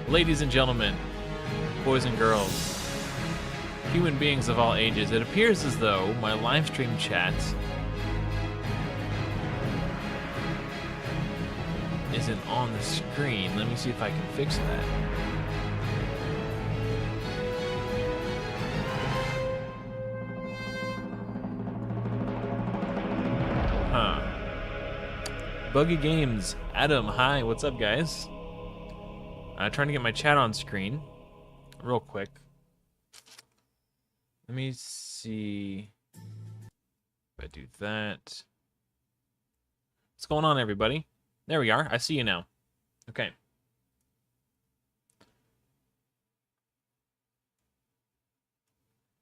Ladies and gentlemen, boys and girls, human beings of all ages, it appears as though my live stream chat isn't on the screen. Let me see if I can fix that. Buggy Games, Adam, hi, what's up, guys? Trying to get my chat on screen, real quick. Let me see if I do that. What's going on, everybody? There we are. I see you now. Okay.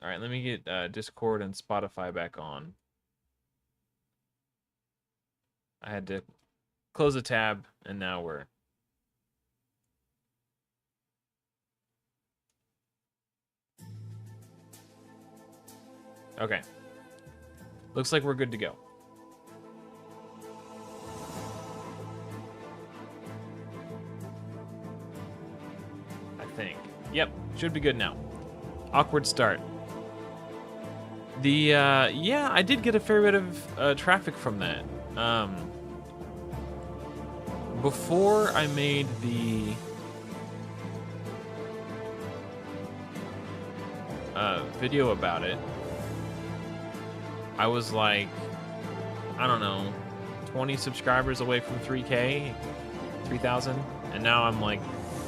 All right, let me get Discord and Spotify back on. I had to close a tab, and now we're... Okay. Looks like we're good to go. I think. Yep, should be good now. Awkward start. Yeah, I did get a fair bit of traffic from that. Before I made the video about it, I was like, I don't know, 20 subscribers away from 3K, 3,000, and now I'm like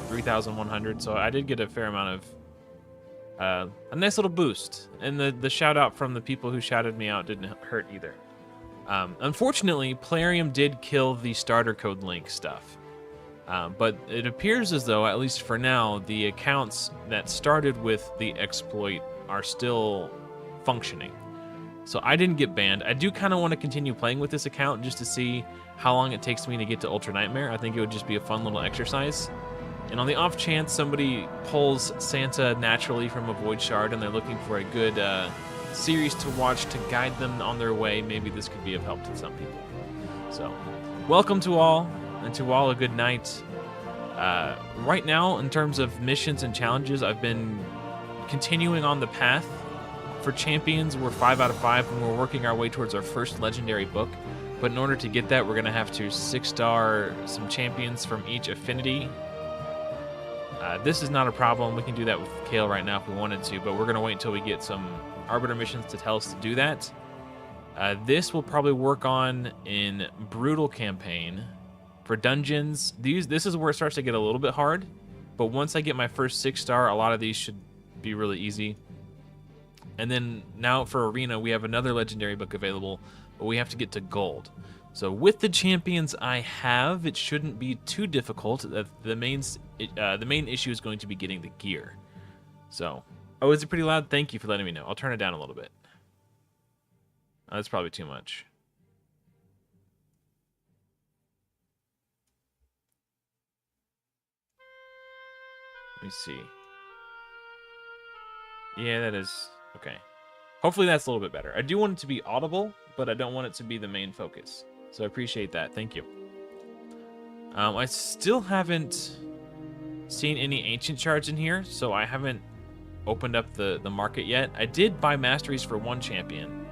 3,100. So I did get a fair amount of a nice little boost, and the shout out from the people who shouted me out didn't hurt either. Unfortunately, Plarium did kill the starter code link stuff, but it appears as though, at least for now, the accounts that started with the exploit are still functioning. So I didn't get banned. I do kind of want to continue playing with this account just to see how long it takes me to get to Ultra Nightmare. I think it would just be a fun little exercise. And on the off chance somebody pulls Santa naturally from a Void Shard and they're looking for a good series to watch to guide them on their way, maybe this could be of help to some people. So, welcome to all, and to all a good night. Right now, in terms of missions and challenges, I've been continuing on the path. For champions, we're 5 out of 5, and we're working our way towards our first legendary book. But in order to get that, we're going to have to 6-star some champions from each affinity. This is not a problem. We can do that with Kale right now if we wanted to, but we're going to wait until we get some Arbiter missions to tell us to do that. This will probably work on in Brutal Campaign. For dungeons, this is where it starts to get a little bit hard, but once I get my first 6-star, a lot of these should be really easy. And then now for Arena, we have another legendary book available, but we have to get to Gold. So with the champions I have, it shouldn't be too difficult. The main issue is going to be getting the gear. So, oh, is it pretty loud? Thank you for letting me know. I'll turn it down a little bit. Oh, that's probably too much. Let me see. Yeah, that is... okay. Hopefully that's a little bit better. I do want it to be audible, but I don't want it to be the main focus. So I appreciate that. Thank you. I still haven't seen any ancient shards in here, so I haven't opened up the market yet. I did buy masteries for one champion.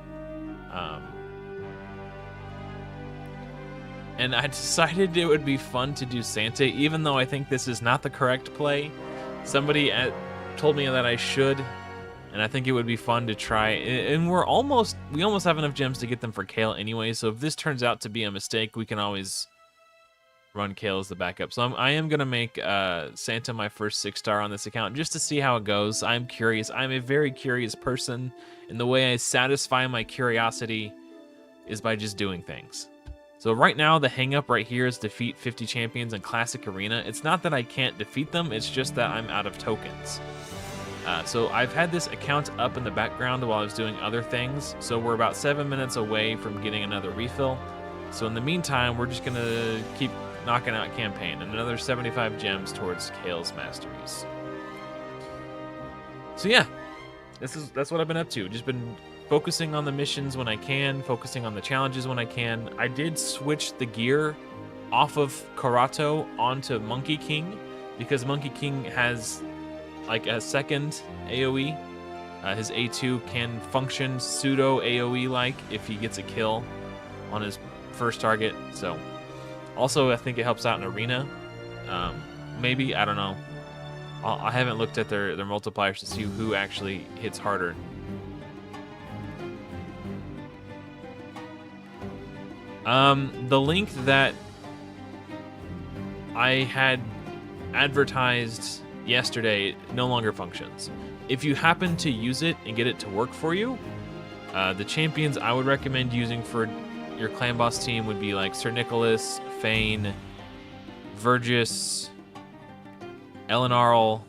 And I decided it would be fun to do Santa, even though I think this is not the correct play. Somebody told me that I should, and I think it would be fun to try. And we almost have enough gems to get them for Kale anyway, so if this turns out to be a mistake, we can always run Kale as the backup. So I am going to make Santa my first 6-star on this account just to see how it goes. I'm curious. I'm a very curious person, and the way I satisfy my curiosity is by just doing things. So right now, the hang-up right here is defeat 50 champions in Classic Arena. It's not that I can't defeat them, it's just that I'm out of tokens. So I've had this account up in the background while I was doing other things, so we're about 7 minutes away from getting another refill. So in the meantime, we're just going to keep knocking out campaign and another 75 gems towards Kale's masteries. So yeah, that's what I've been up to. Just been focusing on the missions when I can, focusing on the challenges when I can. I did switch the gear off of Karato onto Monkey King because Monkey King has like a second AoE. His A2 can function pseudo AoE like if he gets a kill on his first target. So also I think it helps out in arena. Maybe, I don't know. I haven't looked at their multipliers to see who actually hits harder. The link that I had advertised yesterday no longer functions. If you happen to use it and get it to work for you, the champions I would recommend using for your clan boss team would be like Sir Nicholas, Fane, Vergis, Elenarl.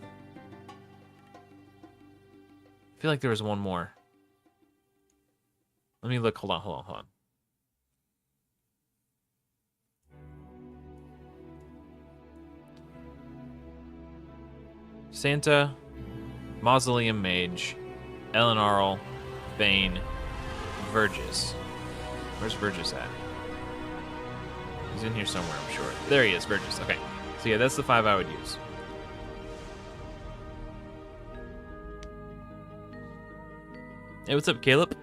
I feel like there was one more. Let me look. Hold on. Santa, Mausoleum Mage, Elenarl, Fane, Vergis. Where's Vergis at? He's in here somewhere, I'm sure. There he is, Vergis. Okay. So yeah, that's the 5 I would use. Hey, what's up, Caleb?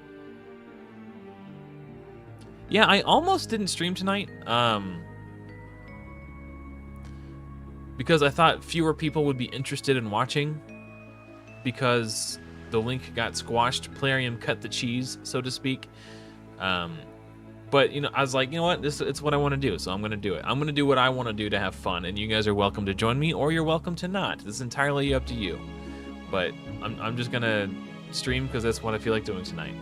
Yeah, I almost didn't stream tonight. Because I thought fewer people would be interested in watching, because the link got squashed. Plarium cut the cheese, so to speak. But you know, I was like, you know what? It's what I want to do, so I'm gonna do it. I'm gonna do what I want to do to have fun, and you guys are welcome to join me, or you're welcome to not. This is entirely up to you. But I'm just gonna stream because that's what I feel like doing tonight.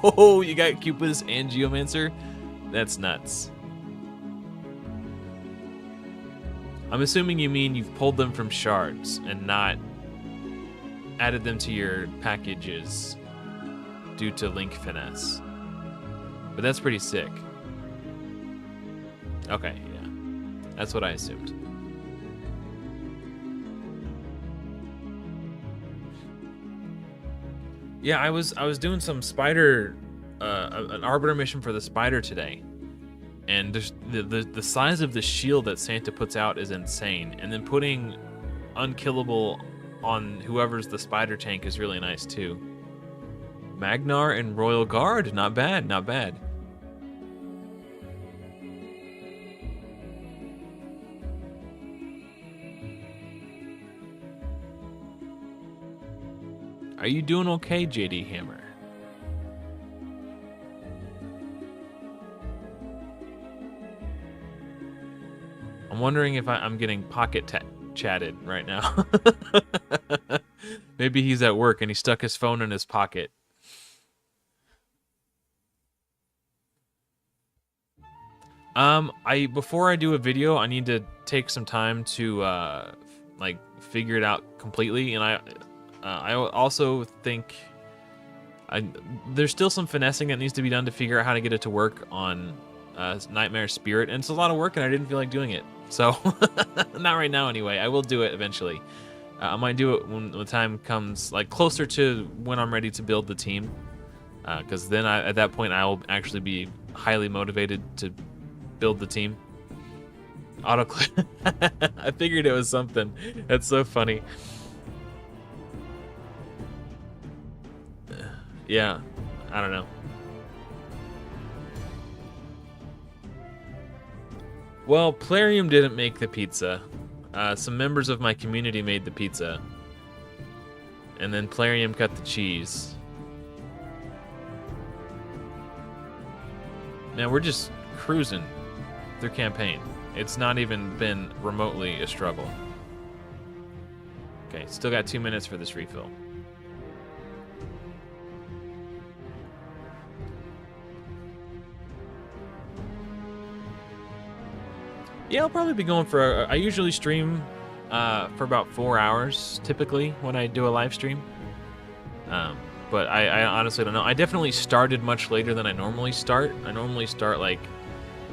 Oh, you got Cupidus and Geomancer? That's nuts. I'm assuming you mean you've pulled them from shards and not added them to your packages due to link finesse. But that's pretty sick. Okay, yeah. That's what I assumed. Yeah, I was doing some spider, an arbiter mission for the spider today. And the size of the shield that Santa puts out is insane. And then putting unkillable on whoever's the spider tank is really nice too. Magnar and Royal Guard, not bad, not bad. Are you doing okay, JD Hammer? I'm wondering if I'm getting pocket chatted right now. Maybe he's at work and he stuck his phone in his pocket. Before I do a video, I need to take some time to like figure it out completely, and I also think there's still some finessing that needs to be done to figure out how to get it to work on Nightmare Spirit, and it's a lot of work, and I didn't feel like doing it. So, not right now anyway. I will do it eventually. I might do it when the time comes, like closer to when I'm ready to build the team, because then at that point I will actually be highly motivated to build the team. Autoclick. I figured it was something. That's so funny. Yeah, I don't know. Well, Plarium didn't make the pizza. Some members of my community made the pizza. And then Plarium cut the cheese. Now we're just cruising through campaign. It's not even been remotely a struggle. Okay, still got 2 minutes for this refill. Yeah, I'll probably be going for I usually stream for about 4 hours, typically, when I do a live stream. But I honestly don't know. I definitely started much later than I normally start. I normally start, like,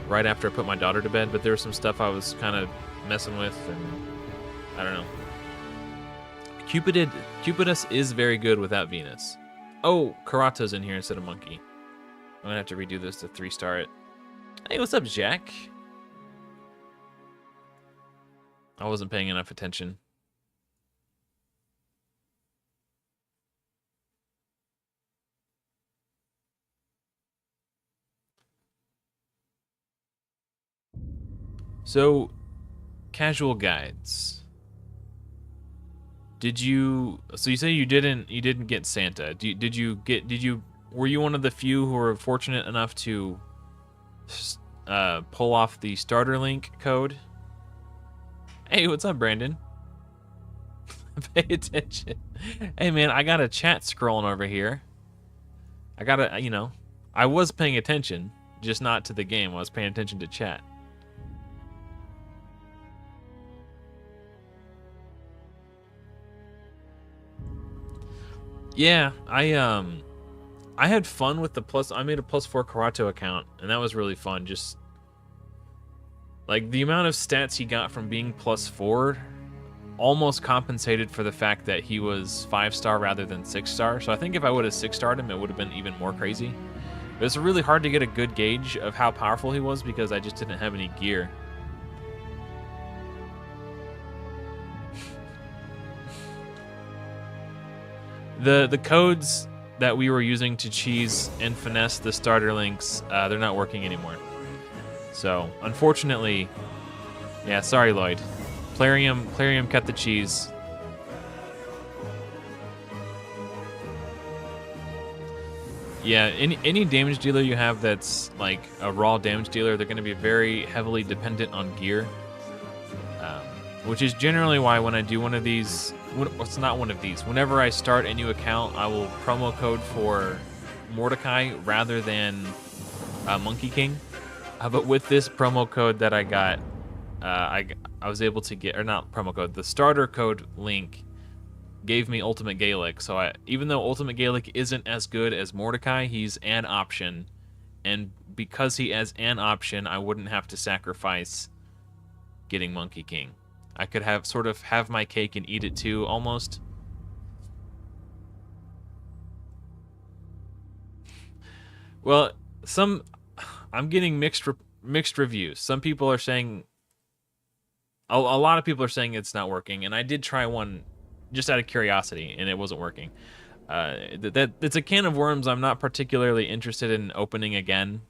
right after I put my daughter to bed, but there was some stuff I was kind of messing with, and I don't know. Cupidus is very good without Venus. Oh, Karato's in here instead of Monkey. I'm gonna have to redo this to 3-star it. Hey, what's up, Jack? I wasn't paying enough attention. So, casual guides. Did you? So you say you didn't get Santa. Were you one of the few who were fortunate enough to pull off the starter link code? Hey, what's up, Brandon? Pay attention. Hey, man, I got a chat scrolling over here. I gotta, I was paying attention, just not to the game. I was paying attention to chat. Yeah, I had fun with the plus. I made a +4 Karato account, and that was really fun. Just like the amount of stats he got from being +4 almost compensated for the fact that he was 5-star rather than 6-star. So I think if I would have 6-starred him, it would have been even more crazy. But it's really hard to get a good gauge of how powerful he was because I just didn't have any gear. The codes that we were using to cheese and finesse the starter links, they're not working anymore. So, unfortunately, yeah, sorry, Lloyd. Plarium CUT the CHEESE. Yeah, any damage dealer you have that's like a raw damage dealer, they're going to be very heavily dependent on gear. Which is generally why when I do one of these, it's not one of these. Whenever I start a new account, I will promo code for Mordecai rather than Monkey King. But with this promo code that I got, I was able to get, or not promo code, the starter code link gave me Ultimate Gaelic. So even though Ultimate Gaelic isn't as good as Mordecai, he's an option. And because he has an option, I wouldn't have to sacrifice getting Monkey King. I could have my cake and eat it too, almost. Well, I'm getting mixed reviews. Some people are saying, a lot of people are saying it's not working, and I did try one just out of curiosity, and it wasn't working. It's a can of worms I'm not particularly interested in opening again.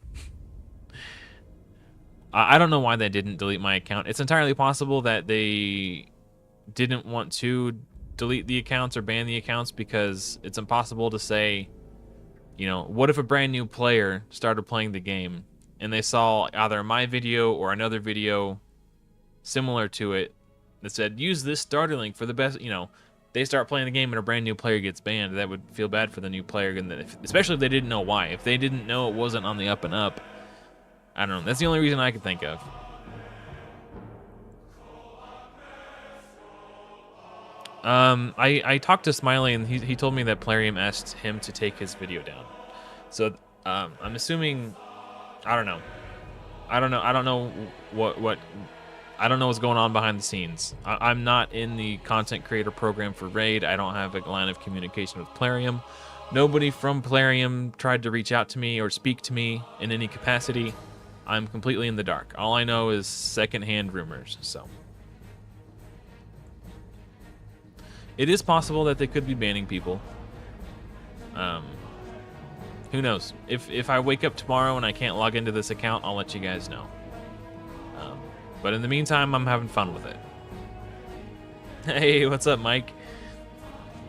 I don't know why they didn't delete my account. It's entirely possible that they didn't want to delete the accounts or ban the accounts because it's impossible to say, what if a brand new player started playing the game and they saw either my video or another video similar to it that said, use this starter link for the best, they start playing the game and a brand new player gets banned. That would feel bad for the new player, and especially if they didn't know why. If they didn't know it wasn't on the up and up, I don't know. That's the only reason I could think of. I talked to Smiley, and he told me that Plarium asked him to take his video down. So I'm assuming, I don't know what's going on behind the scenes. I'm not in the content creator program for Raid. I don't have a line of communication with Plarium. Nobody from Plarium tried to reach out to me or speak to me in any capacity. I'm completely in the dark. All I know is secondhand rumors, so. It is possible that they could be banning people. Who knows? If I wake up tomorrow and I can't log into this account, I'll let you guys know. But in the meantime, I'm having fun with it. Hey, what's up, Mike?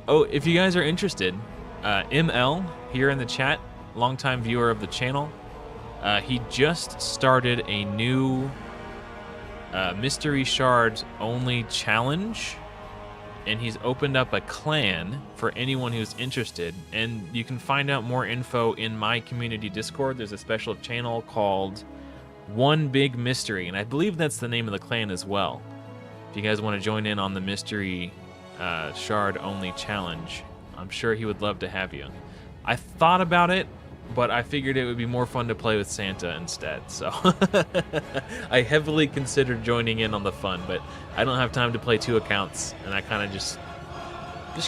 Oh, if you guys are interested, ML here in the chat, longtime viewer of the channel, he just started a new mystery shards only challenge, and he's opened up a clan for anyone who's interested. And you can find out more info in my community Discord. There's a special channel called One Big Mystery, and I believe that's the name of the clan as well. If you guys want to join in on the mystery shard only challenge, I'm sure he would love to have you. I thought about it, but I figured it would be more fun to play with Santa instead, so I heavily considered joining in on the fun, but I don't have time to play 2 accounts, and I kind of just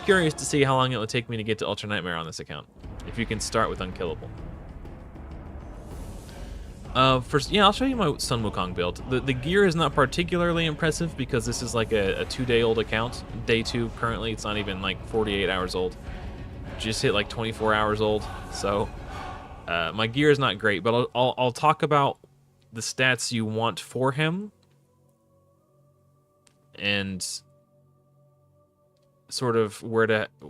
curious to see how long it would take me to get to Ultra Nightmare on this account, if you can start with Unkillable. First, yeah, I'll show you my Sun Wukong build. The gear is not particularly impressive because this is like a 2-day-old account. Day 2 currently, it's not even like 48 hours old. Just hit like 24 hours old. So my gear is not great, but I'll talk about the stats you want for him and sort of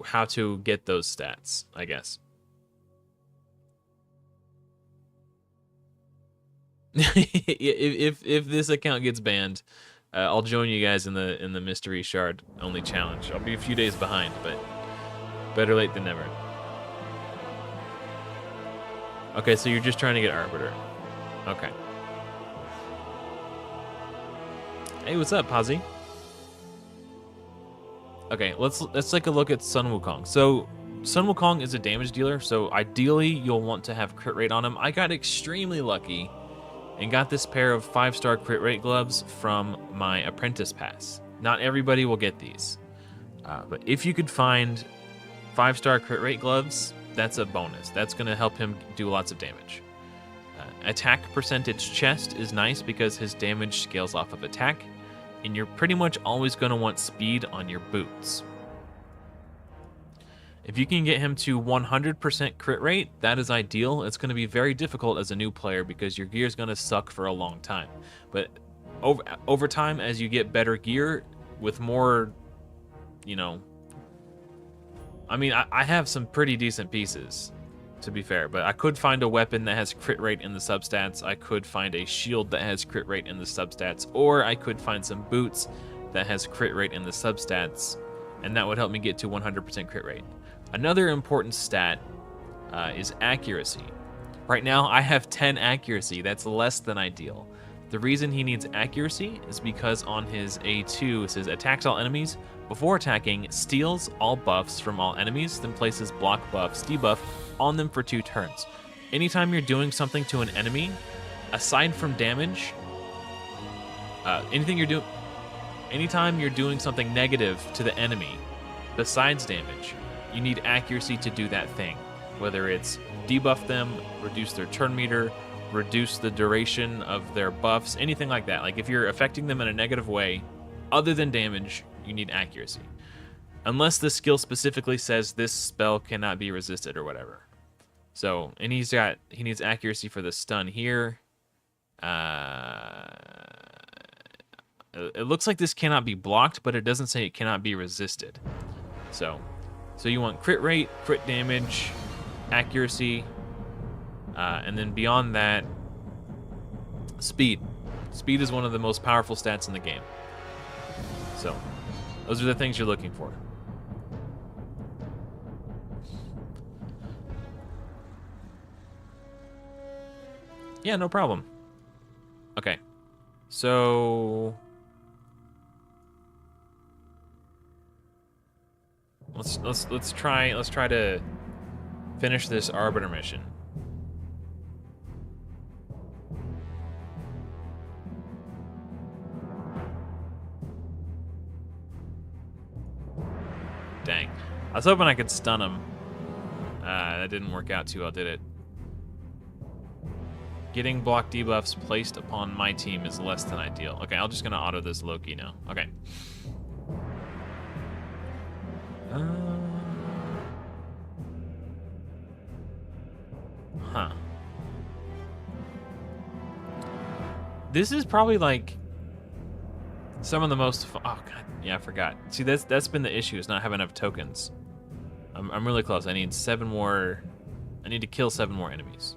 how to get those stats, I guess. if this account gets banned, I'll join you guys in the mystery shard only challenge. I'll be a few days behind, but better late than never. Okay, so you're just trying to get Arbiter. Okay. Hey, what's up, Pazzi? Okay, let's take a look at Sun Wukong. So Sun Wukong is a damage dealer, so ideally you'll want to have crit rate on him. I got extremely lucky and got this pair of 5-star crit rate gloves from my apprentice pass. Not everybody will get these, but if you could find 5-star crit rate gloves, that's a bonus. That's going to help him do lots of damage. Attack percentage chest is nice because his damage scales off of attack, and you're pretty much always going to want speed on your boots. If you can get him to 100% crit rate, that is ideal. It's going to be very difficult as a new player because your gear is going to suck for a long time. But over time, as you get better gear with more, you know, I mean, I have some pretty decent pieces, to be fair, but I could find a weapon that has crit rate in the substats. I could find a shield that has crit rate in the substats, or I could find some boots that has crit rate in the substats, and that would help me get to 100% crit rate. Another important stat is accuracy. Right now, I have 10 accuracy. That's less than ideal. The reason he needs accuracy is because on his A2, it says attacks all enemies. Before attacking, steals all buffs from all enemies, then places block buffs, debuff on them for 2 turns. Anytime you're doing something to an enemy, aside from damage, anytime you're doing something negative to the enemy, besides damage, you need accuracy to do that thing. Whether it's debuff them, reduce their turn meter, reduce the duration of their buffs, anything like that. Like if you're affecting them in a negative way, other than damage, you need accuracy. Unless the skill specifically says this spell cannot be resisted or whatever. So, and he needs accuracy for the stun here. It looks like this cannot be blocked, but it doesn't say it cannot be resisted. So you want crit rate, crit damage, accuracy, and then beyond that, speed. Speed is one of the most powerful stats in the game. So, those are the things you're looking for. Yeah, no problem. Okay. So let's try to finish this Arbiter mission. Dang. I was hoping I could stun him. That didn't work out too well, did it? Getting block debuffs placed upon my team is less than ideal. Okay, I'm just gonna auto this Loki now. Okay. Huh. This is probably like some of the most. Oh god, yeah, I forgot. See, that's been the issue, is not having enough tokens. I'm really close. I need 7 more. I need to kill 7 more enemies.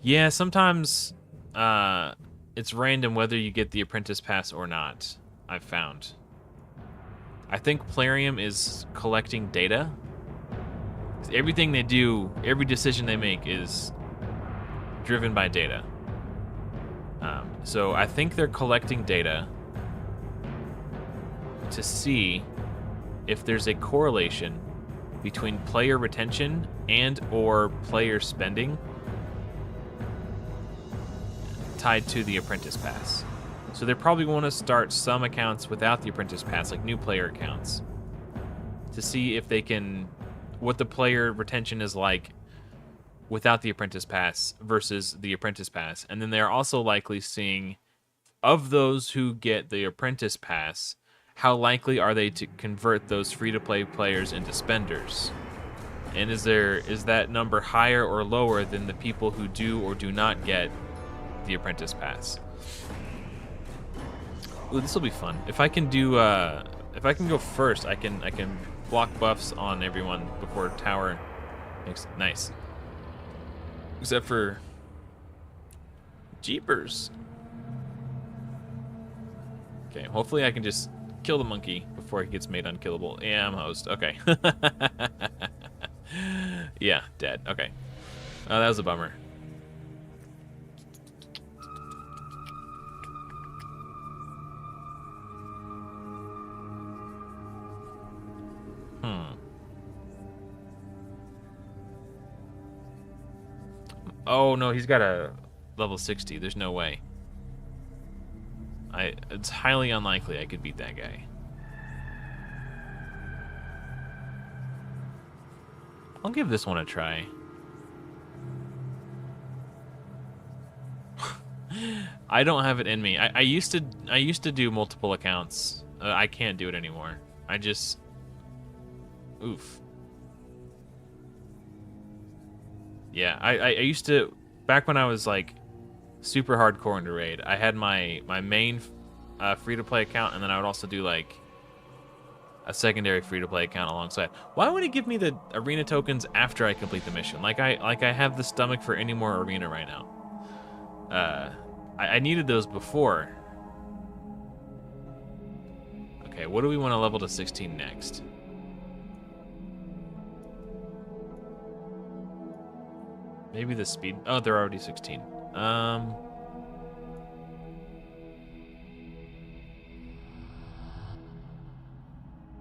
Yeah, sometimes it's random whether you get the apprentice pass or not, I've found. I think Plarium is collecting data. Everything they do, every decision they make is driven by data. So I think they're collecting data to see if there's a correlation between player retention and or player spending tied to the apprentice pass. So they're probably going to start some accounts without the apprentice pass, like new player accounts, to see if they can, what the player retention is like without the Apprentice Pass versus the Apprentice Pass. And then they're also likely seeing, of those who get the Apprentice Pass, how likely are they to convert those free-to-play players into spenders? And is that number higher or lower than the people who do or do not get the Apprentice Pass? Ooh, this will be fun. If I can go first, I can block buffs on everyone before tower makes nice. Except for Jeepers. Okay, hopefully I can just kill the monkey before he gets made unkillable. Yeah, I'm host. Okay. Yeah, dead. Okay. Oh, that was a bummer. Oh no, he's got a level 60. There's no way. It's highly unlikely I could beat that guy. I'll give this one a try. I don't have it in me. I used to do multiple accounts. I can't do it anymore. I just oof. Yeah, I used to, back when I was like super hardcore into raid, I had my main free-to-play account, and then I would also do like a secondary free-to-play account alongside. Why would it give me the arena tokens after I complete the mission? Like I have the stomach for any more arena right now. I needed those before. Okay, what do we want to level to 16 next? Maybe the speed. Oh, they're already 16.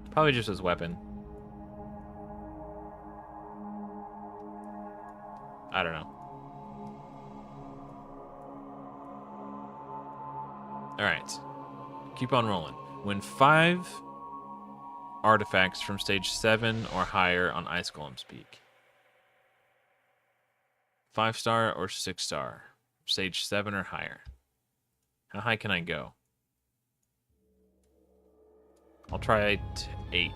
Probably just his weapon. I don't know. All right. Keep on rolling. Win 5 artifacts from stage 7 or higher on Ice Golem's Peak. 5-star or 6-star. Stage 7 or higher. How high can I go? I'll try 8.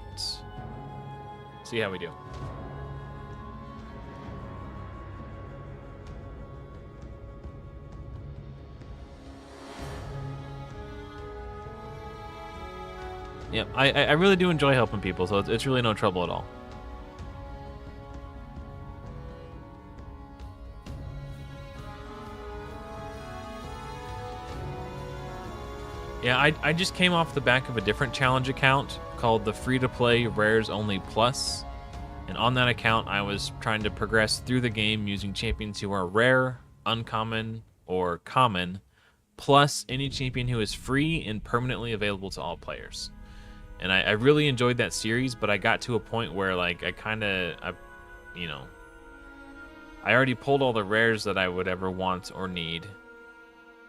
See how we do. Yep, I really do enjoy helping people, so it's really no trouble at all. Yeah, I just came off the back of a different challenge account called the Free-to-Play Rares Only Plus. And on that account, I was trying to progress through the game using champions who are rare, uncommon, or common, plus any champion who is free and permanently available to all players. And I really enjoyed that series, but I got to a point where, like, I already pulled all the rares that I would ever want or need.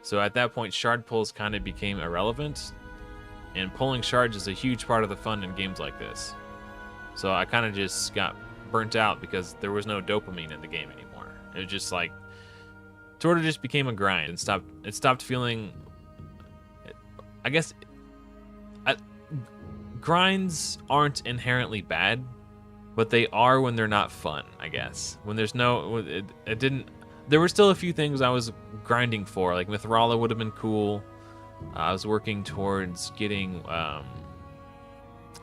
So at that point, shard pulls kind of became irrelevant, and pulling shards is a huge part of the fun in games like this. So I kind of just got burnt out because there was no dopamine in the game anymore. It was just like, sort of just became a grind and stopped feeling, I guess, grinds aren't inherently bad, but they are when they're not fun, I guess. When there's no, there were still a few things I was grinding for, like Mithrala would have been cool. I was working towards getting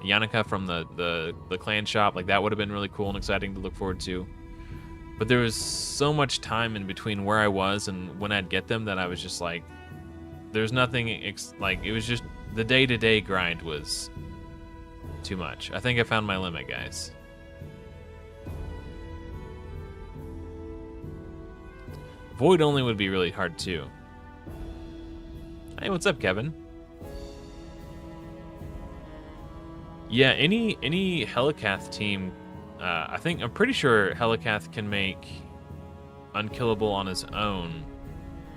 Yannicka from the clan shop. Like, that would have been really cool and exciting to look forward to. But there was so much time in between where I was and when I'd get them that I was just like, there's nothing, like, it was just, the day-to-day grind was too much. I think I found my limit, guys. Void only would be really hard too. Hey, what's up, Kevin? Yeah, any Helicath team, I'm pretty sure Helicath can make unkillable on his own.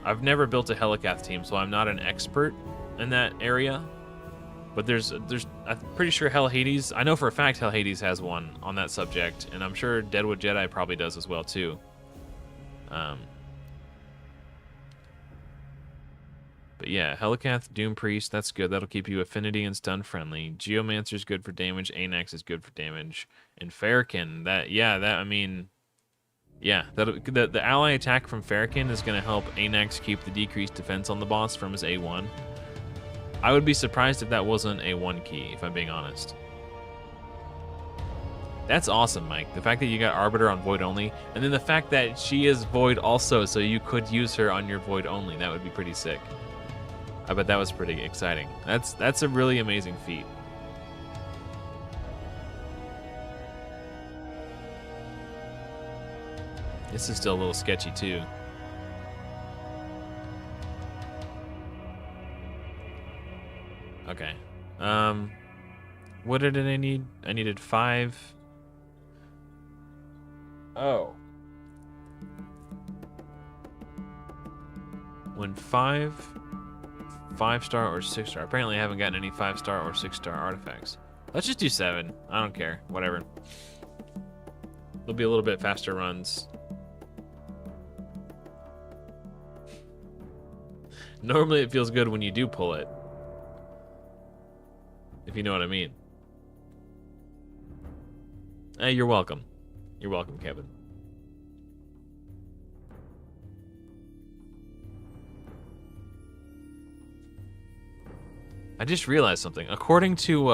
I've never built a Helicath team, so I'm not an expert in that area. But I'm pretty sure Hell Hades, I know for a fact Hell Hades has one on that subject, and I'm sure Deadwood Jedi probably does as well too. But yeah, Helicath, Doom Priest, that's good. That'll keep you affinity and stun friendly. Geomancer's good for damage. Anax is good for damage. And Farrakhan, I mean, yeah, the ally attack from Farrakhan is going to help Anax keep the decreased defense on the boss from his A1. I would be surprised if that wasn't a 1 key, if I'm being honest. That's awesome, Mike. The fact that you got Arbiter on Void only, and then the fact that she is Void also, so you could use her on your Void only. That would be pretty sick. I bet that was pretty exciting. That's a really amazing feat. This is still a little sketchy too. Okay. What did I need? I needed 5. Oh. When 5-star or 6-star. Apparently I haven't gotten any 5-star or 6-star artifacts. Let's just do 7. I don't care. Whatever. There'll be a little bit faster runs. Normally it feels good when you do pull it. If you know what I mean. Hey, you're welcome. You're welcome, Kevin. I just realized something. According to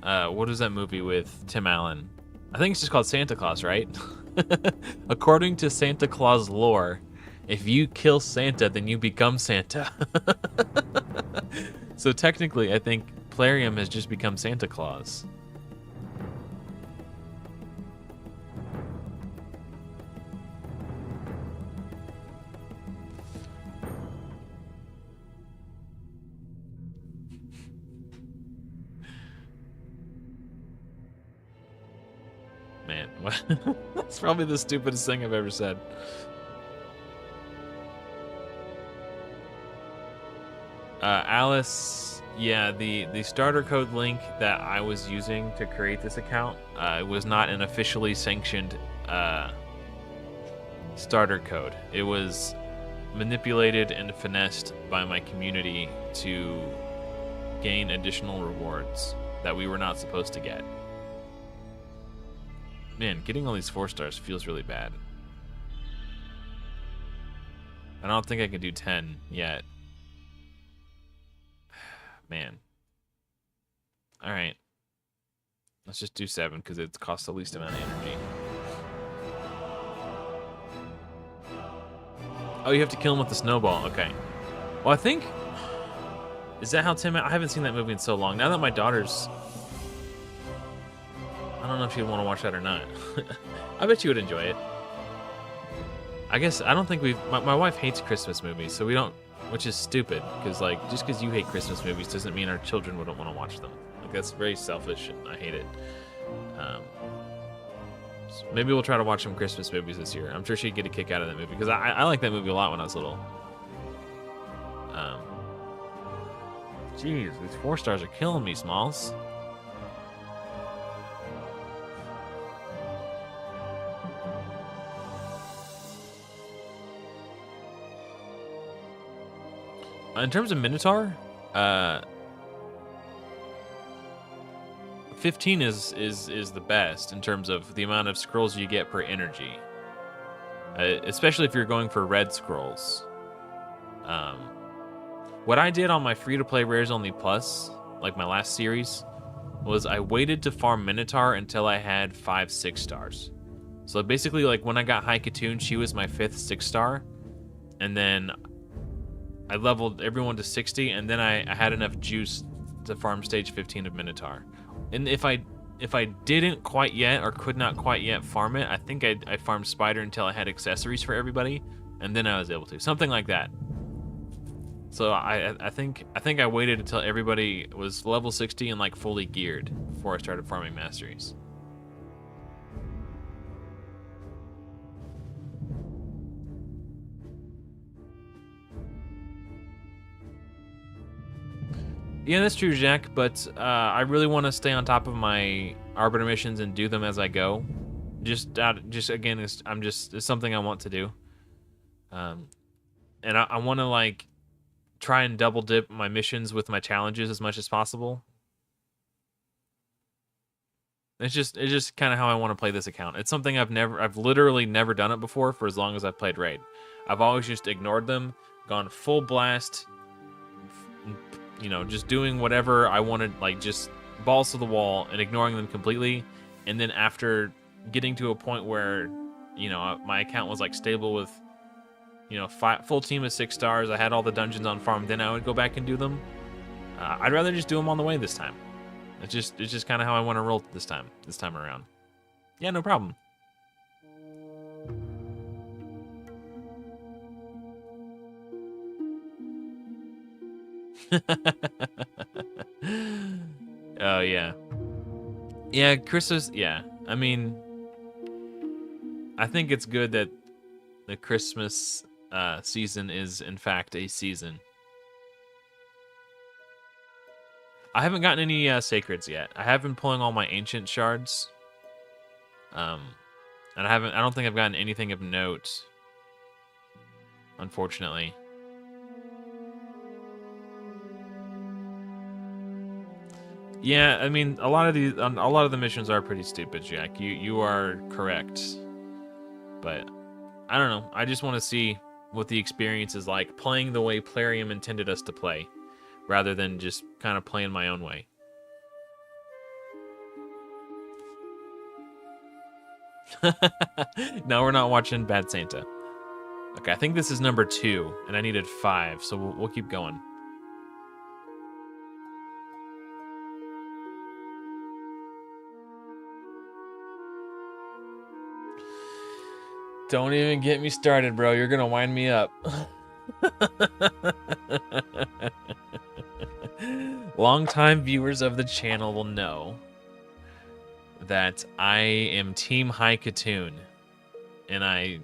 what is that movie with Tim Allen? I think it's just called Santa Claus, right? According to Santa Claus lore, if you kill Santa, then you become Santa. So technically, I think Plarium has just become Santa Claus. Man, what? That's probably the stupidest thing I've ever said. Alice, yeah, the starter code link that I was using to create this account was not an officially sanctioned starter code. It was manipulated and finessed by my community to gain additional rewards that we were not supposed to get. Man, getting all these 4-stars feels really bad. I don't think I can do 10 yet. Man. Alright. Let's just do 7 because it costs the least amount of energy. Oh, you have to kill him with the snowball. Okay. Well, I think... Is that how Tim... I haven't seen that movie in so long. Now that my daughter's... I don't know if she'd want to watch that or not. I bet you would enjoy it. I guess, I don't think we've... My wife hates Christmas movies, so we don't... Which is stupid, because, like, just because you hate Christmas movies doesn't mean our children wouldn't want to watch them. Like, that's very selfish, and I hate it. So maybe we'll try to watch some Christmas movies this year. I'm sure she'd get a kick out of that movie, because I liked that movie a lot when I was little. Jeez, these 4-stars are killing me, Smalls. In terms of Minotaur, 15 is the best in terms of the amount of scrolls you get per energy. Especially if you're going for red scrolls. What I did on my free-to-play Rares Only Plus, like my last series, was I waited to farm Minotaur until I had 5 6-stars. So basically, like, when I got High Katoon, she was my 5th 6-star. And then I leveled everyone to 60, and then I had enough juice to farm stage 15 of Minotaur. And if I didn't quite yet, or could not quite yet farm it, I think I farmed Spider until I had accessories for everybody, and then I was able to. Something like that. So I think I waited until everybody was level 60 and like fully geared before I started farming masteries. Yeah, that's true, Jack, but I really want to stay on top of my Arbiter missions and do them as I go. just again, it's something I want to do. And I want to like try and double dip my missions with my challenges as much as possible. It's just kind of how I want to play this account. It's something I've literally never done it before for as long as I've played Raid. I've always just ignored them, gone full blast, you know, just doing whatever I wanted, like just balls to the wall and ignoring them completely. And then after getting to a point where, you know, my account was like stable with, you know, full team of 6 stars, I had all the dungeons on farm, then I would go back and do them. I'd rather just do them on the way this time. It's just kind of how I want to roll this time around. Yeah, no problem. Oh yeah. Yeah, Christmas, yeah. I mean, I think it's good that the Christmas season is in fact a season. I haven't gotten any sacreds yet. I have been pulling all my ancient shards. And I don't think I've gotten anything of note, unfortunately. Yeah, I mean, a lot of the missions are pretty stupid, Jack. You are correct. But I don't know. I just want to see what the experience is like playing the way Plarium intended us to play, rather than just kind of playing my own way. No, we're not watching Bad Santa. Okay, I think this is number 2, and I needed 5, so we'll keep going. Don't even get me started, bro. You're gonna wind me up. Longtime viewers of the channel will know that I am Team Hydra, and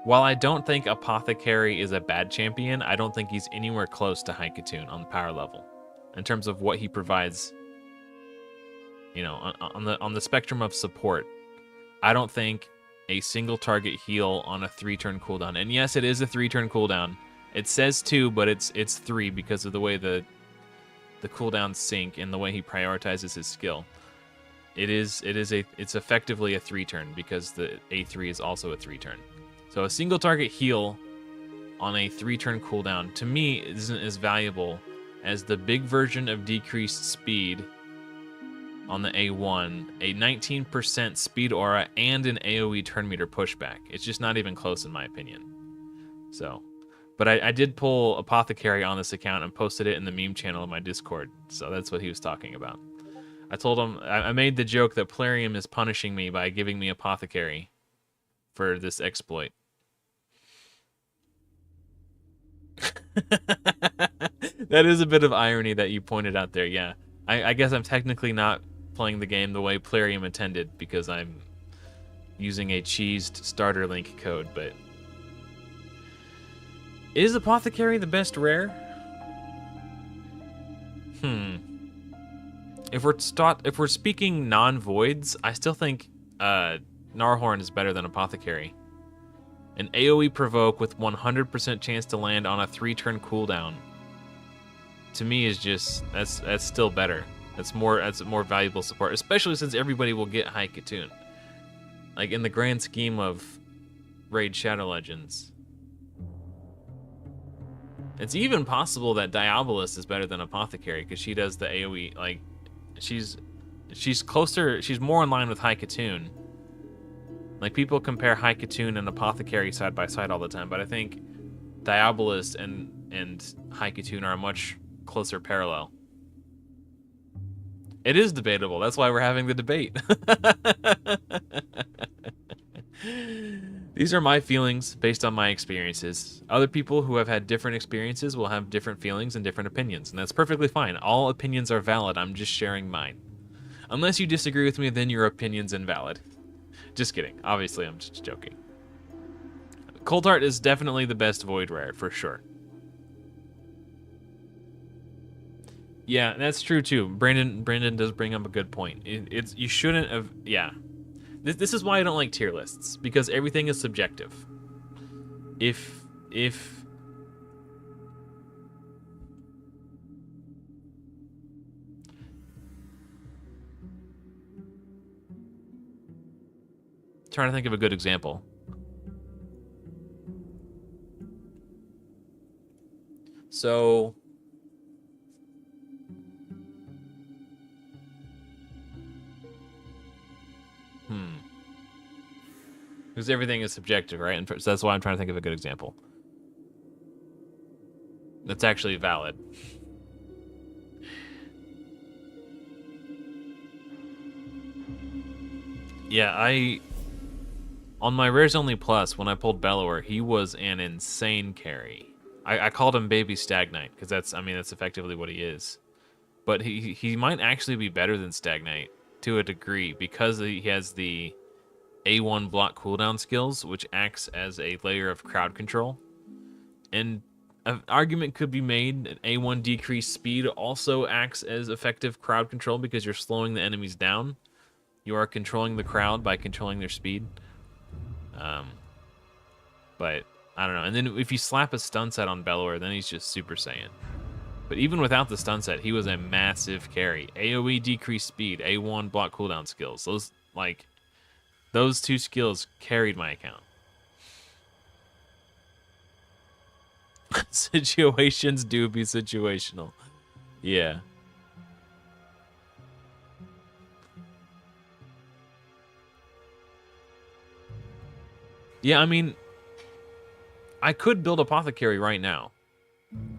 while I don't think Apothecary is a bad champion, I don't think he's anywhere close to Hydra on the power level in terms of what he provides. You know, on the spectrum of support, I don't think a single target heal on a 3-turn cooldown. And yes, it is a 3-turn cooldown. It says 2, but it's 3 because of the way the cooldowns sync and the way he prioritizes his skill. It's effectively a 3-turn because the A3 is also a 3-turn. So a single target heal on a 3-turn cooldown to me isn't as valuable as the big version of decreased speed on the A1, a 19% speed aura, and an AoE turn meter pushback. It's just not even close in my opinion. So, but I did pull Apothecary on this account and posted it in the meme channel of my Discord. So that's what he was talking about. I told him, I made the joke that Plarium is punishing me by giving me Apothecary for this exploit. That is a bit of irony that you pointed out there, yeah. I guess I'm technically not playing the game the way Plarium intended because I'm using a cheesed starter link code, but is Apothecary the best rare? If we're speaking non-voids, I still think Gnarlhorn is better than Apothecary. An AoE provoke with 100% chance to land on a 3-turn cooldown, to me, is just that's still better. That's a more valuable support, especially since everybody will get Hydra. Like in the grand scheme of Raid Shadow Legends, it's even possible that Diabolus is better than Apothecary because she does the AoE. Like she's closer. She's more in line with Hydra. Like people compare Hydra and Apothecary side by side all the time, but I think Diabolus and Hydra are a much closer parallel. It is debatable. That's why we're having the debate. These are my feelings based on my experiences. Other people who have had different experiences will have different feelings and different opinions, and that's perfectly fine. All opinions are valid. I'm just sharing mine. Unless you disagree with me, then your opinion's invalid. Just kidding. Obviously, I'm just joking. Cold Heart is definitely the best Void Rare, for sure. Yeah, that's true too. Brandon does bring up a good point. You shouldn't have. Yeah, This is why I don't like tier lists, because everything is subjective. If trying to think of a good example. So because everything is subjective, right? And so that's why I'm trying to think of a good example that's actually valid. Yeah, on my Rares Only Plus, when I pulled Bellower, he was an insane carry. I called him Baby Stagnite, because that's effectively what he is. But he might actually be better than Stagnite to a degree, because he has the A1 block cooldown skills, which acts as a layer of crowd control. And an argument could be made that A1 decreased speed also acts as effective crowd control, because you're slowing the enemies down. You are controlling the crowd by controlling their speed. But I don't know. And then if you slap a stun set on Bellower, then he's just Super Saiyan. But even without the stun set, he was a massive carry. AoE decreased speed, A1 block cooldown skills. Those two skills carried my account. Situations do be situational. Yeah. Yeah, I mean, I could build Apothecary right now,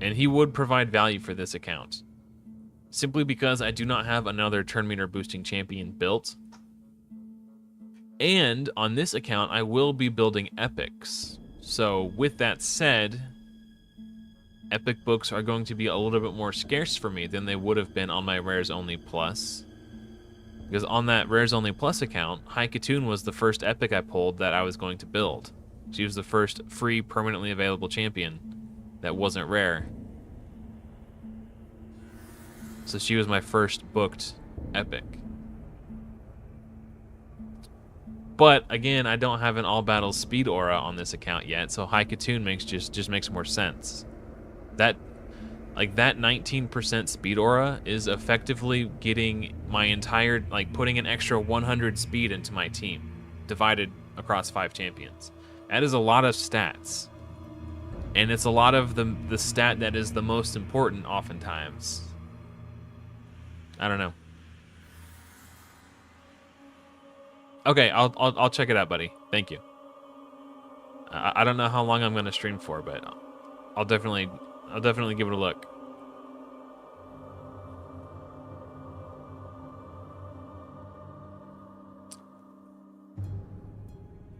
and he would provide value for this account. Simply because I do not have another turn meter boosting champion built. And on this account, I will be building epics. So with that said, epic books are going to be a little bit more scarce for me than they would have been on my Rares Only Plus. Because on that Rares Only Plus account, Haikatoon was the first epic I pulled that I was going to build. She was the first free, permanently available champion that wasn't rare. So she was my first booked epic. But again, I don't have an all battle speed aura on this account yet, so Haikatoon just makes more sense. That 19% speed aura is effectively getting my entire, putting an extra 100 speed into my team, divided across 5 champions. That is a lot of stats. And it's a lot of the stat that is the most important oftentimes. I don't know. Okay, I'll check it out, buddy. Thank you. I don't know how long I'm gonna stream for, but I'll definitely give it a look.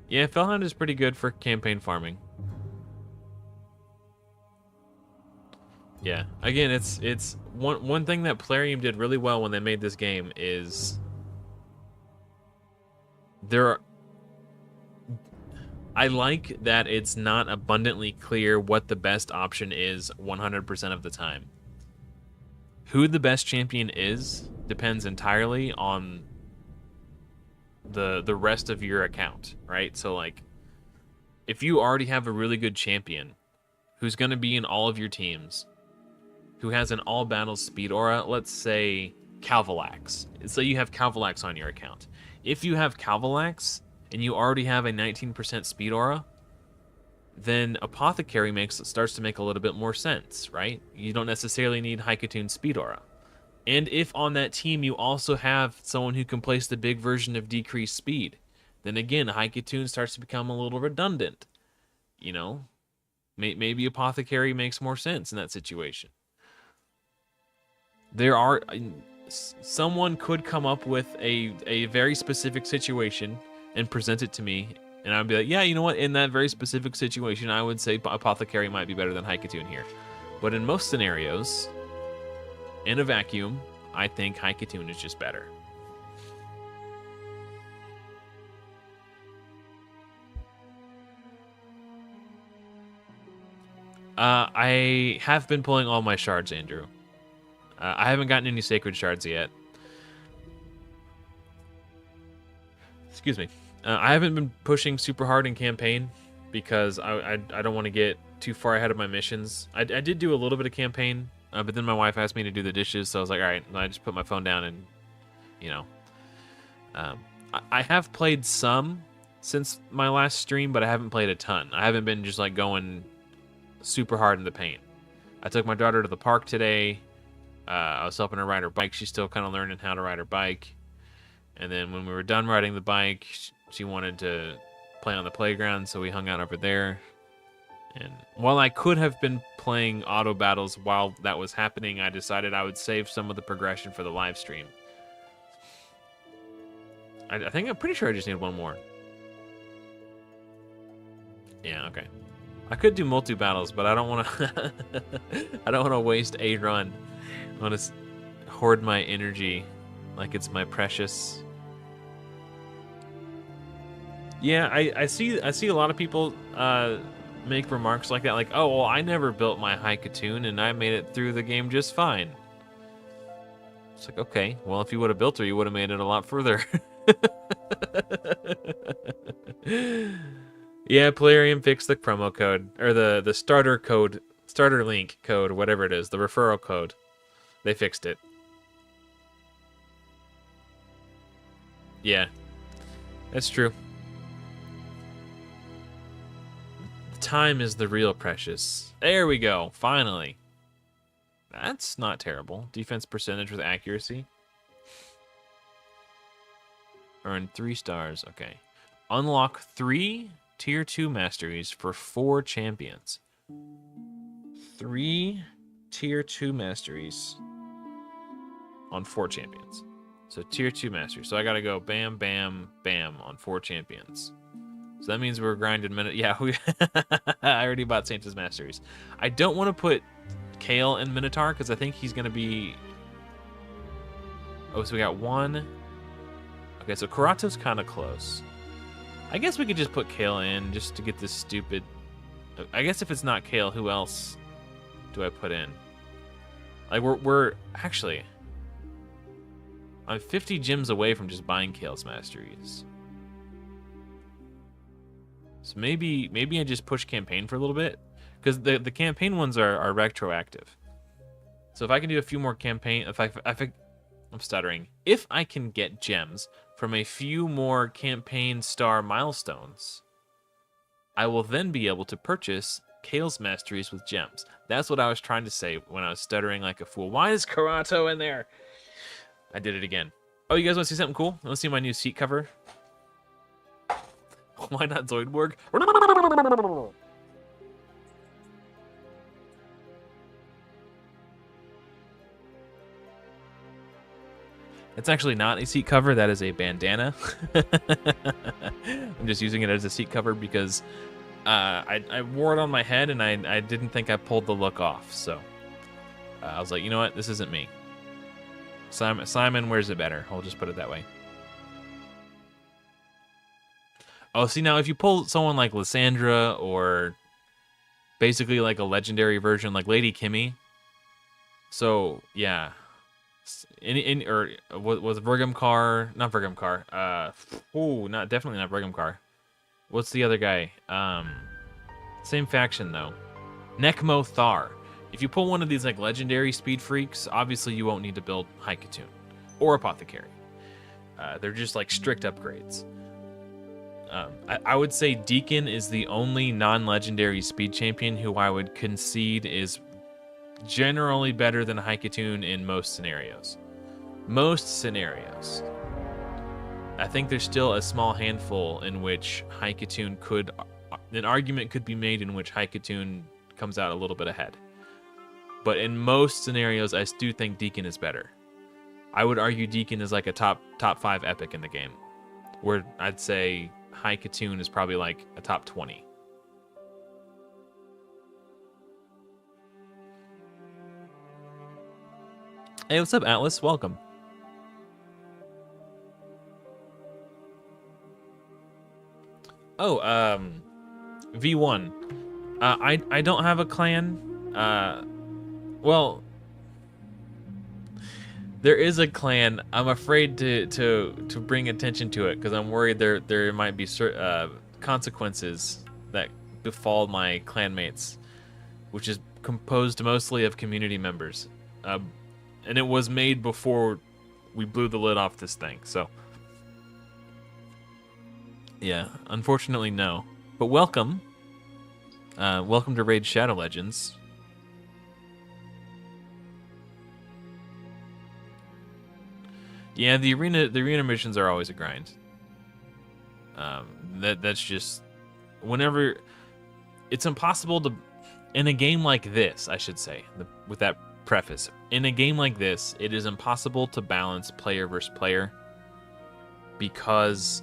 Yeah, Fellhound is pretty good for campaign farming. Yeah, again, it's one thing that Plarium did really well when they made this game is I like that it's not abundantly clear what the best option is 100% of the time. Who the best champion is depends entirely on the rest of your account, right? So if you already have a really good champion who's going to be in all of your teams, who has an all battle speed aura, let's say Calvalax. So you have Calvalax on your account. If you have Calvalax and you already have a 19% speed aura, then Apothecary starts to make a little bit more sense, right? You don't necessarily need Haikatoon speed aura. And if on that team you also have someone who can place the big version of decreased speed, then again, Haikatoon starts to become a little redundant. You know, maybe Apothecary makes more sense in that situation. Someone could come up with a very specific situation and present it to me, and I'd be like, yeah, you know what? In that very specific situation, I would say Apothecary might be better than Haikatoon here. But in most scenarios, in a vacuum, I think Haikatoon is just better. I have been pulling all my shards, Andrew. I haven't gotten any sacred shards yet. Excuse me. I haven't been pushing super hard in campaign because I don't want to get too far ahead of my missions. I did do a little bit of campaign, but then my wife asked me to do the dishes, so I was like, all right. And I just put my phone down and, you know. I have played some since my last stream, but I haven't played a ton. I haven't been just like going super hard in the paint. I took my daughter to the park today. I was helping her ride her bike. She's still kind of learning how to ride her bike. And then when we were done riding the bike, she wanted to play on the playground, so we hung out over there. And while I could have been playing auto battles while that was happening, I decided I would save some of the progression for the live stream. I'm pretty sure I just need one more. Yeah, okay. I could do multi battles, but I don't want to. I don't want to waste a run. I want to hoard my energy like it's my precious. Yeah, I see a lot of people make remarks like that, like, oh well, I never built my Hydra and I made it through the game just fine. It's like, okay, well, if you would have built her, you would have made it a lot further. Yeah, Plarium fixed the promo code, or the starter code, starter link code, whatever it is, the referral code. They fixed it. Yeah, that's true. Time is the real precious. There we go, finally. That's not terrible. Defense percentage with accuracy. Earn 3 stars, okay. Unlock 3 Tier 2 masteries for 4 champions. 3 Tier 2 masteries on 4 champions. So Tier 2 masteries. So I gotta go bam, bam, bam on 4 champions. So that means we're grinding minute. Yeah, I already bought Saints' masteries. I don't want to put Kale and Minotaur because I think he's gonna be. Oh, so we got 1. Okay, so Karato's kind of close. I guess we could just put Kale in just to get this stupid. I guess if it's not Kale, who else do I put in? Like we're actually. I'm 50 gems away from just buying Kale's masteries. So maybe I just push campaign for a little bit, because the campaign ones are retroactive. So if I can do a few more campaign, I'm stuttering. If I can get gems from a few more campaign star milestones, I will then be able to purchase Kale's masteries with gems. That's what I was trying to say when I was stuttering like a fool. Why is Karato in there? I did it again. Oh, you guys want to see something cool? Want to see my new seat cover? Why not Zoidborg? It's actually not a seat cover. That is a bandana. I'm just using it as a seat cover because I wore it on my head and I didn't think I pulled the look off. So I was like, you know what? This isn't me. Simon wears it better. I'll just put it that way. Oh, see, now if you pull someone like Lysandra or basically like a legendary version like Lady Kimmy. So, yeah. Was Vergamcar, not Vergamcar. Definitely not Vergamcar. What's the other guy? Same faction though. Nekmo Thar. If you pull one of these like legendary speed freaks, obviously you won't need to build Hydra or Apothecary. They're just like strict upgrades. I would say Deacon is the only non-legendary speed champion who I would concede is generally better than Hydra in most scenarios. Most scenarios. I think there's still a small handful in which Hydra could... An argument could be made in which Hydra comes out a little bit ahead. But in most scenarios, I do think Deacon is better. I would argue Deacon is like a top 5 epic in the game. Where I'd say Hydra is probably like a top 20. Hey, what's up, Atlas? Welcome. Oh, V1. I don't have a clan. Well, There is a clan. I'm afraid to bring attention to it because I'm worried there might be consequences that befall my clanmates, which is composed mostly of community members, and it was made before we blew the lid off this thing. So yeah, unfortunately no. But welcome, welcome to Raid Shadow Legends. Yeah, the arena missions are always a grind. That's just whenever it's impossible to in a game like this, I should say, with that preface. In a game like this, it is impossible to balance player versus player because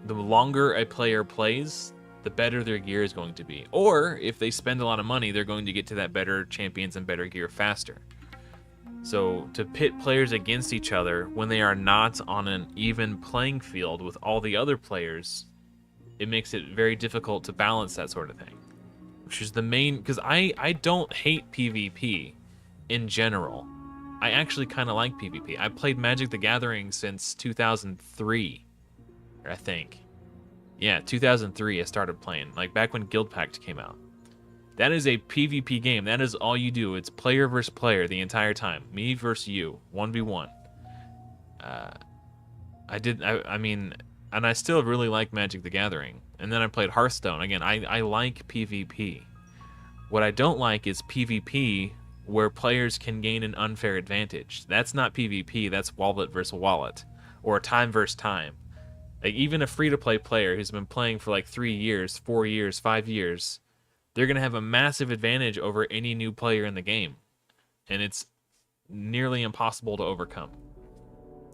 the longer a player plays, the better their gear is going to be. Or if they spend a lot of money, they're going to get to that better champions and better gear faster. So to pit players against each other when they are not on an even playing field with all the other players, it makes it very difficult to balance that sort of thing. Which is the main, because I don't hate PvP in general. I actually kind of like PvP. I played Magic the Gathering since 2003, I think. Yeah, 2003 I started playing, like back when Guild Pact came out. That is a PvP game. That is all you do. It's player versus player the entire time. Me versus you, 1v1. I mean, and I still really like Magic the Gathering. And then I played Hearthstone. Again, I like PvP. What I don't like is PvP where players can gain an unfair advantage. That's not PvP, that's wallet versus wallet. Or time versus time. Like, even a free-to-play player who's been playing for like 3 years, 4 years, 5 years, they're going to have a massive advantage over any new player in the game. And it's nearly impossible to overcome.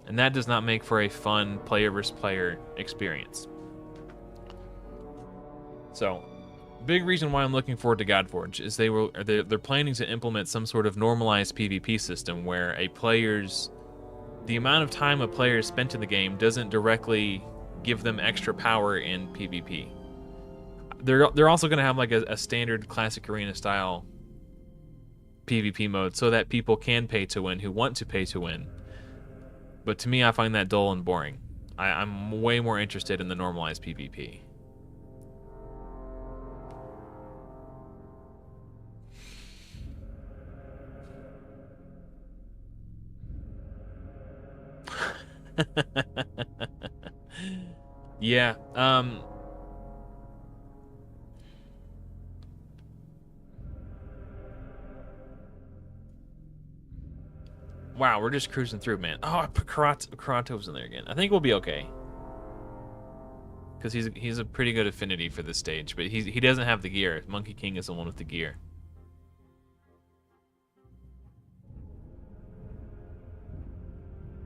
And that does not make for a fun player versus player experience. So, big reason why I'm looking forward to Godforge is they're planning to implement some sort of normalized PvP system where the amount of time a player spent in the game doesn't directly give them extra power in PvP. They're also going to have like a standard classic arena style PvP mode so that people can pay to win who want to pay to win. But to me, I find that dull and boring. I'm way more interested in the normalized PvP. Yeah, wow, we're just cruising through, man. Oh, I put Karato's in there again. I think we'll be okay. Because he's a pretty good affinity for this stage, but he doesn't have the gear. Monkey King is the one with the gear.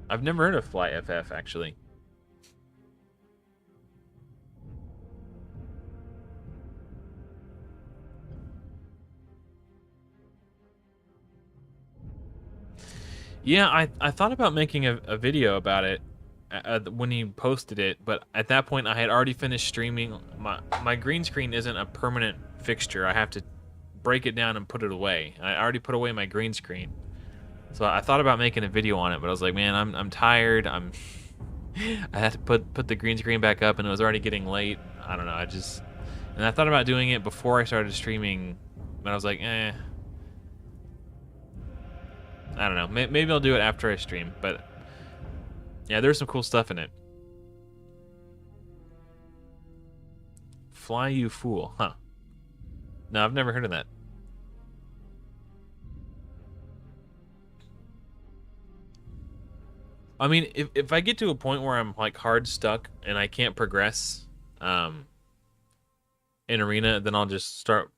I've never heard of Fly FF, actually. Yeah, I thought about making a video about it when he posted it, but at that point I had already finished streaming. My green screen isn't a permanent fixture. I have to break it down and put it away. I already put away my green screen. So I thought about making a video on it, but I was like, man, I'm tired. I had to put the green screen back up, and it was already getting late. I don't know. And I thought about doing it before I started streaming, but I was like, eh. I don't know. Maybe I'll do it after I stream, but yeah, there's some cool stuff in it. Fly You Fool, huh? No, I've never heard of that. I mean, if I get to a point where I'm like hard stuck and I can't progress in arena, then I'll just start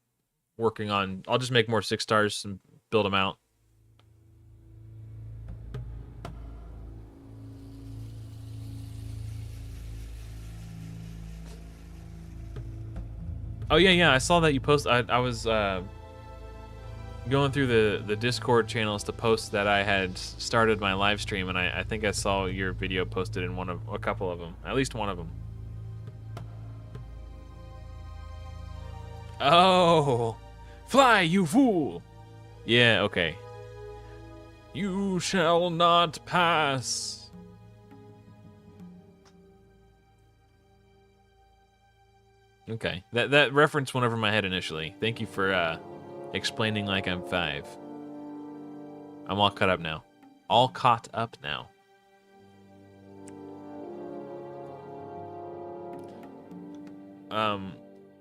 working on. I'll just make more 6 stars and build them out. Oh yeah, I saw that you post. I was going through the Discord channels to post that I had started my live stream, and I think I saw your video posted in a couple of them, at least one of them. Oh, fly you fool! Yeah, okay. You shall not pass. Okay, that reference went over my head initially. Thank you for explaining like I'm 5. I'm all caught up now. All caught up now.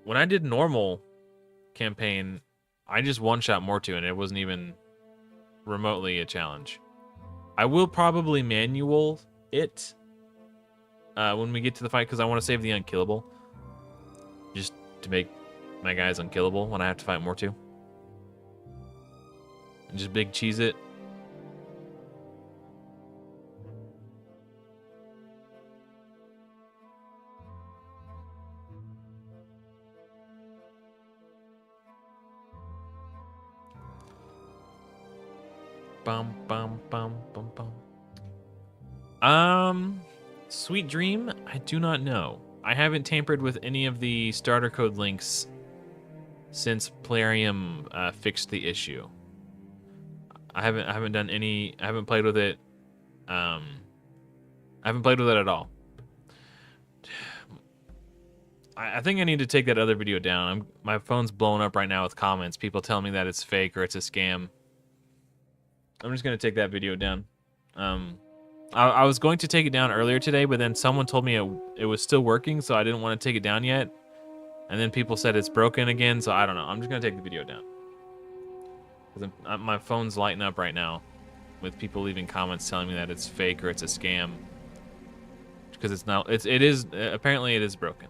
When I did normal campaign, I just one-shot Mortu, and it wasn't even remotely a challenge. I will probably manual it when we get to the fight, because I want to save the unkillable. Just to make my guys unkillable when I have to fight Mortu. And just big cheese it. Bum bum bum bum bum. Sweet Dream, I do not know. I haven't tampered with any of the starter code links since Plarium fixed the issue. I haven't done any. I haven't played with it. I haven't played with it at all. I think I need to take that other video down. My phone's blowing up right now with comments. People telling me that it's fake or it's a scam. I'm just gonna take that video down. I was going to take it down earlier today, but then someone told me it was still working, so I didn't want to take it down yet. And then people said it's broken again, so I don't know. I'm just gonna take the video down. Because my phone's lighting up right now with people leaving comments telling me that it's fake or it's a scam. Because it's not. It is apparently it is broken.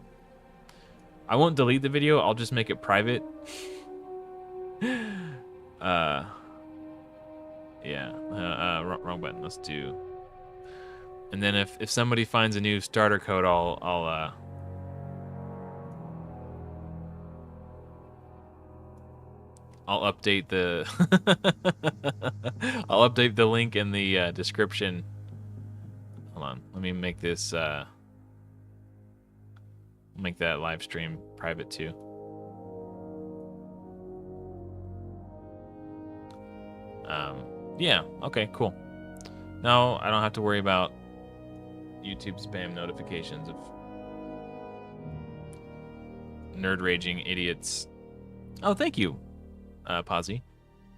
I won't delete the video. I'll just make it private. Yeah, wrong button. Let's do. And then if somebody finds a new starter code, I'll update the I'll update the link in the description. Hold on, let me make this make that live stream private too. Yeah, okay, cool. Now I don't have to worry about YouTube spam notifications of nerd raging idiots. Oh, thank you, Posy.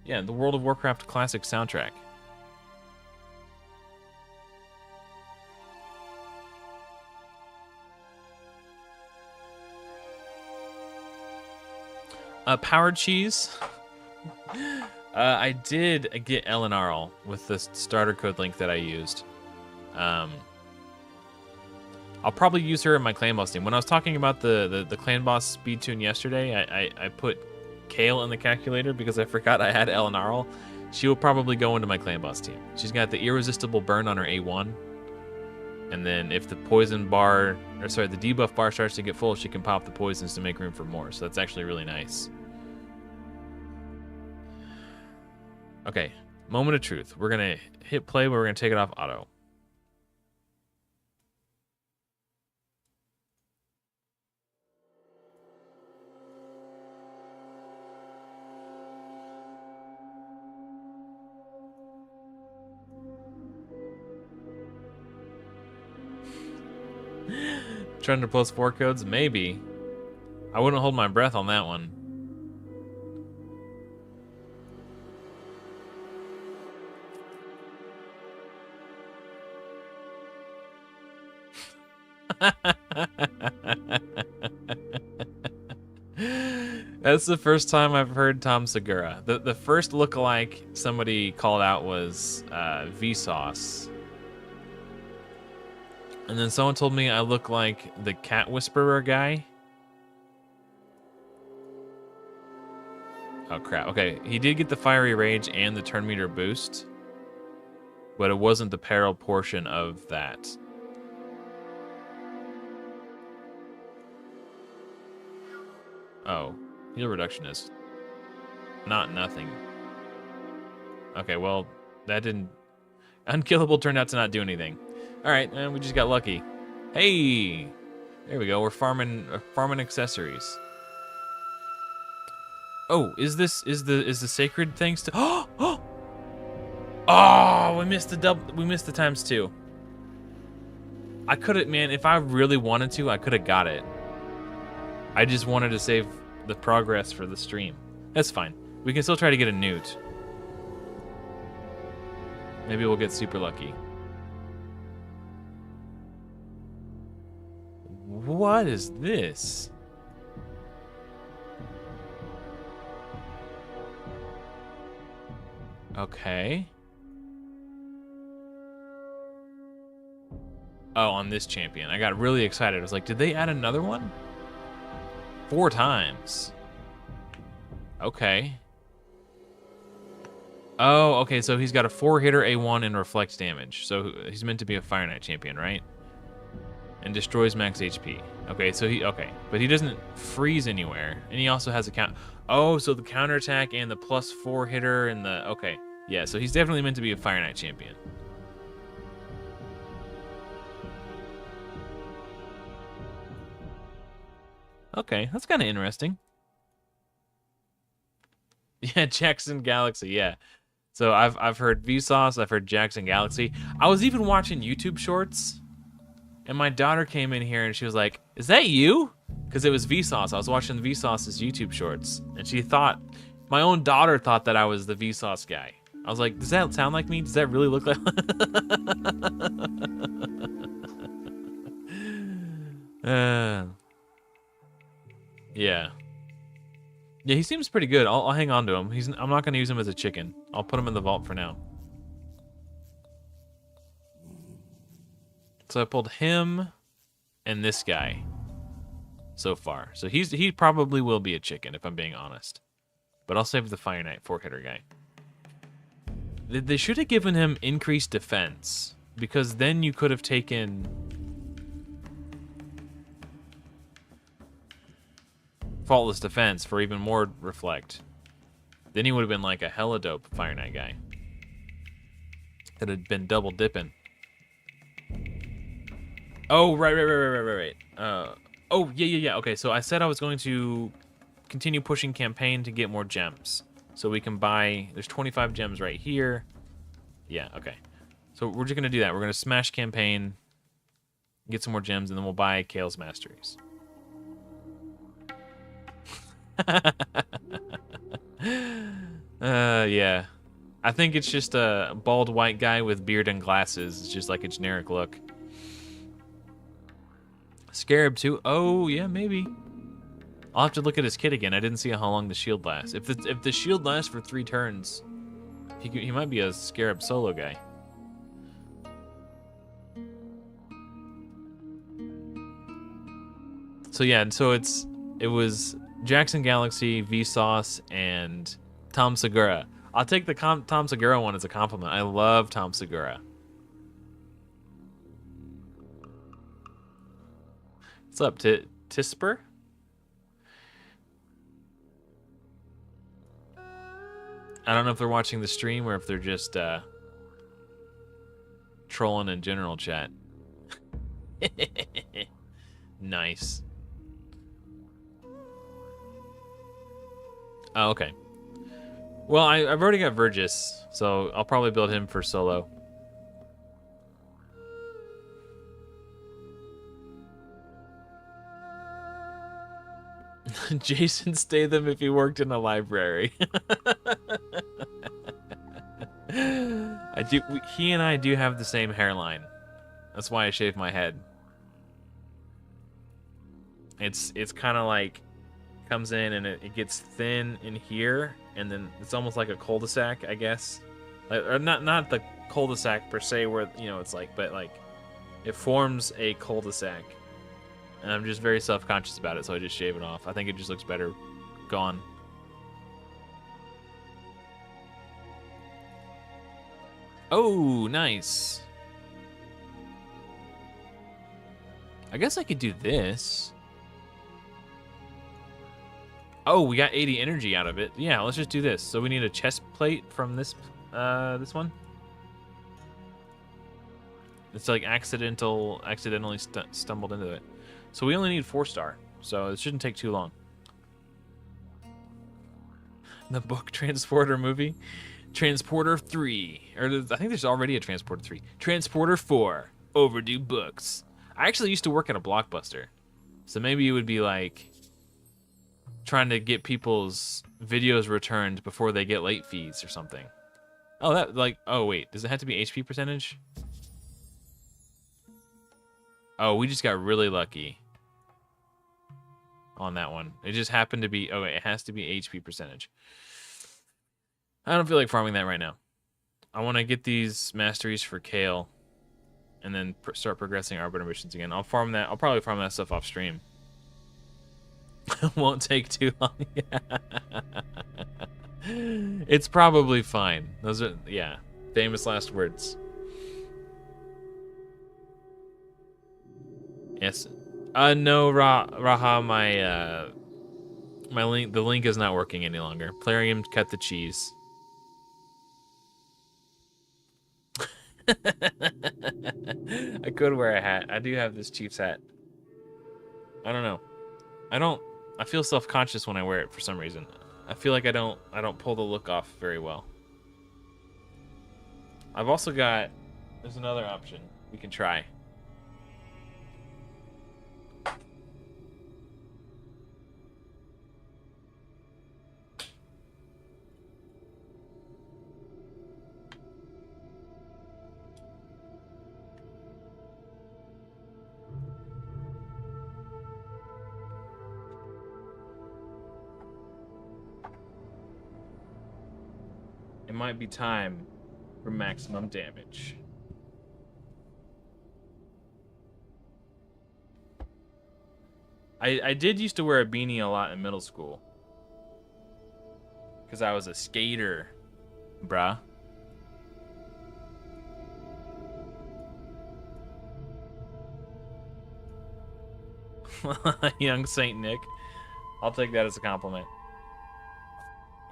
Yeah, the World of Warcraft classic soundtrack. Powered cheese. I did get Ellen Arl with the starter code link that I used. I'll probably use her in my clan boss team. When I was talking about the clan boss speed tune yesterday, I put Kale in the calculator because I forgot I had Ellen Arl. She will probably go into my clan boss team. She's got the irresistible burn on her A1. And then if the poison bar, or sorry, the debuff bar starts to get full, she can pop the poisons to make room for more. So that's actually really nice. Okay, moment of truth. We're gonna hit play, but we're gonna take it off auto. Trying to post 4 codes? Maybe. I wouldn't hold my breath on that one. That's the first time I've heard Tom Segura. The first lookalike somebody called out was Vsauce. And then someone told me I look like the Cat Whisperer guy. Oh crap, okay. He did get the Fiery Rage and the turn meter boost, but it wasn't the peril portion of that. Oh, heal reduction is not nothing. Okay, well, that didn't... Unkillable turned out to not do anything. Alright, and we just got lucky. Hey! There we go, we're farming accessories. Oh, is the sacred thing still... Oh! Oh, we missed the double. We missed the ×2. I could have, man. If I really wanted to, I could have got it. I just wanted to save the progress for the stream. That's fine. We can still try to get a newt. Maybe we'll get super lucky. What is this? Okay. Oh, on this champion. I got really excited. I was like, did they add another one? 4 times. Okay. Oh, okay, so he's got a 4-hitter A1 and reflects damage. So he's meant to be a Fire Knight champion, right? And destroys max HP. Okay, so okay. But he doesn't freeze anywhere. And he also has a count. Oh, so the counterattack and the +4 hitter and the, okay. Yeah, so he's definitely meant to be a Fire Knight champion. Okay, that's kind of interesting. Yeah, Jackson Galaxy, yeah. So I've heard Vsauce, I've heard Jackson Galaxy. I was even watching YouTube shorts, and my daughter came in here and she was like, "Is that you?" Because it was Vsauce. I was watching Vsauce's YouTube shorts, and she thought, my own daughter thought that I was the Vsauce guy. I was like, "Does that sound like me? Does that really look like?" Yeah. Yeah, he seems pretty good. I'll hang on to him. I'm not going to use him as a chicken. I'll put him in the vault for now. So I pulled him and this guy so far. So he probably will be a chicken, if I'm being honest. But I'll save the Fire Knight 4-hitter guy. They should have given him increased defense, because then you could have taken Faultless Defense for even more reflect. Then he would have been like a hella dope Fire Knight guy. That had been double dipping. Oh, right. Oh, yeah. Okay, so I said I was going to continue pushing campaign to get more gems. So we can buy, there's 25 gems right here. Yeah, okay. So we're just going to do that. We're going to smash campaign, get some more gems, and then we'll buy Kale's Masteries. Yeah. I think it's just a bald white guy with beard and glasses. It's just like a generic look. Scarab too? Oh, yeah, maybe. I'll have to look at his kit again. I didn't see how long the shield lasts. If the shield lasts for 3 turns, he might be a Scarab solo guy. So yeah, and so it was Jackson Galaxy, Vsauce, and Tom Segura. I'll take the Tom Segura one as a compliment. I love Tom Segura. What's up, Tisper? I don't know if they're watching the stream or if they're just trolling in general chat. Nice. Oh, okay. Well, I've already got Vergis, so I'll probably build him for solo. Jason Statham if he worked in a library. He and I do have the same hairline. That's why I shave my head. It's kind of like comes in and it gets thin in here, and then it's almost like a cul-de-sac, I guess. Or not the cul-de-sac per se, where it's like, but like it forms a cul-de-sac. And I'm just very self-conscious about it, so I just shave it off. I think it just looks better gone. Oh, nice. I guess I could do this. Oh, we got 80 energy out of it. Yeah, let's just do this. So we need a chest plate from this one. It's like accidentally stumbled into it. So we only need 4-star, so it shouldn't take too long. The book Transporter movie. Transporter 3. Or I think there's already a Transporter 3. Transporter 4. Overdue books. I actually used to work at a Blockbuster. So maybe it would be like trying to get people's videos returned before they get late fees or something. Oh, that like, oh wait, does it have to be HP percentage? Oh, we just got really lucky on that one. It just happened to be, oh, it has to be HP percentage. I don't feel like farming that right now. I want to get these masteries for Kale and then start progressing Arbiter missions again. I'll farm that. I'll probably farm that stuff off stream. Won't take too long. It's probably fine. Those are, yeah, famous last words. Yes. No, Raha, my link, the link is not working any longer. Plarium CUT the CHEESE. I could wear a hat. I do have this Chiefs hat. I don't know. I feel self-conscious when I wear it for some reason. I feel like I don't pull the look off very well. I've also got, there's another option we can try. It might be time for maximum damage. I did used to wear a beanie a lot in middle school. Because I was a skater, bruh. Young Saint Nick. I'll take that as a compliment.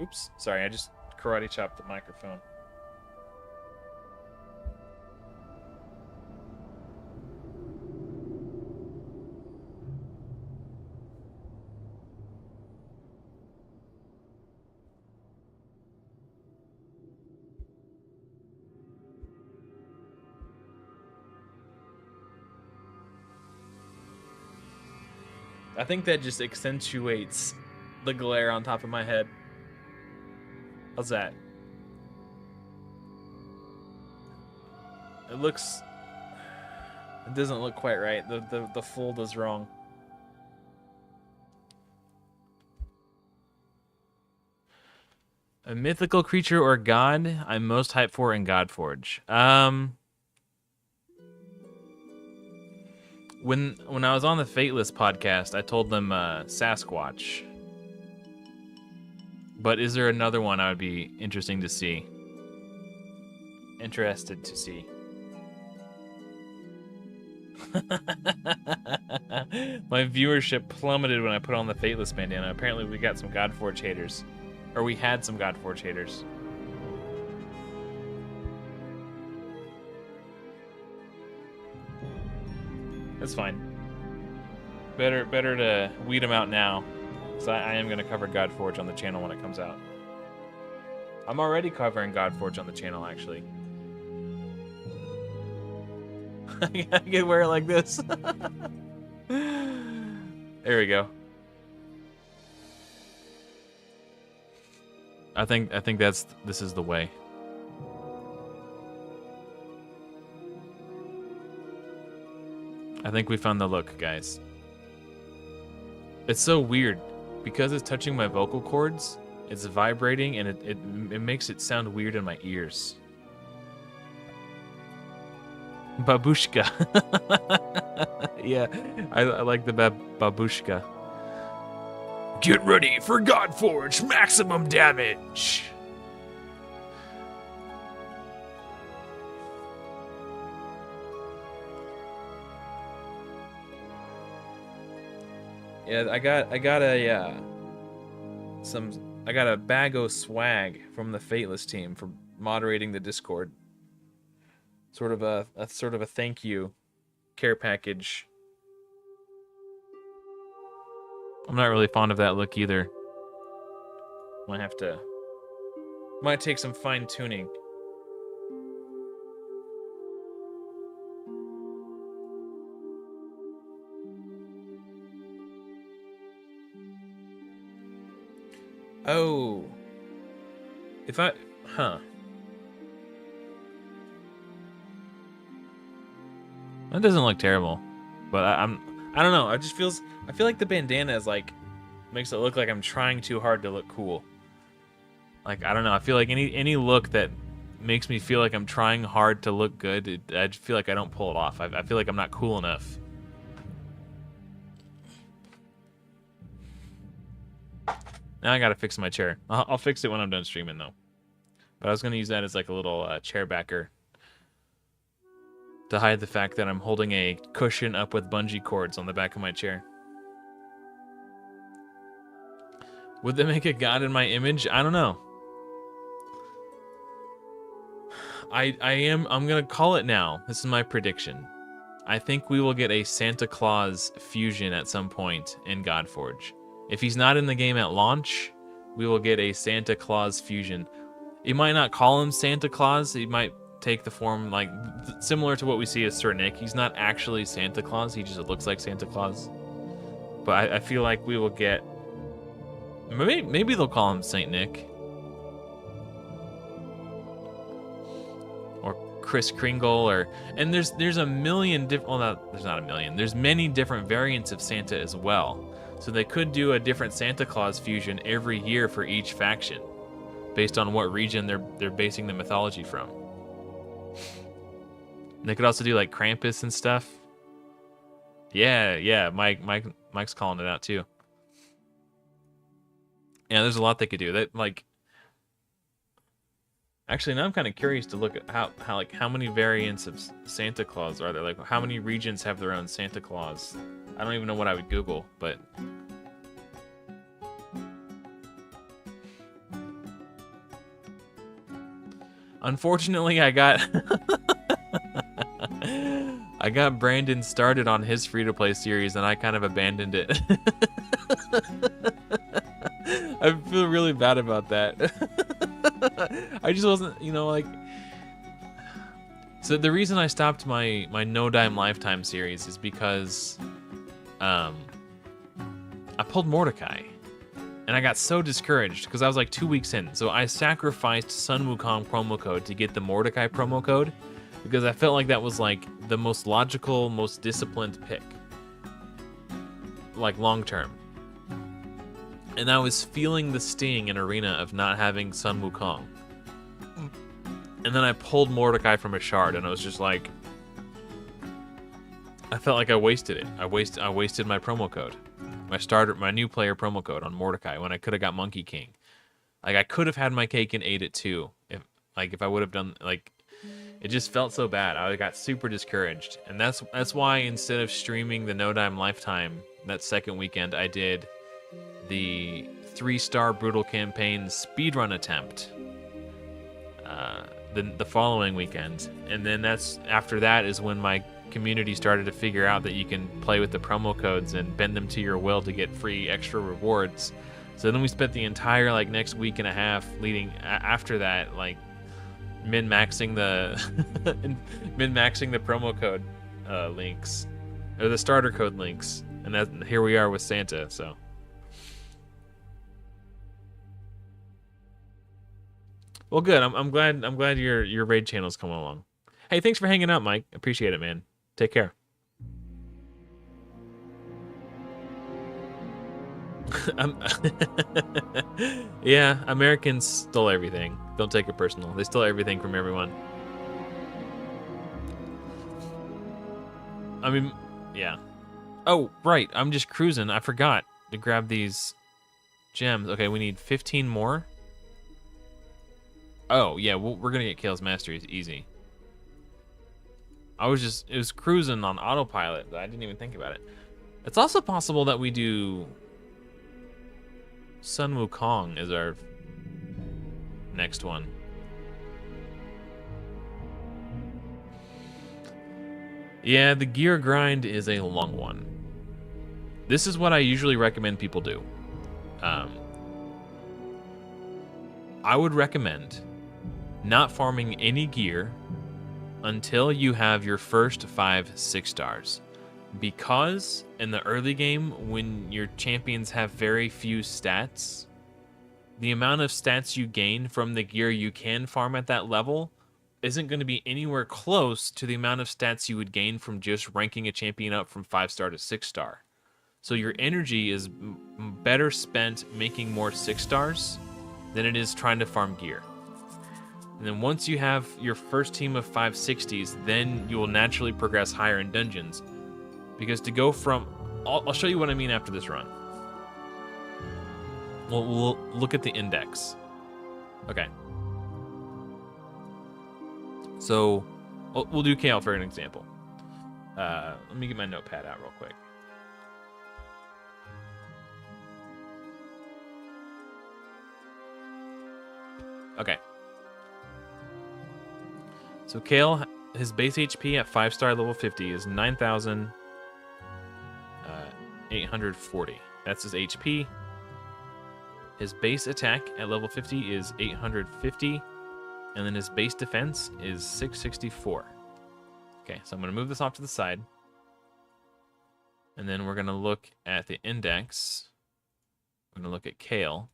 Oops, sorry, I just karate chopped the microphone. I think that just accentuates the glare on top of my head. How's that? It looks... It doesn't look quite right. The fold is wrong. A mythical creature or god I'm most hyped for in Godforge. When I was on the Fateless podcast, I told them Sasquatch. But is there another one I would be interested to see? My viewership plummeted when I put on the Fateless bandana. Apparently we got some Godforge haters. Or we had some Godforge haters. That's fine. Better to weed them out now. Because I am going to cover Godforge on the channel when it comes out. I'm already covering Godforge on the channel, actually. I can wear it like this. There we go. I think this is the way. I think we found the look, guys. It's so weird because it's touching my vocal cords. It's vibrating and it makes it sound weird in my ears. Babushka. Yeah, I like the babushka. Get ready for Godforge maximum damage. Yeah, I got a bag of swag from the Fateless team for moderating the Discord. Sort of a thank you care package. I'm not really fond of that look either. Might have to Might take some fine tuning. Oh. If I... Huh. That doesn't look terrible. But I don't know. I feel like the bandana is like... makes it look like I'm trying too hard to look cool. Like, I don't know. I feel like any look that makes me feel like I'm trying hard to look good, I just feel like I don't pull it off. I feel like I'm not cool enough. Now I gotta fix my chair. I'll fix it when I'm done streaming, though. But I was gonna use that as like a little chair backer to hide the fact that I'm holding a cushion up with bungee cords on the back of my chair. Would they make a god in my image? I don't know. I'm gonna call it now. This is my prediction. I think we will get a Santa Claus fusion at some point in Godforge. If he's not in the game at launch, we will get a Santa Claus fusion. You might not call him Santa Claus. He might take the form like similar to what we see as Sir Nick. He's not actually Santa Claus. He just looks like Santa Claus. But I feel like we will get... Maybe they'll call him Saint Nick. Or Kris Kringle, or... And there's a million different... Well, no, there's not a million. There's many different variants of Santa as well. So they could do a different Santa Claus fusion every year for each faction, based on what region they're basing the mythology from. And they could also do like Krampus and stuff. Yeah, Mike's calling it out too. Yeah, there's a lot they could do. That like. Actually, now I'm kind of curious to look at how many variants of Santa Claus are there. Like, how many regions have their own Santa Claus? I don't even know what I would Google, but... Unfortunately, I got... I got Brandon started on his free-to-play series, and I kind of abandoned it. I feel really bad about that. I just wasn't, like... So the reason I stopped my No Dime Lifetime series is because I pulled Mordecai, and I got so discouraged because I was like 2 weeks in. So I sacrificed Sun Wukong promo code to get the Mordecai promo code because I felt like that was like the most logical, most disciplined pick, like long term. And I was feeling the sting in Arena of not having Sun Wukong. And then I pulled Mordecai from a shard, and I was just like, I felt like I wasted it. I wasted my promo code, my new player promo code on Mordecai when I could have got Monkey King. Like I could have had my cake and ate it too, if I would have done like, it just felt so bad. I got super discouraged, and that's why instead of streaming the No Dime Lifetime that second weekend, I did the 3-star Brutal Campaign speedrun attempt. The following weekend, and then after that is when my community started to figure out that you can play with the promo codes and bend them to your will to get free extra rewards. So then we spent the entire like next week and a half leading after that like min-maxing the promo code links, or the starter code links, and here we are with Santa. So well, good. I'm glad your raid channel's coming along. Hey, thanks for hanging out, Mike. Appreciate it, man. Take care. Yeah, Americans stole everything. Don't take it personal. They stole everything from everyone. I mean, yeah. Oh, right. I'm just cruising. I forgot to grab these gems. Okay, we need 15 more. Oh, yeah, we're going to get Kale's Masteries easy. It was cruising on autopilot, but I didn't even think about it. It's also possible that we do Sun Wukong as our next one. Yeah, the gear grind is a long one. This is what I usually recommend people do. I would recommend not farming any gear until you have your first 5 6-stars. Because in the early game, when your champions have very few stats, the amount of stats you gain from the gear you can farm at that level isn't going to be anywhere close to the amount of stats you would gain from just ranking a champion up from 5-star to 6-star. So your energy is better spent making more 6-stars than it is trying to farm gear. And then once you have your first team of 560s, then you will naturally progress higher in dungeons. Because to go from... I'll show you what I mean after this run. We'll look at the index. Okay. So, we'll do Kale for an example. Let me get my notepad out real quick. Okay. So Kale, his base HP at 5-star level 50 is 9,840. That's his HP. His base attack at level 50 is 850. And then his base defense is 664. Okay, so I'm going to move this off to the side. And then we're going to look at the index. We're going to look at Kale.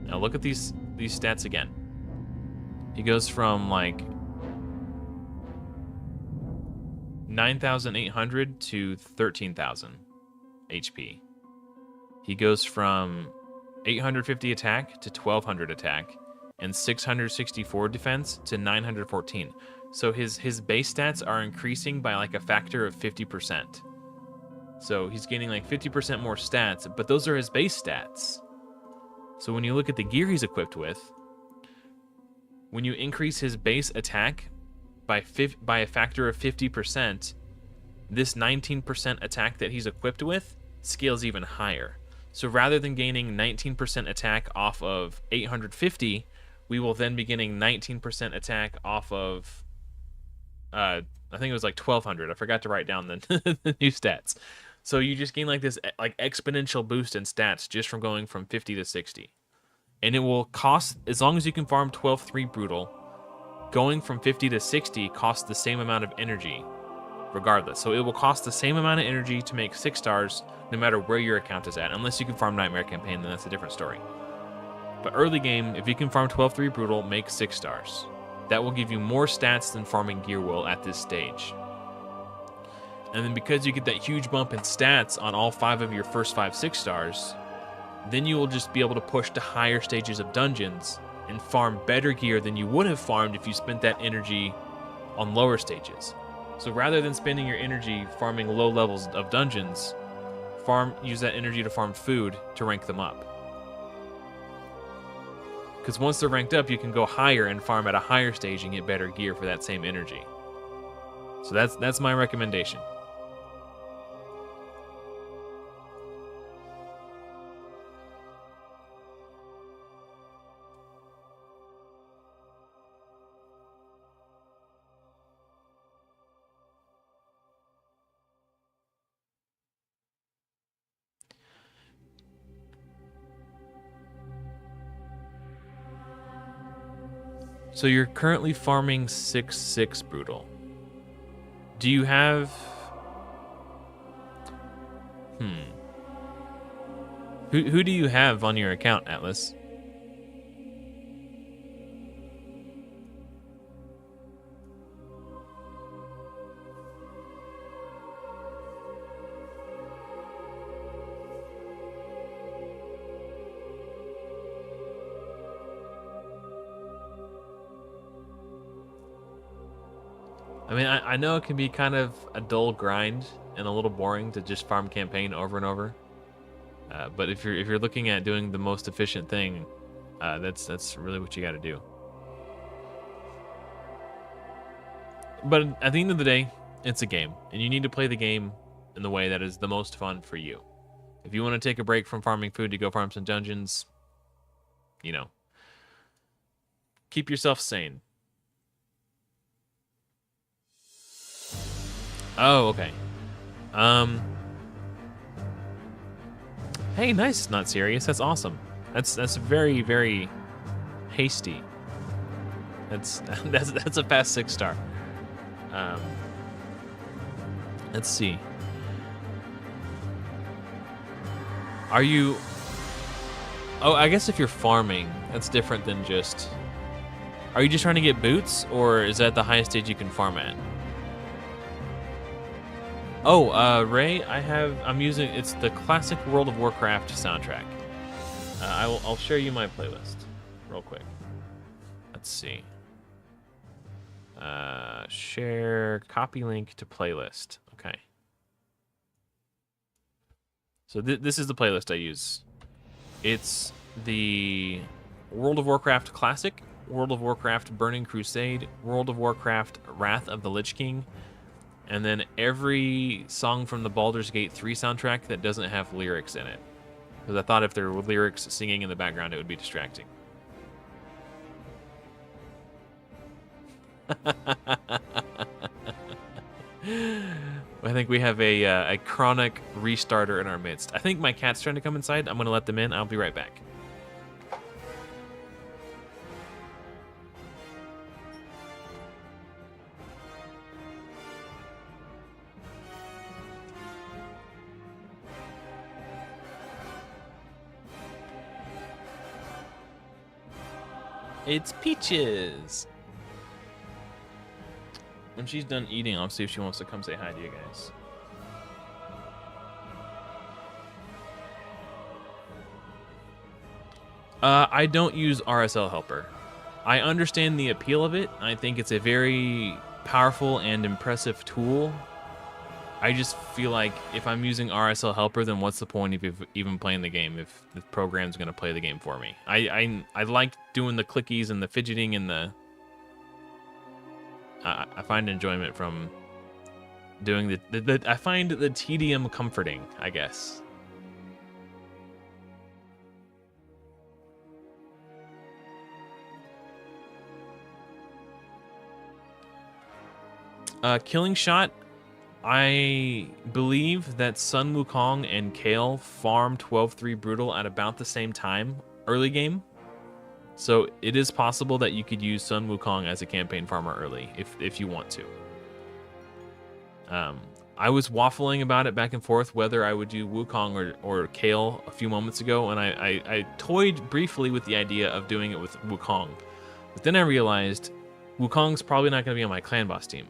Now look at these stats again. He goes from like 9,800 to 13,000 HP. He goes from 850 attack to 1,200 attack and 664 defense to 914. So his base stats are increasing by like a factor of 50%. So he's getting like 50% more stats, but those are his base stats. So when you look at the gear he's equipped with, when you increase his base attack by a factor of 50%, this 19% attack that he's equipped with scales even higher. So rather than gaining 19% attack off of 850, we will then be getting 19% attack off of, I think it was like 1,200. I forgot to write down the, the new stats. So you just gain like this like exponential boost in stats just from going from 50 to 60. And it will cost, as long as you can farm 12-3 Brutal, going from 50 to 60 costs the same amount of energy regardless. So it will cost the same amount of energy to make 6-stars no matter where your account is at. Unless you can farm Nightmare Campaign, then that's a different story. But early game, if you can farm 12-3 Brutal, make 6-stars. That will give you more stats than farming Gear will at this stage. And then because you get that huge bump in stats on all 5 of your first 5 6-stars, then you will just be able to push to higher stages of dungeons and farm better gear than you would have farmed if you spent that energy on lower stages. So rather than spending your energy farming low levels of dungeons, use that energy to farm food to rank them up. Because once they're ranked up, you can go higher and farm at a higher stage and get better gear for that same energy. So that's my recommendation. So you're currently farming 6-6 Brutal. Do you have... Who do you have on your account, Atlas? I mean, I know it can be kind of a dull grind and a little boring to just farm campaign over and over. But if you're looking at doing the most efficient thing, that's really what you got to do. But at the end of the day, it's a game, and you need to play the game in the way that is the most fun for you. If you want to take a break from farming food to go farm some dungeons, you know, keep yourself sane. Oh, okay. Hey, nice, not serious. That's awesome. That's very, very hasty. That's a fast 6-star. Let's see. Are you... Oh, I guess if you're farming, that's different than just... Are you just trying to get boots, or is that the highest stage you can farm at? Oh, Ray, I'm using, it's the classic World of Warcraft soundtrack. I'll share you my playlist real quick. Let's see. Share, copy link to playlist. Okay. So this is the playlist I use. It's the World of Warcraft Classic, World of Warcraft Burning Crusade, World of Warcraft Wrath of the Lich King, and then every song from the Baldur's Gate 3 soundtrack that doesn't have lyrics in it. Because I thought if there were lyrics singing in the background, it would be distracting. I think we have a chronic restarter in our midst. I think my cat's trying to come inside. I'm going to let them in. I'll be right back. It's Peaches. When she's done eating, I'll see if she wants to come say hi to you guys. I don't use RSL Helper. I understand the appeal of it. I think it's a very powerful and impressive tool. I just feel like if I'm using RSL Helper, then what's the point of even playing the game if the program's going to play the game for me? I like doing the clickies and the fidgeting and the... I find enjoyment from doing I find the tedium comforting, I guess. Killing Shot, I believe that Sun Wukong and Kale farm 12-3 Brutal at about the same time early game. So it is possible that you could use Sun Wukong as a campaign farmer early if you want to. I was waffling about it back and forth whether I would do Wukong or Kale a few moments ago, and I toyed briefly with the idea of doing it with Wukong. But then I realized Wukong's probably not going to be on my clan boss team.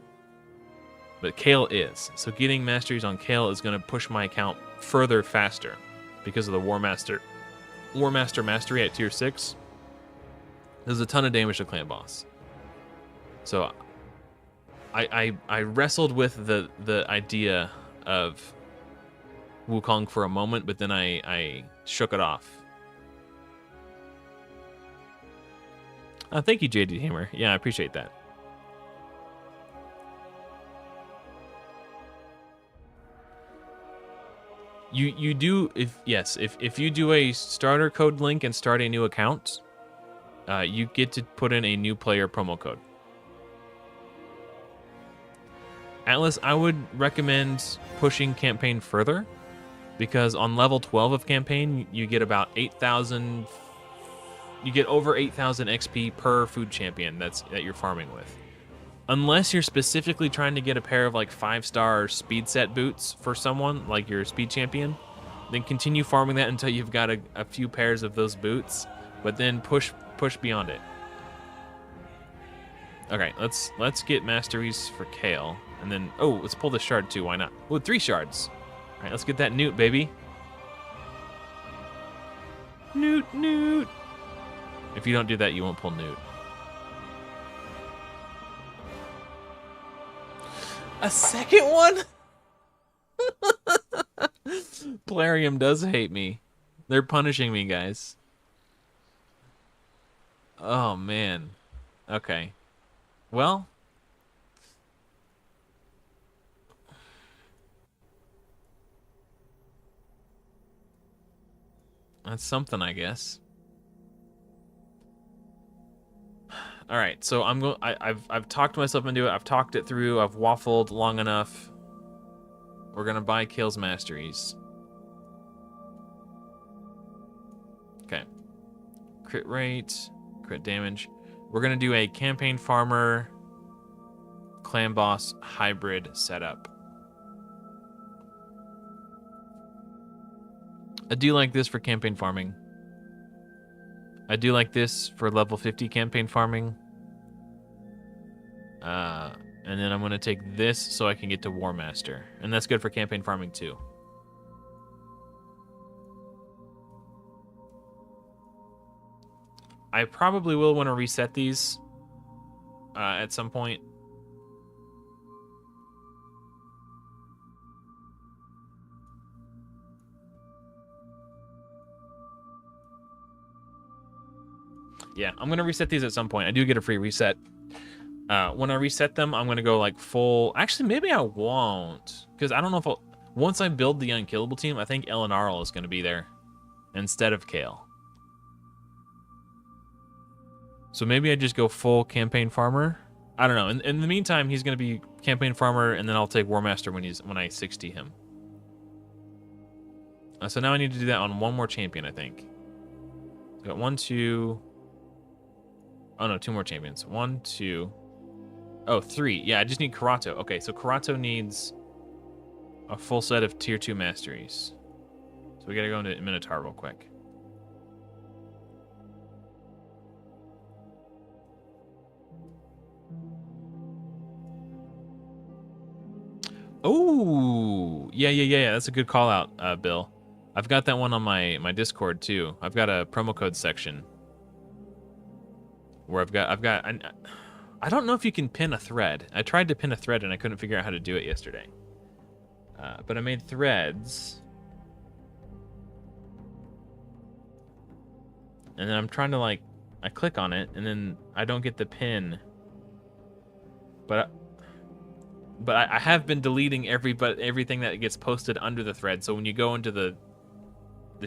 But Kale is. So getting masteries on Kale is going to push my account further faster because of the War Master mastery at tier 6. There's a ton of damage to clan boss. So I wrestled with the idea of Wukong for a moment, but then I shook it off. Thank you, JD Hammer. Yeah, I appreciate that. You do if you do a starter code link and start a new account, you get to put in a new player promo code. Atlas, I would recommend pushing campaign further, because on level 12 of campaign you get about 8,000. You get over 8,000 XP per food champion that you're farming with. Unless you're specifically trying to get a pair of like 5-star speed set boots for someone, like your speed champion, then continue farming that until you've got a few pairs of those boots, but then push beyond it. Okay, let's get masteries for Kale, and then let's pull the shard too. Why not? Oh, 3 shards. All right, let's get that Newt, baby. Newt. If you don't do that, you won't pull Newt. A second one? Plarium does hate me. They're punishing me, guys. Oh, man. Okay. Well. That's something, I guess. All right, so I've talked myself into it. I've talked it through. I've waffled long enough. We're gonna buy Kale's masteries. crit rate, crit damage. We're gonna do a campaign farmer, clan boss hybrid setup. I do like this for campaign farming. I do like this for level 50 campaign farming. And then I'm going to take this so I can get to War Master. And that's good for campaign farming too. I probably will want to reset these at some point. Yeah, I'm going to reset these at some point. I do get a free reset. When I reset them, I'm going to go like full... Actually, maybe I won't. Because I don't know if I'll... Once I build the unkillable team, I think Elenarl is going to be there instead of Kale. So maybe I just go full campaign farmer. I don't know. In the meantime, he's going to be campaign farmer, and then I'll take War Master when I 60 him. So now I need to do that on one more champion, I think. Got 1, 2... Oh, no, 2 more champions. 1, 2... Oh, 3. Yeah, I just need Karato. Okay, so Karato needs a full set of tier 2 masteries. So we gotta go into Minotaur real quick. Oh, yeah. That's a good call out, Bill. I've got that one on my Discord too. I've got a promo code section where I don't know if you can pin a thread. I tried to pin a thread and I couldn't figure out how to do it yesterday. But I made threads. And then I'm trying to I click on it and then I don't get the pin. But I have been deleting everything that gets posted under the thread. So when you go into the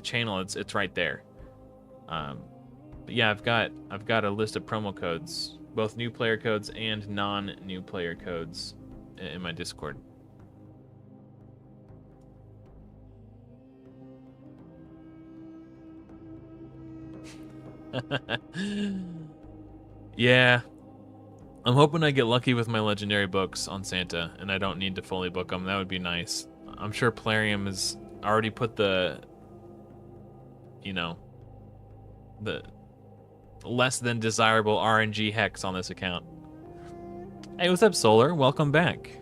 channel, it's right there. But yeah, I've got a list of promo codes, both new player codes and non-new player codes in my Discord. Yeah. I'm hoping I get lucky with my legendary books on Santa and I don't need to fully book them. That would be nice. I'm sure Plarium has already put the less than desirable RNG hex on this account. Hey, what's up, Solar? Welcome back.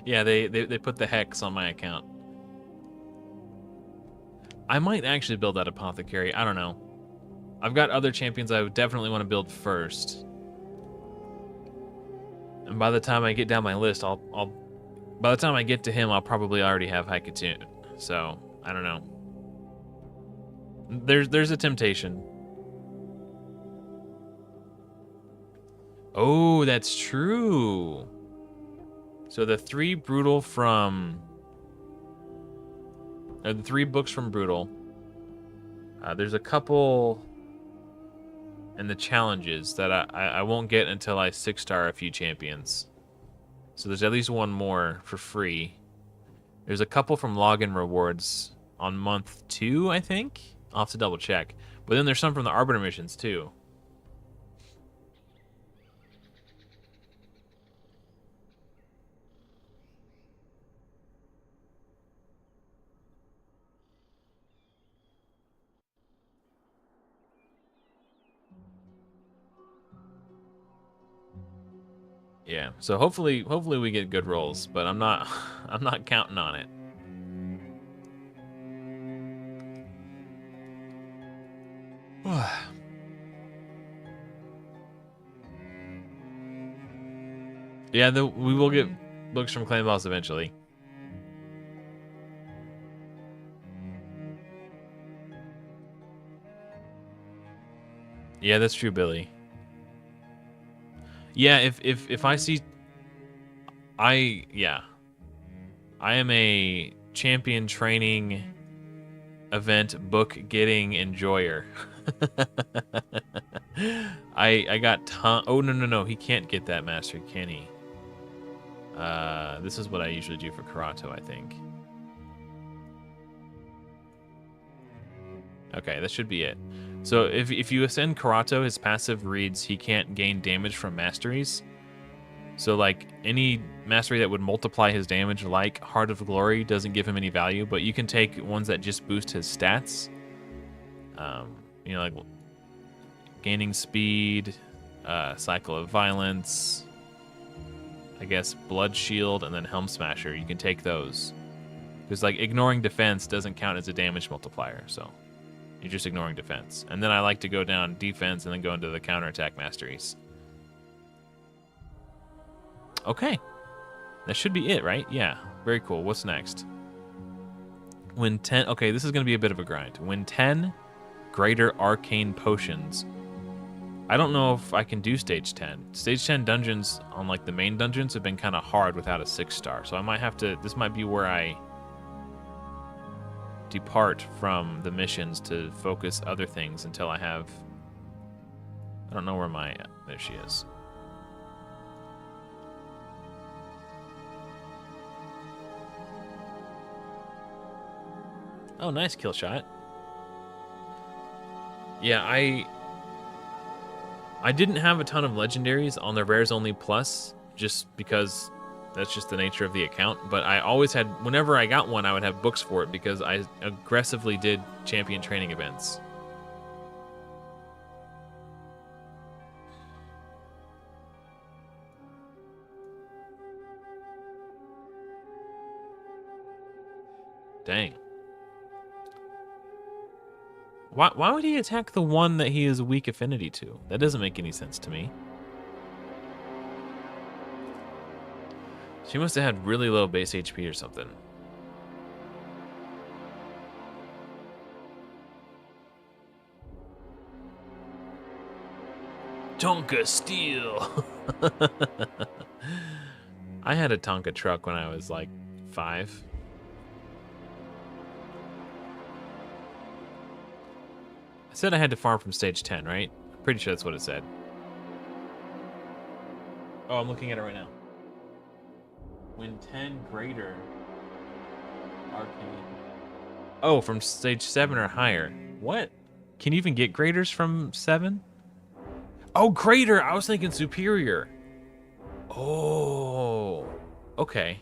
Yeah, they put the hex on my account. I might actually build that apothecary. I don't know. I've got other champions I would definitely want to build first. And by the time I get down my list, by the time I get to him, I'll probably already have Haikatun. So, I don't know. There's a temptation. Oh, that's true. So the 3 brutal from... the 3 books from Brutal. There's a couple in the challenges that I won't get until I 6-star a few champions. So there's at least one more for free. There's a couple from login rewards on month 2, I think. I'll have to double check. But then there's some from the Arbiter missions too. Yeah, so hopefully we get good rolls, but I'm not counting on it. Yeah, we will get books from Clan Boss eventually. Yeah, that's true, Billy. Yeah, if I see... I am a champion training event book getting enjoyer. I got oh no, he can't get that mastery, can he? This is what I usually do for Karato, I think. Okay, that should be it. So if you ascend Karato, his passive reads he can't gain damage from masteries. So like any mastery that would multiply his damage, like Heart of Glory, doesn't give him any value, but you can take ones that just boost his stats. You know, like gaining speed, Cycle of Violence, I guess Blood Shield, and then Helm Smasher. You can take those. Because like ignoring defense doesn't count as a damage multiplier, so you're just ignoring defense. And then I like to go down defense and then go into the counterattack masteries. Okay. That should be it, right? Yeah. Very cool. What's next? When 10... Okay, this is going to be a bit of a grind. When 10 greater arcane potions. I don't know if I can do stage 10. Stage 10 dungeons on like the main dungeons have been kind of hard without a 6-star. So I might have to... This might be where I depart from the missions to focus other things until I have... I don't know where my... There she is. Oh, nice kill shot. Yeah, I didn't have a ton of legendaries on the Rares Only Plus, just because that's just the nature of the account. But I always had, whenever I got one, I would have books for it because I aggressively did champion training events. Dang. Why would he attack the one that he is weak affinity to? That doesn't make any sense to me. She must have had really low base HP or something. Tonka Steel! I had a Tonka truck when I was like 5. I said I had to farm from stage 10, right? I'm pretty sure that's what it said. Oh, I'm looking at it right now. When 10 greater arcane. Oh, from stage 7 or higher. What? Can you even get graders from 7? Oh, greater! I was thinking superior. Oh. Okay.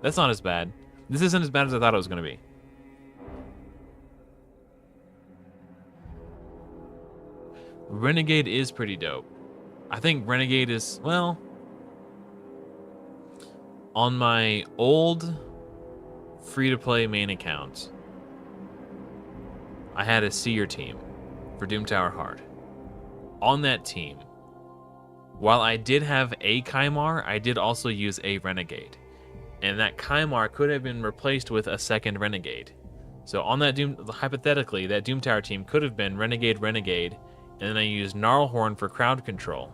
That's not as bad. This isn't as bad as I thought it was going to be. Renegade is pretty dope. I think Renegade is, well, on my old free-to-play main account, I had a Seer team for Doom Tower Hard. On that team, while I did have a Kymar, I did also use a Renegade. And that Kymar could have been replaced with a second Renegade. So on that Doom, hypothetically, that Doom Tower team could have been Renegade, and then I used Gnarlhorn for crowd control.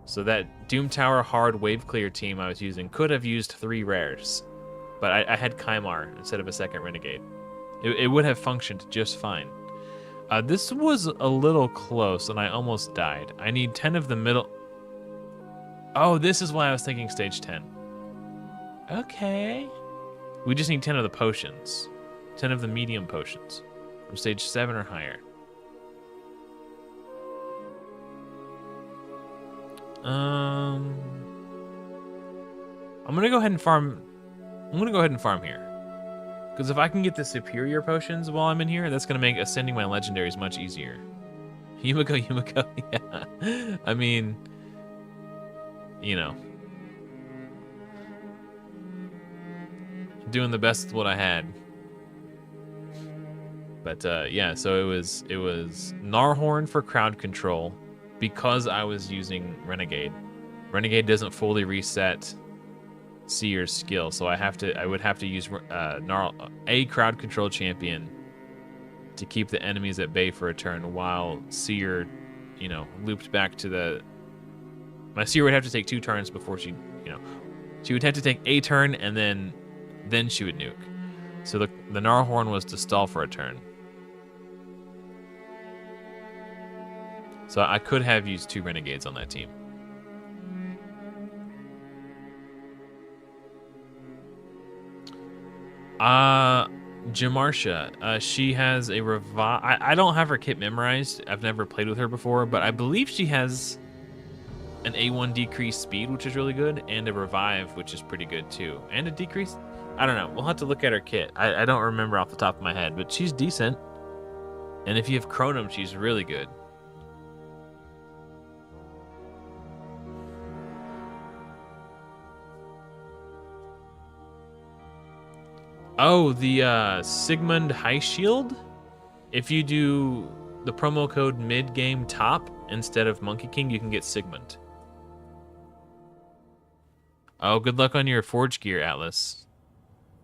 So that Doom Tower Hard Wave Clear team I was using could have used 3 rares. But I had Kymar instead of a second Renegade. It would have functioned just fine. This was a little close, and I almost died. I need 10 of the middle... Oh, this is why I was thinking stage 10. Okay. We just need 10 of the potions. 10 of the medium potions. From stage 7 or higher. I'm gonna go ahead and farm. I'm gonna go ahead and farm here, because if I can get the superior potions while I'm in here, that's gonna make ascending my legendaries much easier. Yumiko, yeah. I mean, you know, doing the best with what I had. But yeah, so it was Gnarlhorn for crowd control. Because I was using Renegade. Renegade doesn't fully reset Seer's skill, so I would have to use a crowd control champion to keep the enemies at bay for a turn while Seer, you know, looped back to the... My Seer would have to take 2 turns before she, you know... She would have to take a turn and then she would nuke. So the Gnarlhorn was to stall for a turn. So I could have used 2 Renegades on that team. Jamarsha, she has a revive. I don't have her kit memorized. I've never played with her before, but I believe she has an A1 decreased speed, which is really good, and a revive, which is pretty good too. And a decrease? I don't know. We'll have to look at her kit. I don't remember off the top of my head, but she's decent. And if you have Chronum, she's really good. Oh, the Sigmund High Shield? If you do the promo code mid-game top instead of Monkey King, you can get Sigmund. Oh, good luck on your Forge gear, Atlas.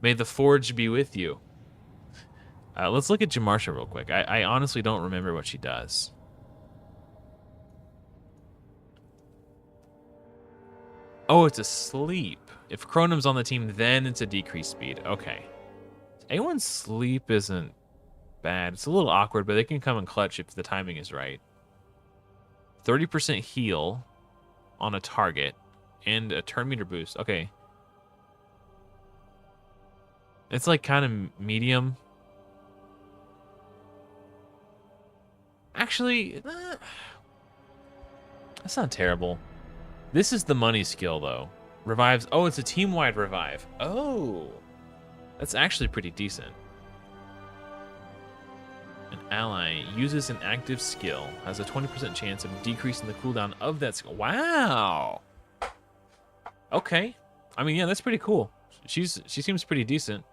May the Forge be with you. Let's look at Jamarsha real quick. I honestly don't remember what she does. Oh, it's a sleep. If Chronum's on the team, then it's a decreased speed. Okay. A1 sleep isn't bad. It's a little awkward, but they can come in clutch if the timing is right. 30% heal on a target and a turn meter boost. Okay. It's like kind of medium. Actually, that's not terrible. This is the money skill, though. Revives. Oh, it's a team-wide revive. Oh. That's actually pretty decent. An ally uses an active skill, has a 20% chance of decreasing the cooldown of that skill. Wow. Okay. I mean, yeah, that's pretty cool. She seems pretty decent.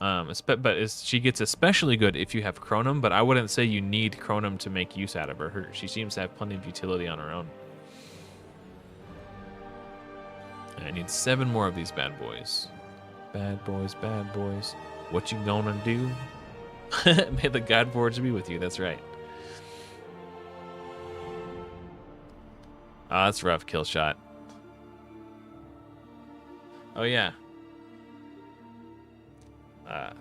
She gets especially good if you have Chronum, but I wouldn't say you need Chronum to make use out of her. She seems to have plenty of utility on her own. I need 7 more of these bad boys. Bad boys, bad boys. What you gonna do? May the God Forge be with you. That's right. Oh, that's rough. Kill shot. Oh, yeah.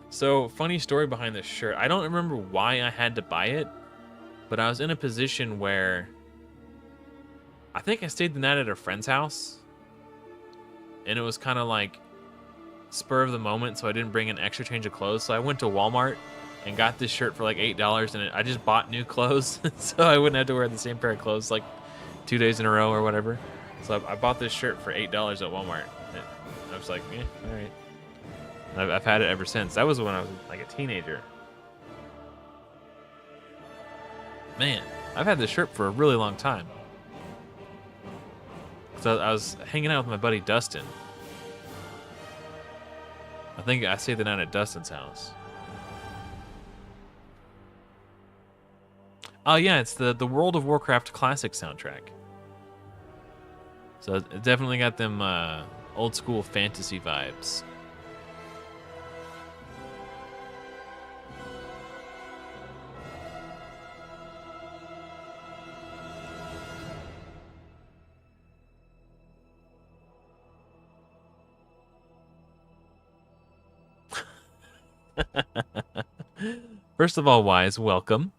So, funny story behind this shirt. I don't remember why I had to buy it, but I was in a position where I think I stayed the night at a friend's house, and it was kind of like spur of the moment, so I didn't bring an extra change of clothes. So I went to Walmart and got this shirt for like $8, and I just bought new clothes so I wouldn't have to wear the same pair of clothes like 2 days in a row or whatever. So I bought this shirt for $8 at Walmart. And I was like, yeah, all right. I've had it ever since. That was when I was like a teenager. Man, I've had this shirt for a really long time. So I was hanging out with my buddy Dustin. I think I stayed the night at Dustin's house. Oh yeah, it's the World of Warcraft Classic soundtrack. So it definitely got them old school fantasy vibes. First of all, Wise, welcome.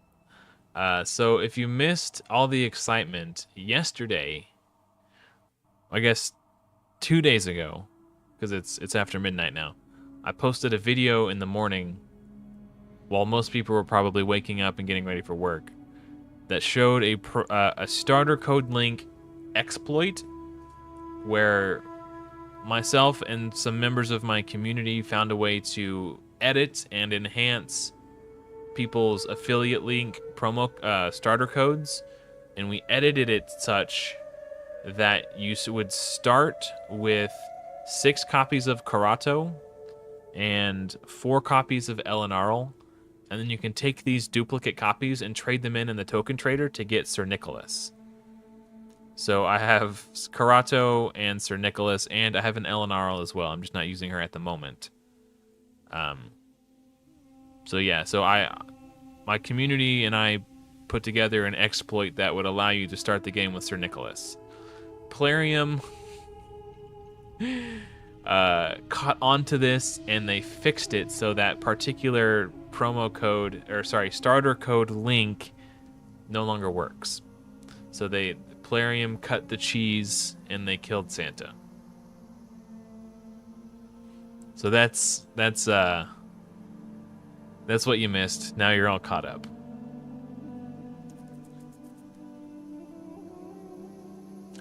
So if you missed all the excitement yesterday, I guess 2 days ago, because it's after midnight now, I posted a video in the morning while most people were probably waking up and getting ready for work that showed a starter code link exploit where myself and some members of my community found a way to edit and enhance people's affiliate link promo starter codes, and we edited it such that you would start with 6 copies of Karato and 4 copies of Elenarl, and then you can take these duplicate copies and trade them in the token trader to get Sir Nicholas. So I have Karato and Sir Nicholas, and I have an Elenarl as well. I'm just not using her at the moment. So yeah, so my community and I put together an exploit that would allow you to start the game with Sir Nicholas. Plarium caught onto this and they fixed it so that particular promo code, or sorry, starter code link no longer works. So they Plarium cut the cheese and they killed Santa. So that's what you missed. Now you're all caught up.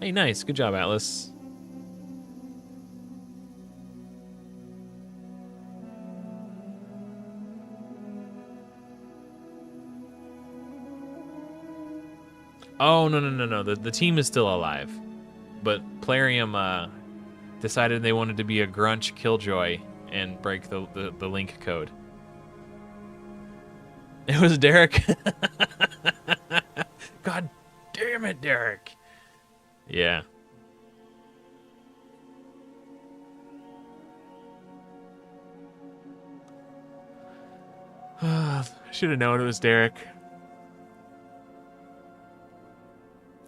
Hey, nice. Good job, Atlas. Oh, no. The team is still alive. But Plarium decided they wanted to be a grunch killjoy and break the link code. It was Derek. God damn it, Derek. Yeah. I should have known it was Derek.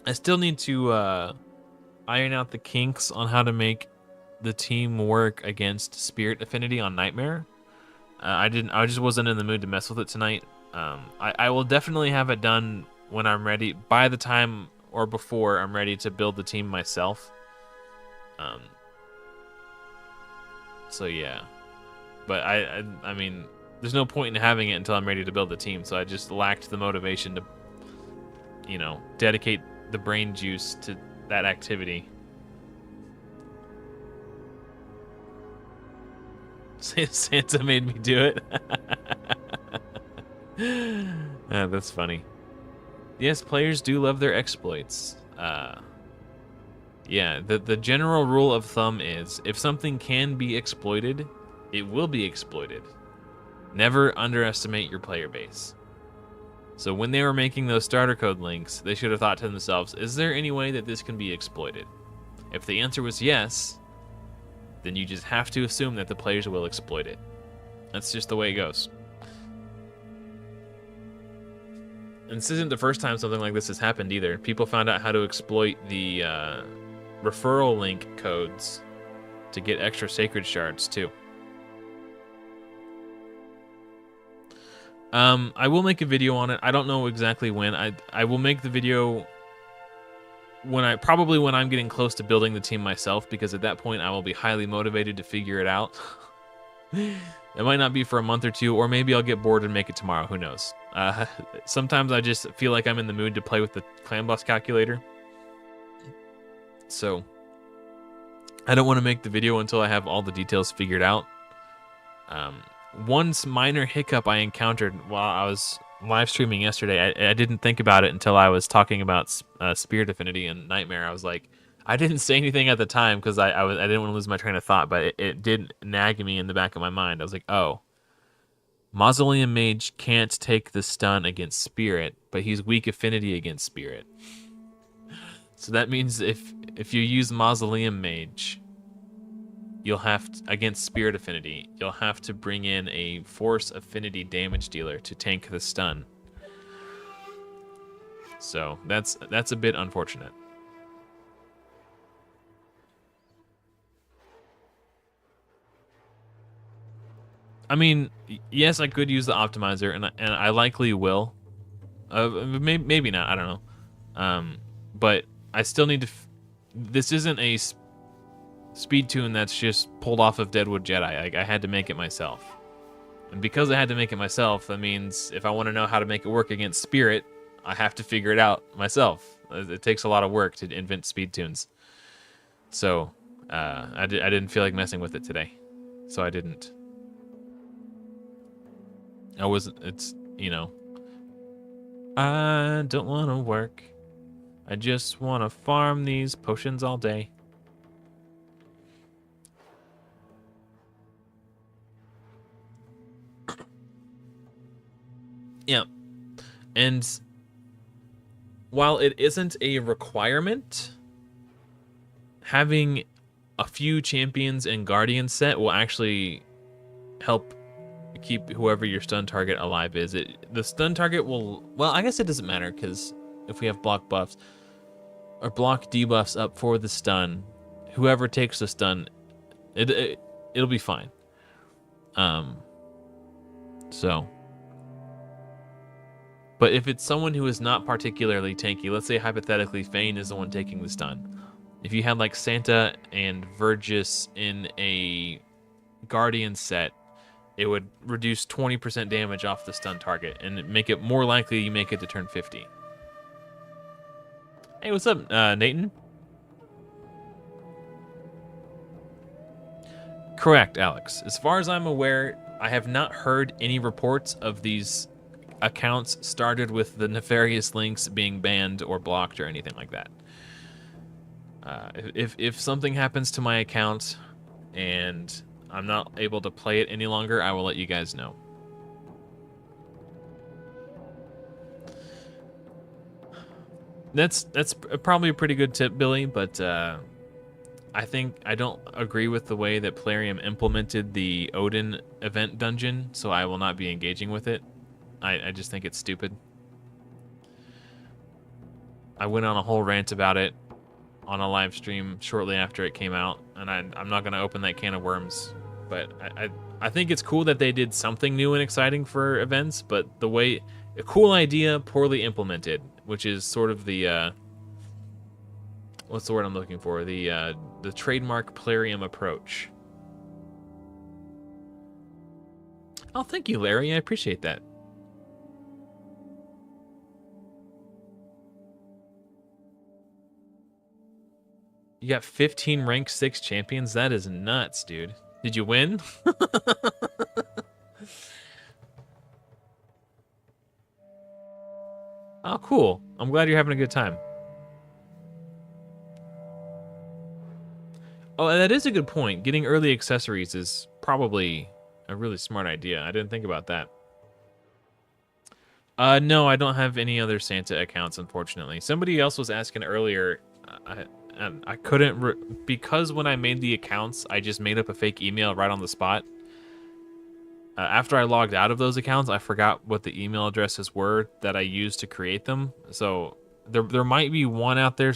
I still need to iron out the kinks on how to make the team work against Spirit Affinity on Nightmare. I just wasn't in the mood to mess with it tonight. I will definitely have it done when I'm ready, by the time or before I'm ready to build the team myself. So yeah, but I mean, there's no point in having it until I'm ready to build the team. So I just lacked the motivation to, you know, dedicate the brain juice to that activity. Santa made me do it. That's funny. Yes, players do love their exploits. Yeah, the general rule of thumb is if something can be exploited, it will be exploited. Never underestimate your player base. So when they were making those starter code links, they should have thought to themselves, is there any way that this can be exploited? If the answer was yes, then you just have to assume that the players will exploit it. That's just the way it goes. And this isn't the first time something like this has happened either. People found out how to exploit the referral link codes to get extra sacred shards too. I will make a video on it. I don't know exactly when. I will make the video when I'm getting close to building the team myself, because at that point I will be highly motivated to figure it out. It might not be for a month or two, or maybe I'll get bored and make it tomorrow. Who knows? Sometimes I just feel like I'm in the mood to play with the clan boss calculator. So I don't want to make the video until I have all the details figured out. One minor hiccup I encountered while I was live streaming yesterday, I didn't think about it until I was talking about Spirit Affinity and Nightmare. I was like, I didn't say anything at the time because I didn't want to lose my train of thought, but it did nag me in the back of my mind. I was like, oh, Mausoleum Mage can't take the stun against Spirit, but he's weak affinity against Spirit. So that means if you use Mausoleum Mage, you'll have to, against Spirit Affinity, you'll have to bring in a Force Affinity damage dealer to tank the stun. So that's a bit unfortunate. I mean, yes, I could use the optimizer, and I likely will. Maybe not. I don't know. But I still need to. This isn't a speed tune that's just pulled off of Deadwood Jedi. I had to make it myself, and because I had to make it myself, that means if I want to know how to make it work against Spirit, I have to figure it out myself. It takes a lot of work to invent speed tunes. So I didn't feel like messing with it today, so I didn't. It's, you know, I don't want to work. I just want to farm these potions all day. Yeah. And while it isn't a requirement, having a few champions and guardians set will actually help keep whoever your stun target alive is. The stun target will, well, I guess it doesn't matter, because if we have block buffs or block debuffs up for the stun, whoever takes the stun It'll be fine. So, but if it's someone who is not particularly tanky, let's say hypothetically Fane is the one taking the stun. If you had like Santa and Vergis in a Guardian set, it would reduce 20% damage off the stun target and make it more likely you make it to turn 50. Hey, what's up, Nathan? Correct, Alex. As far as I'm aware, I have not heard any reports of these accounts started with the nefarious links being banned or blocked or anything like that. If something happens to my account and I'm not able to play it any longer, I will let you guys know. That's probably a pretty good tip, Billy, but I think I don't agree with the way that Plarium implemented the Odin event dungeon, so I will not be engaging with it. I just think it's stupid. I went on a whole rant about it on a live stream shortly after it came out, and I'm not going to open that can of worms. But I think it's cool that they did something new and exciting for events, but the way... A cool idea, poorly implemented, which is sort of the... what's the word I'm looking for? The trademark Plarium approach. Oh, thank you, Larry. I appreciate that. You got 15 rank 6 champions? That is nuts, dude. Did you win? Oh, cool. I'm glad you're having a good time. Oh, that is a good point. Getting early accessories is probably a really smart idea. I didn't think about that. No, I don't have any other Santa accounts, unfortunately. Somebody else was asking earlier. I couldn't... because when I made the accounts, I just made up a fake email right on the spot. After I logged out of those accounts, I forgot what the email addresses were that I used to create them. So there might be one out there.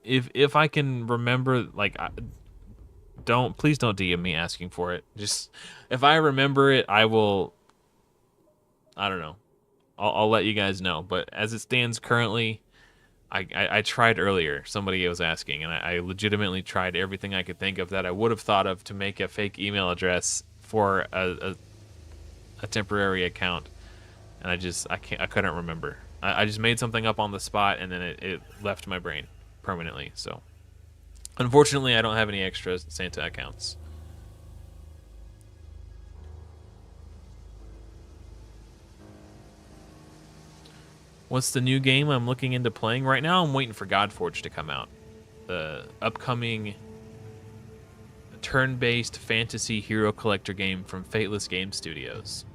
If I can remember, like, please don't DM me asking for it. Just if I remember it, I will. I don't know. I'll let you guys know. But as it stands currently, I tried earlier. Somebody was asking, and I legitimately tried everything I could think of that I would have thought of to make a fake email address for a temporary account, and I couldn't remember. I just made something up on the spot, and then it left my brain permanently. So unfortunately, I don't have any extra Santa accounts. What's the new game I'm looking into playing? Right now, I'm waiting for Godforge to come out. The upcoming turn-based fantasy hero collector game from Fateless Game Studios.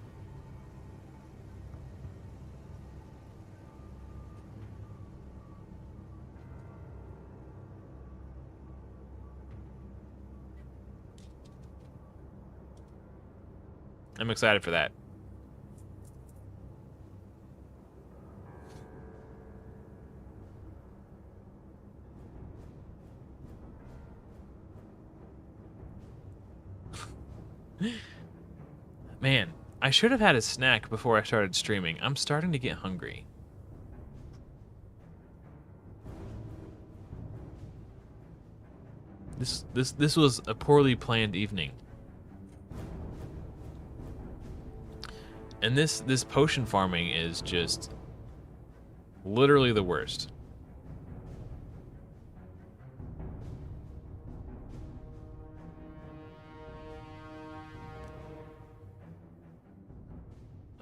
I'm excited for that. Man, I should have had a snack before I started streaming. I'm starting to get hungry. This was a poorly planned evening. And this potion farming is just literally the worst.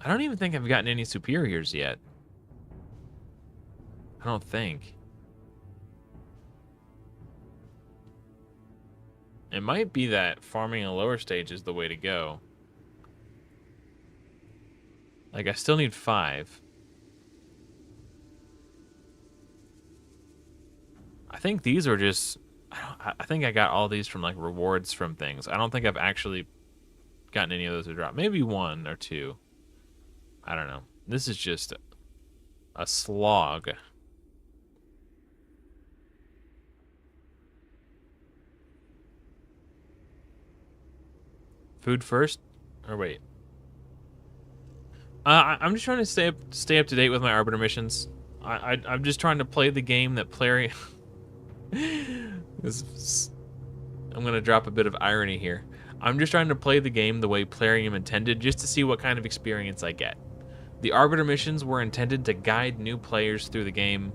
I don't even think I've gotten any superiors yet. I don't think. It might be that farming a lower stage is the way to go. Like, I still need 5. I think these are just... I think I got all these from, like, rewards from things. I don't think I've actually gotten any of those to drop. Maybe 1 or 2. I don't know. This is just a slog. Food first? Or wait. I'm just trying to stay up to date with my Arbiter missions. I'm just trying to play the game that Plarium... I'm gonna drop a bit of irony here. I'm just trying to play the game the way Plarium intended, just to see what kind of experience I get. The Arbiter missions were intended to guide new players through the game,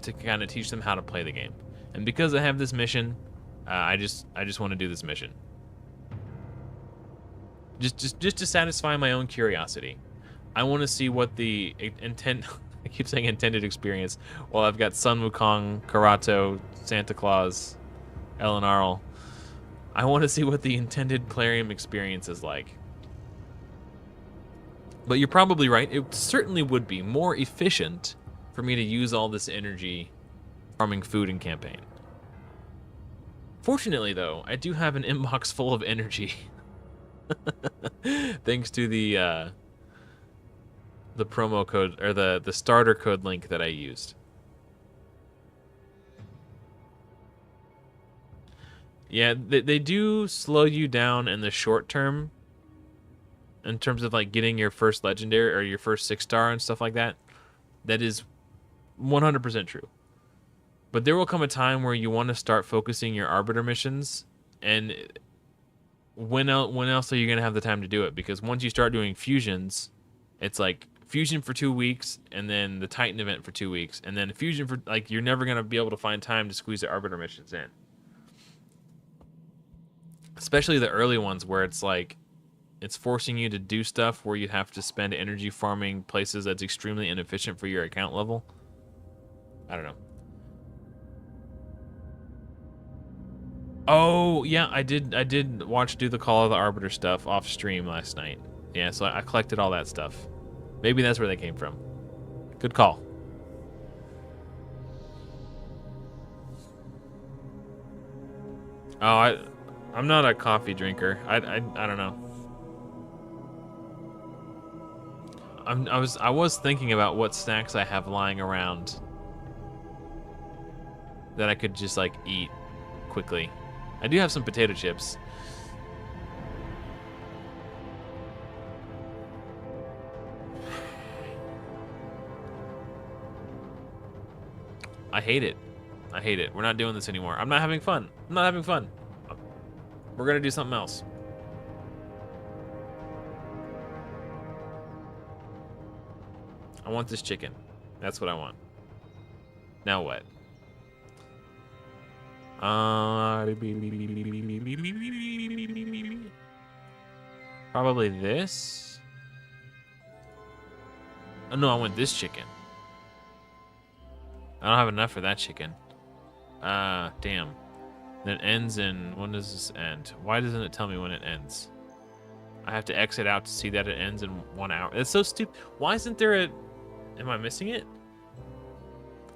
to kind of teach them how to play the game. And because I have this mission, I just want to do this mission. Just to satisfy my own curiosity. I want to see what the intent... I keep saying intended experience. Well, I've got Sun Wukong, Karato, Santa Claus, Ellen Arl. I want to see what the intended Plarium experience is like. But you're probably right. It certainly would be more efficient for me to use all this energy farming food in campaign. Fortunately, though, I do have an inbox full of energy. Thanks to the promo code, or the starter code link that I used. Yeah, they do slow you down in the short term in terms of like getting your first legendary or your first 6-star and stuff like that. That is 100% true. But there will come a time where you want to start focusing your Arbiter missions, and when else are you going to have the time to do it? Because once you start doing fusions, it's like fusion for 2 weeks, and then the Titan event for 2 weeks, and then fusion for, like, you're never going to be able to find time to squeeze the Arbiter missions in. Especially the early ones where it's like, it's forcing you to do stuff where you have to spend energy farming places that's extremely inefficient for your account level. I don't know. Oh, yeah, I did watch Do the Call of the Arbiter stuff off stream last night. Yeah, so I collected all that stuff. Maybe that's where they came from. Good call. Oh, I'm not a coffee drinker. I don't know. I was thinking about what snacks I have lying around that I could just like eat quickly. I do have some potato chips. I hate it. I hate it. We're not doing this anymore. I'm not having fun. I'm not having fun. We're gonna do something else. I want this chicken. That's what I want. Now what? Probably this. Oh, no, I want this chicken. I don't have enough for that chicken. Damn. It ends in... When does this end? Why doesn't it tell me when it ends? I have to exit out to see that it ends in 1 hour. It's so stupid. Why isn't there a... Am I missing it?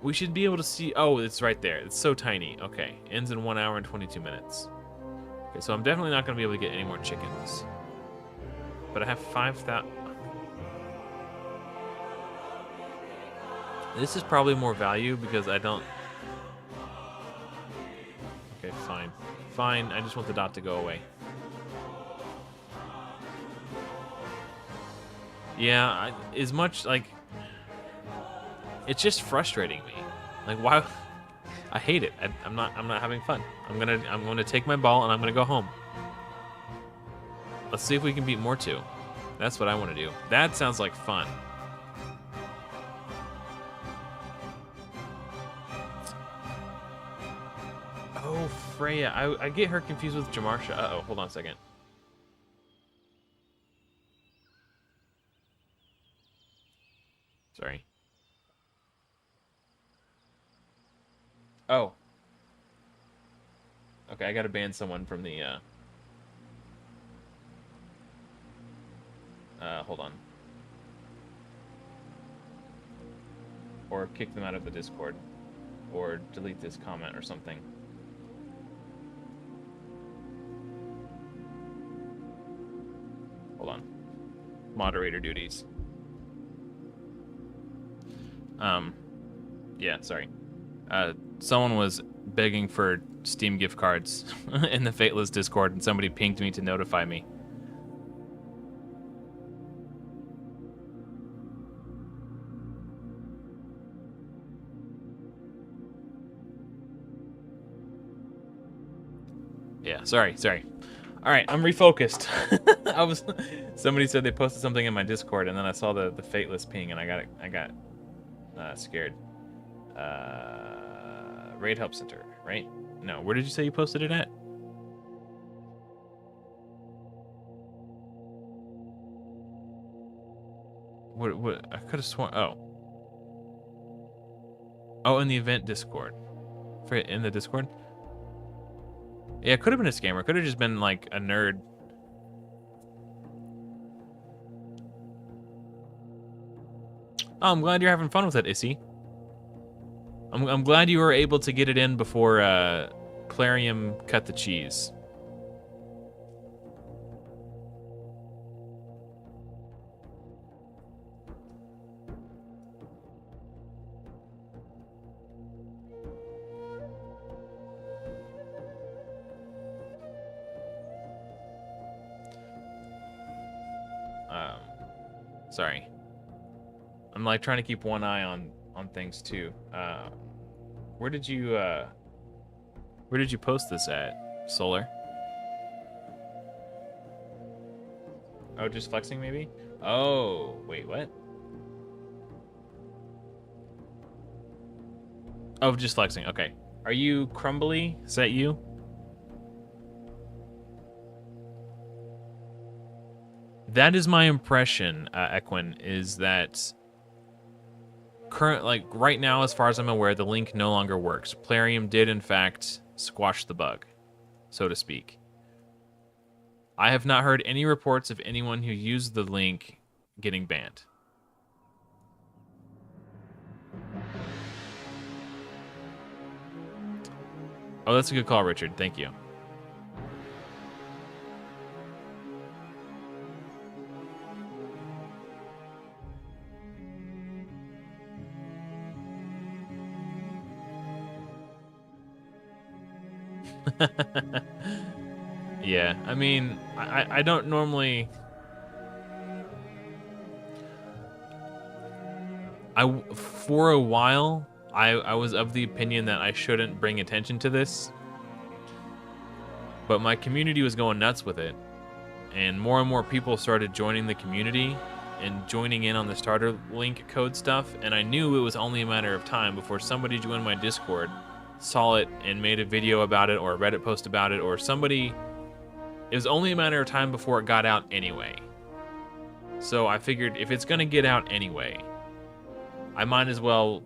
We should be able to see... Oh, it's right there. It's so tiny. Okay. Ends in 1 hour and 22 minutes. Okay, so I'm definitely not going to be able to get any more chickens. But I have 5,000... This is probably more value because I don't... Okay, fine. Fine, I just want the dot to go away. Yeah, as much, like... It's just frustrating me. Like, why... I hate it. I'm not having fun. I'm gonna take my ball and I'm gonna go home. Let's see if we can beat more 2. That's what I want to do. That sounds like fun. Oh, Freya. I get her confused with Jamara. Uh-oh, hold on a second. Sorry. Oh. Okay, I gotta ban someone from the, hold on. Or kick them out of the Discord. Or delete this comment or something. Hold on. Moderator duties. Yeah, sorry. Someone was begging for Steam gift cards in the Fateless Discord, and somebody pinged me to notify me. Yeah, sorry. All right, I'm refocused. Somebody said they posted something in my Discord, and then I saw the Fateless ping, and I got scared. Raid Help Center, right? No, where did you say you posted it at? What? I could have sworn. Oh, in the event Discord. In the Discord. Yeah, it could have been a scammer. Could have just been like a nerd. Oh, I'm glad you're having fun with it, Issy. I'm glad you were able to get it in before Plarium cut the cheese. Sorry. I'm like trying to keep one eye on things too. Where did you post this at, Solar? Oh, just flexing maybe? Oh, wait, what? Oh, just flexing. Okay. Are you Crumbly? Is that you? That is my impression, Equin, is that right now, as far as I'm aware, the link no longer works. Plarium did, in fact, squash the bug, so to speak. I have not heard any reports of anyone who used the link getting banned. Oh, that's a good call, Richard. Thank you. Yeah, I mean, I don't normally... For a while, I was of the opinion that I shouldn't bring attention to this. But my community was going nuts with it. And more people started joining the community and joining in on the starter link code stuff. And I knew it was only a matter of time before somebody joined my Discord, saw it, and made a video about it, or a Reddit post about it, or somebody... It was only a matter of time before it got out anyway. So I figured if it's going to get out anyway, I might as well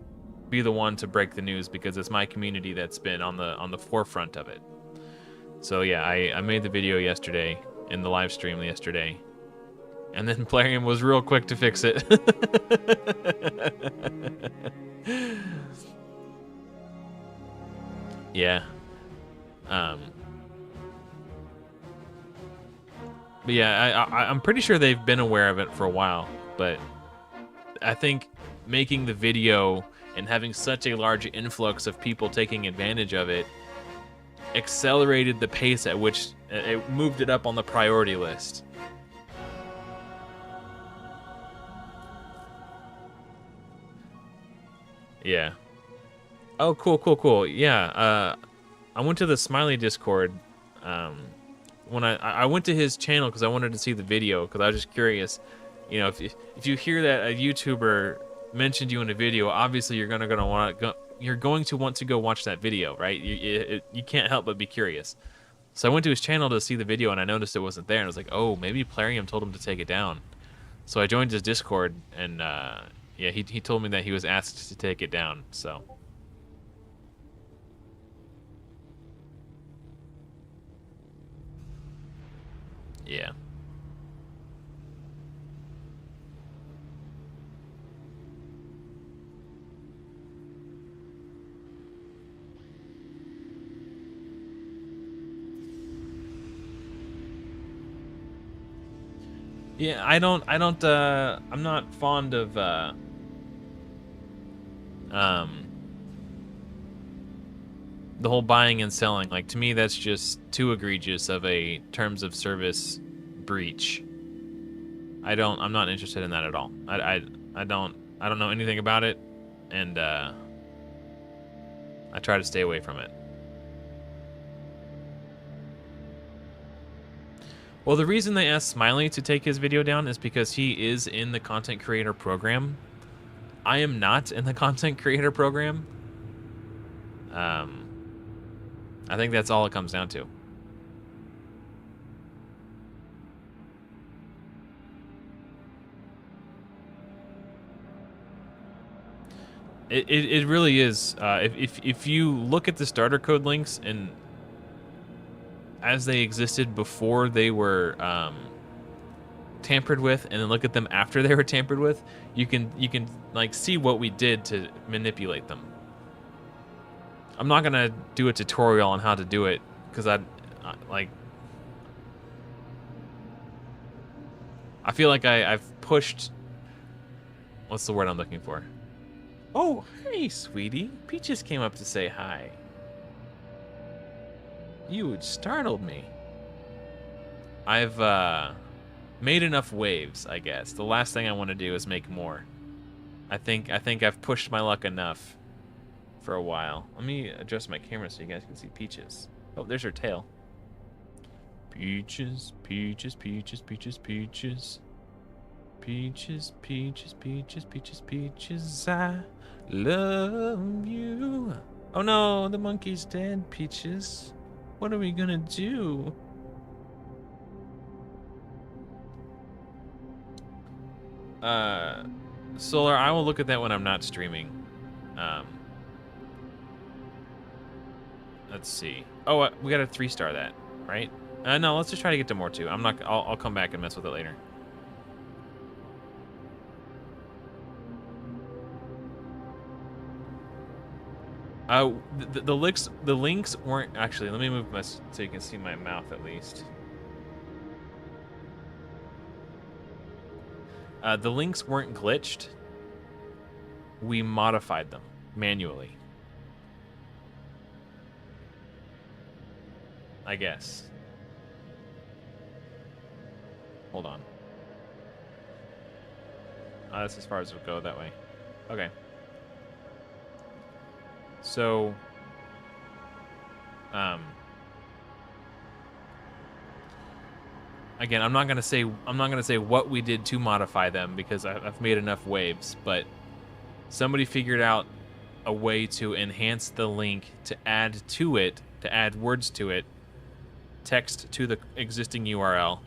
be the one to break the news, because it's my community that's been on the forefront of it. So yeah, I made the video yesterday, in the live stream yesterday. And then Plarium was real quick to fix it. Yeah. But yeah, I'm pretty sure they've been aware of it for a while, but I think making the video and having such a large influx of people taking advantage of it accelerated the pace at which it moved it up on the priority list. Yeah. Oh, cool. Yeah, I went to the Smiley Discord, when I went to his channel because I wanted to see the video, because I was just curious. You know, if you hear that a YouTuber mentioned you in a video, obviously you're going to want to go watch that video, right? You can't help but be curious. So I went to his channel to see the video, and I noticed it wasn't there, and I was like, oh, maybe Plarium told him to take it down. So I joined his Discord, and yeah, he told me that he was asked to take it down. So. Yeah. Yeah, I'm not fond of I, the whole buying and selling, like, to me, that's just too egregious of a terms of service breach. I'm not interested in that at all. I don't know anything about it, and I try to stay away from it. Well, the reason they asked Smiley to take his video down is because he is in the content creator program. I am not in the content creator program. I think that's all it comes down to. It really is. If you look at the starter code links and as they existed before they were tampered with, and then look at them after they were tampered with, you can like see what we did to manipulate them. I'm not gonna do a tutorial on how to do it because I feel like I've pushed. What's the word I'm looking for? Oh, hey, sweetie. Peaches came up to say hi. You startled me. I've made enough waves, I guess. The last thing I want to do is make more. I think I've pushed my luck enough for a while. Let me adjust my camera so you guys can see Peaches. Oh, there's her tail. Peaches, peaches, peaches, peaches, peaches. Peaches, peaches, peaches, peaches, peaches, I love you. Oh no, the monkey's dead, Peaches. What are we gonna do? Solar, I will look at that when I'm not streaming. Let's see. Oh, we got a 3-star that, right? No, let's just try to get to more too. I'll come back and mess with it later. The links weren't actually. Let me move my so you can see my mouth at least. The links weren't glitched. We modified them manually. I guess. Hold on. That's as far as it'll go that way. Okay. So, again, I'm not gonna say what we did to modify them because I've made enough waves, but somebody figured out a way to enhance the link, to add to it, to add words to it, text to the existing URL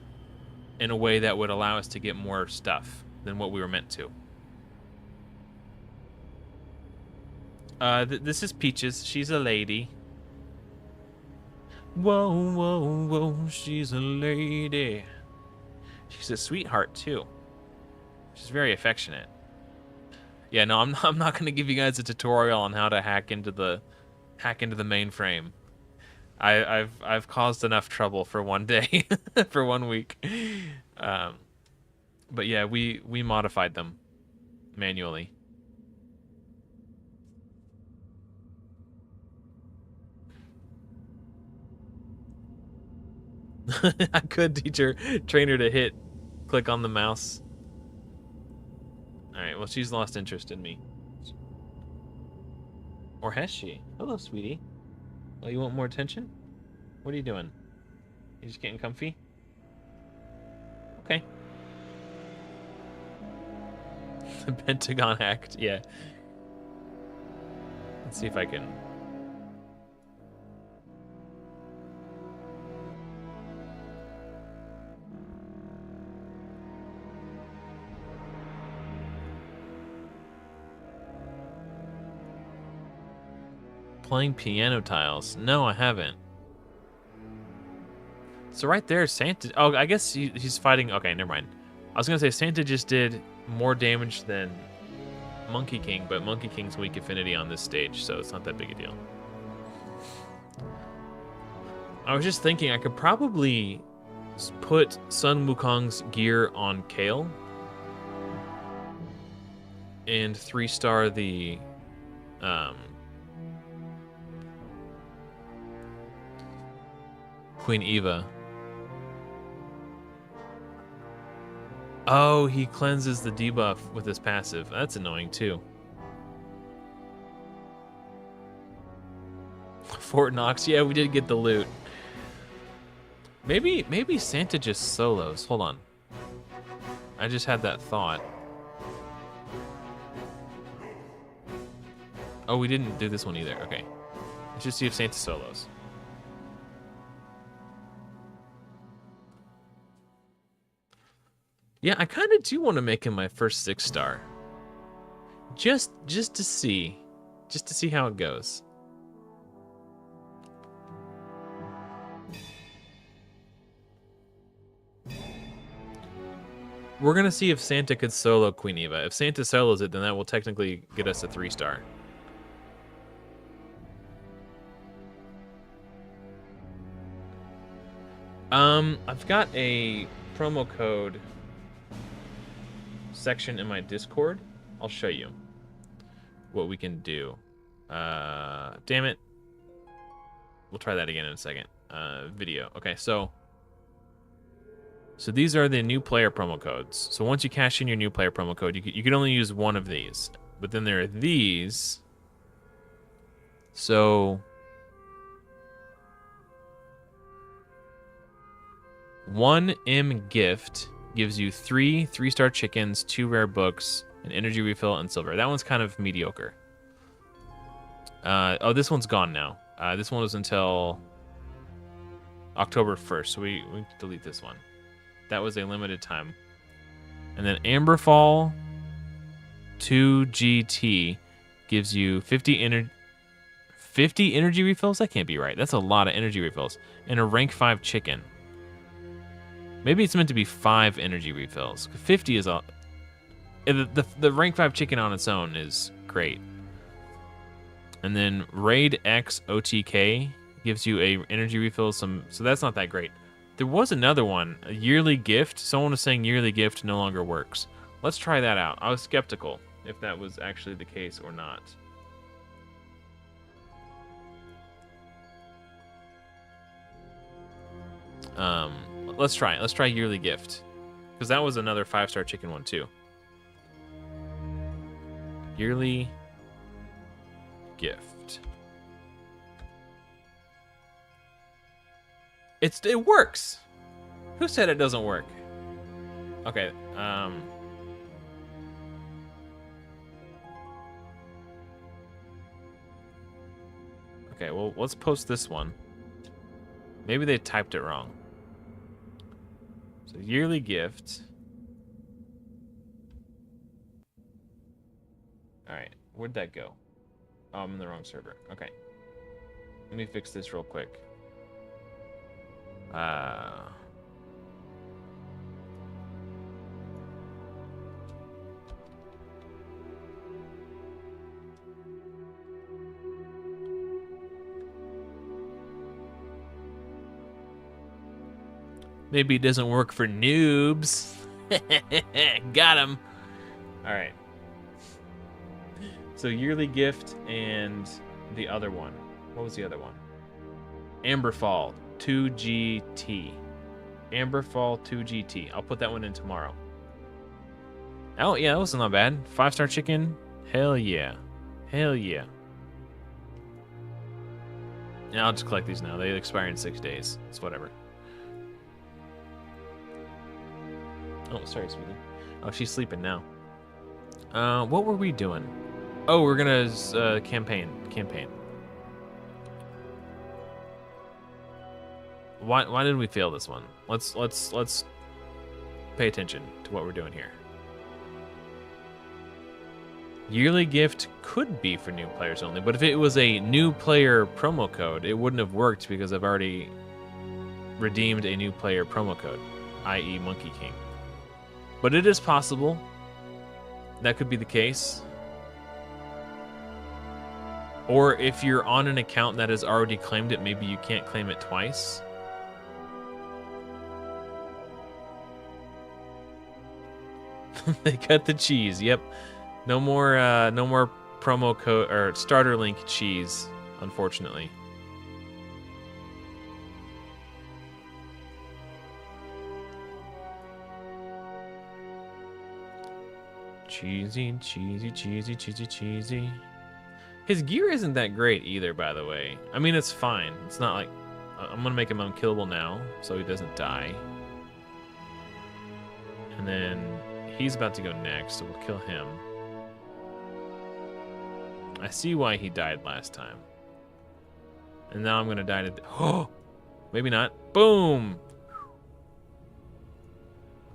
in a way that would allow us to get more stuff than what we were meant to. This is Peaches. She's a lady. Whoa, whoa, whoa, she's a lady. She's a sweetheart, too. She's very affectionate. Yeah, no, I'm not going to give you guys a tutorial on how to hack into the mainframe. I've caused enough trouble for one day, for 1 week. But yeah, we modified them manually. I could teach her trainer to click on the mouse. All right, well, she's lost interest in me. Or has she? Hello, sweetie. Oh, you want more attention? What are you doing? You just getting comfy? Okay. The Pentagon hacked, yeah. Let's see if I can. Playing piano tiles. No, I haven't. So right there, Santa... Oh, I guess he's fighting... Okay, never mind. I was going to say Santa just did more damage than Monkey King, but Monkey King's weak affinity on this stage, so it's not that big a deal. I was just thinking I could probably put Sun Wukong's gear on Kale and 3-star the Queen Eva. Oh, he cleanses the debuff with his passive. That's annoying too. Fort Knox. Yeah, we did get the loot. Maybe Santa just solos. Hold on. I just had that thought. Oh, we didn't do this one either. Okay. Let's just see if Santa solos. Yeah, I kind of do want to make him my first 6-star. Just to see. Just to see how it goes. We're going to see if Santa could solo Queen Eva. If Santa solos it, then that will technically get us a 3-star. I've got a promo code section in my Discord. I'll show you what we can do. Damn it. We'll try that again in a second. Video. Okay, so these are the new player promo codes. So once you cash in your new player promo code, you can only use one of these. But then there are these. So 1M gift gives you 3 3-star chickens, 2 rare books, an energy refill, and silver. That one's kind of mediocre. Oh, this one's gone now. This one was until October 1st, so we delete this one. That was a limited time. And then Amberfall 2GT gives you 50 energy refills? That can't be right. That's a lot of energy refills. And a rank 5 chicken. Maybe it's meant to be 5 energy refills. 50 is all. The rank 5 chicken on its own is great. And then Raid X OTK gives you a energy refill. So that's not that great. There was another one, a yearly gift. Someone was saying yearly gift no longer works. Let's try that out. I was skeptical if that was actually the case or not. Let's try it. Let's try yearly gift. Because that was another 5-star chicken one too. Yearly gift. It works. Who said it doesn't work? Okay. Okay, well, let's post this one. Maybe they typed it wrong. So yearly gift. Alright, where'd that go? Oh, I'm in the wrong server. Okay. Let me fix this real quick. Maybe it doesn't work for noobs. Got him. All right. So yearly gift and the other one. What was the other one? Amberfall 2GT. Amberfall 2GT. I'll put that one in tomorrow. Oh, yeah, that was not bad. 5-star chicken. Hell yeah. Hell yeah. Yeah, I'll just collect these now. They expire in 6 days. It's whatever. Oh, sorry, sweetie. Oh, she's sleeping now. What were we doing? Oh, we're gonna campaign. Why did we fail this one? Let's pay attention to what we're doing here. Yearly gift could be for new players only, but if it was a new player promo code, it wouldn't have worked because I've already redeemed a new player promo code, i.e. Monkey King. But it is possible. That could be the case. Or if you're on an account that has already claimed it, maybe you can't claim it twice. They cut the cheese. Yep. No more promo code or starter link cheese, unfortunately. Cheesy, cheesy, cheesy, cheesy, cheesy. His gear isn't that great either, by the way. I mean, it's fine. It's not like... I'm gonna make him unkillable now, so he doesn't die. And then he's about to go next, so we'll kill him. I see why he died last time. And now I'm gonna die to... Oh! Maybe not. Boom!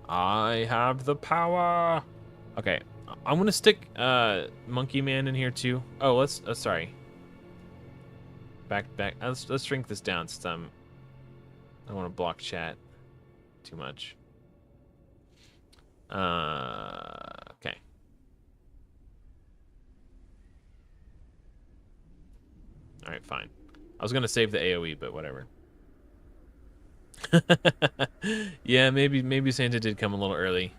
I have the power! Okay, I'm gonna stick Monkey Man in here too. Oh, let's... sorry. Back. Let's shrink this down since I don't want to block chat too much. Okay. All right, fine. I was gonna save the AOE, but whatever. Yeah, maybe Santa did come a little early.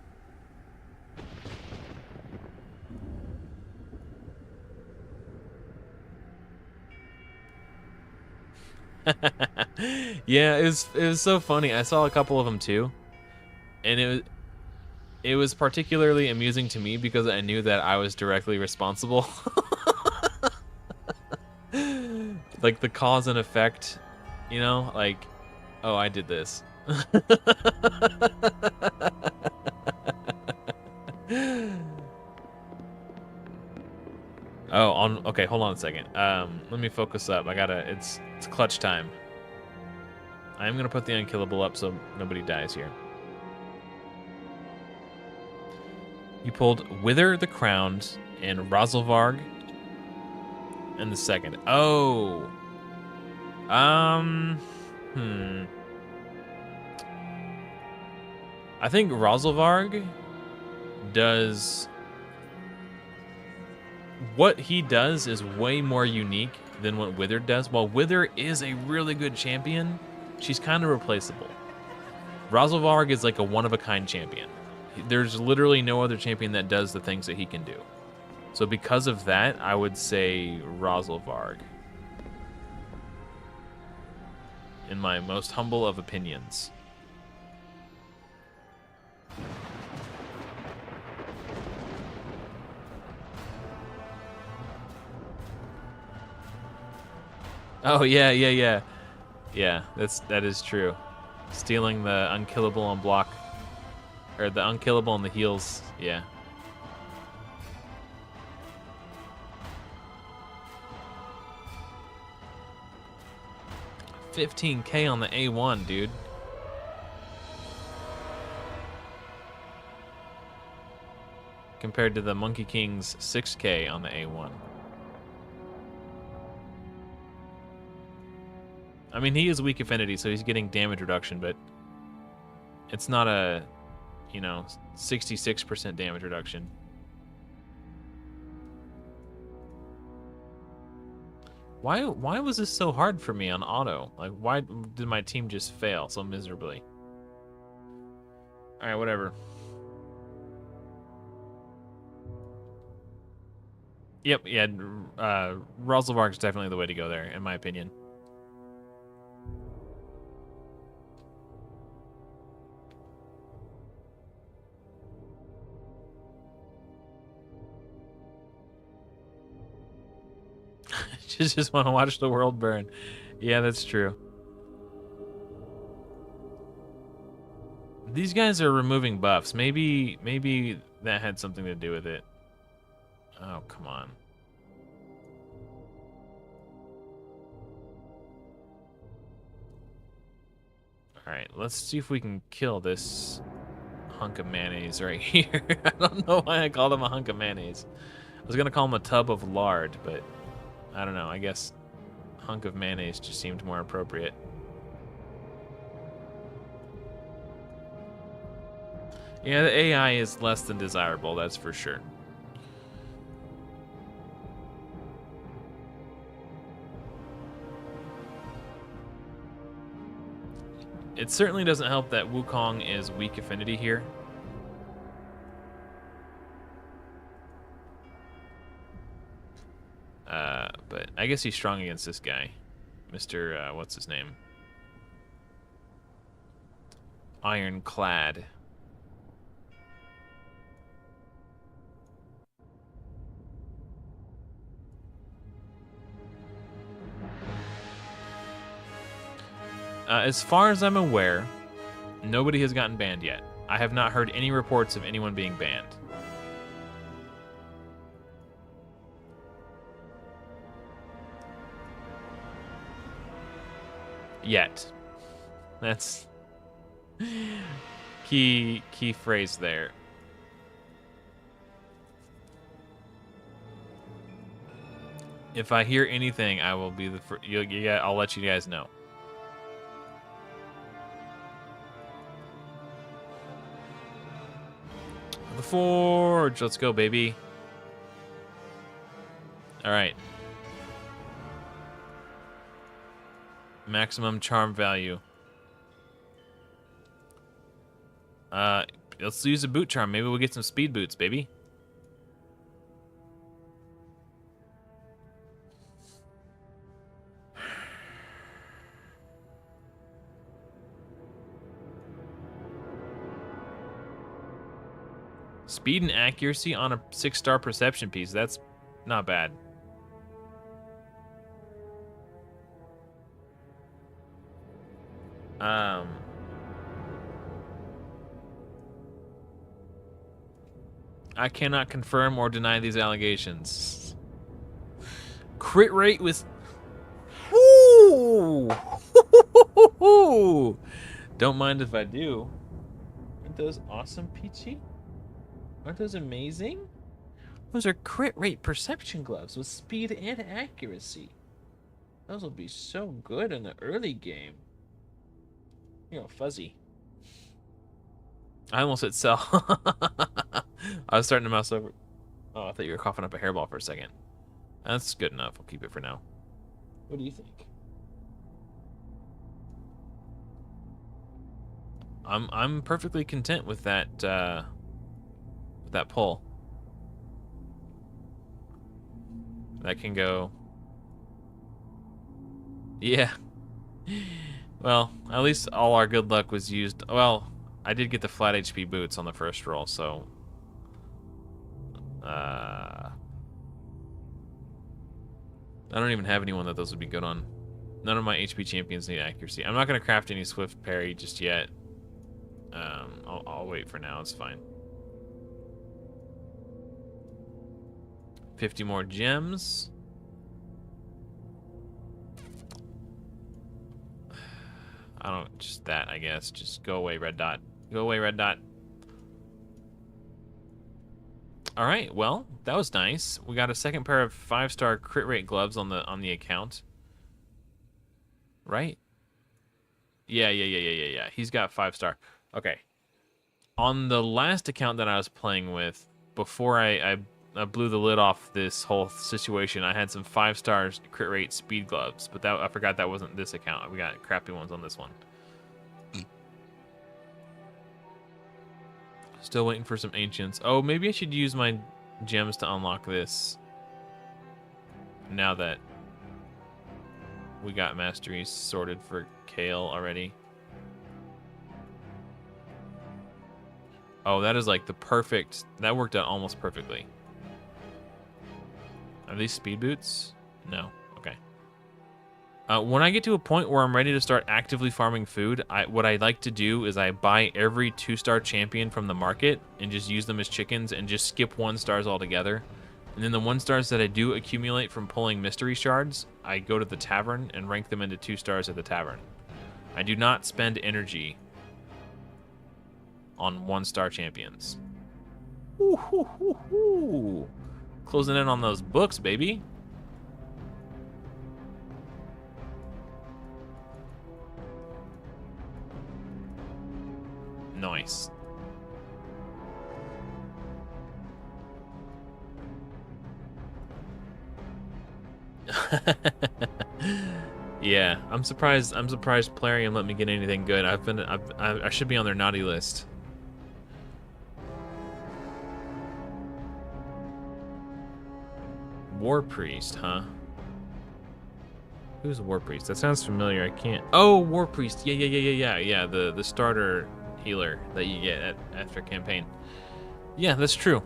Yeah, it was so funny. I saw a couple of them too, and it was particularly amusing to me because I knew that I was directly responsible. Like the cause and effect, you know, like, oh, I did this. Oh, okay, hold on a second. Let me focus up. It's clutch time. I'm gonna put the unkillable up so nobody dies here. You pulled Wither the Crowned and Rosalvarg in the second. Oh. I think Rosalvarg does... What he does is way more unique than what Wither does. While Wither is a really good champion, she's kind of replaceable. Rosalvarg is like a one-of-a-kind champion. There's literally no other champion that does the things that he can do. So because of that, I would say Rosalvarg. In my most humble of opinions. Oh, yeah. Yeah, that is true. Stealing the unkillable on block. Or the unkillable on the heals, yeah. $15K on the A1, dude. Compared to the Monkey King's 6K on the A1. I mean, he is weak affinity, so he's getting damage reduction, but it's not a, 66% damage reduction. Why was this so hard for me on auto? Like, why did my team just fail so miserably? All right, whatever. Yep, yeah, Rosalvarg is definitely the way to go there, in my opinion. just want to watch the world burn. Yeah, that's true. These guys are removing buffs. Maybe that had something to do with it. Oh, come on. All right, let's see if we can kill this hunk of mayonnaise right here. I don't know why I called him a hunk of mayonnaise. I was gonna call him a tub of lard, but I don't know. I guess hunk of mayonnaise just seemed more appropriate. Yeah, the AI is less than desirable, that's for sure. It certainly doesn't help that Wukong is weak affinity here. But I guess he's strong against this guy. Mr. What's his name? Ironclad. As far as I'm aware, nobody has gotten banned yet. I have not heard any reports of anyone being banned. Yet. That's key phrase there. If I hear anything, I will be the first. I'll let you guys know. The Forge. Let's go, baby. All right. Maximum charm value. Let's use a boot charm. Maybe we'll get some speed boots, baby. Speed and accuracy on a 6-star perception piece. That's not bad. I cannot confirm or deny these allegations. Crit rate was... Woo! Don't mind if I do. Aren't those awesome, Peachy? Aren't those amazing? Those are crit rate perception gloves with speed and accuracy. Those will be so good in the early game. You're all fuzzy. I almost hit sell. I was starting to mouse over. Oh, I thought you were coughing up a hairball for a second. That's good enough. We'll keep it for now. What do you think? I'm perfectly content with that pull. That can go. Yeah. Well, at least all our good luck was used. Well, I did get the flat HP boots on the first roll, so I don't even have anyone that those would be good on. None of my HP champions need accuracy. I'm not going to craft any swift parry just yet. I'll wait for now. It's fine. 50 more gems. I don't, just that, I guess. Just go away, red dot. Go away, red dot. All right, well, that was nice. We got a second pair of 5-star crit rate gloves on the account. Right? Yeah. He's got 5-star. Okay. On the last account that I was playing with, before I blew the lid off this whole situation, I had some 5-star crit rate speed gloves, but I forgot that wasn't this account. We got crappy ones on this one. Still waiting for some ancients. Oh, maybe I should use my gems to unlock this. Now that we got masteries sorted for Kale already. Oh, that is like the perfect... That worked out almost perfectly. Are these speed boots? No. Okay. When I get to a point where I'm ready to start actively farming food, what I like to do is I buy every 2-star champion from the market and just use them as chickens and just skip 1-stars altogether. And then the 1-stars that I do accumulate from pulling mystery shards, I go to the tavern and rank them into 2-stars at the tavern. I do not spend energy on 1-star champions. Ooh, hoo, hoo, hoo. Closing in on those books, baby. Nice. Yeah, I'm surprised Plarium let me get anything good. I should be on their naughty list. War Priest, huh? Who's a War Priest? That sounds familiar. I can't. Oh, War Priest. Yeah. The starter healer that you get after campaign. Yeah, that's true.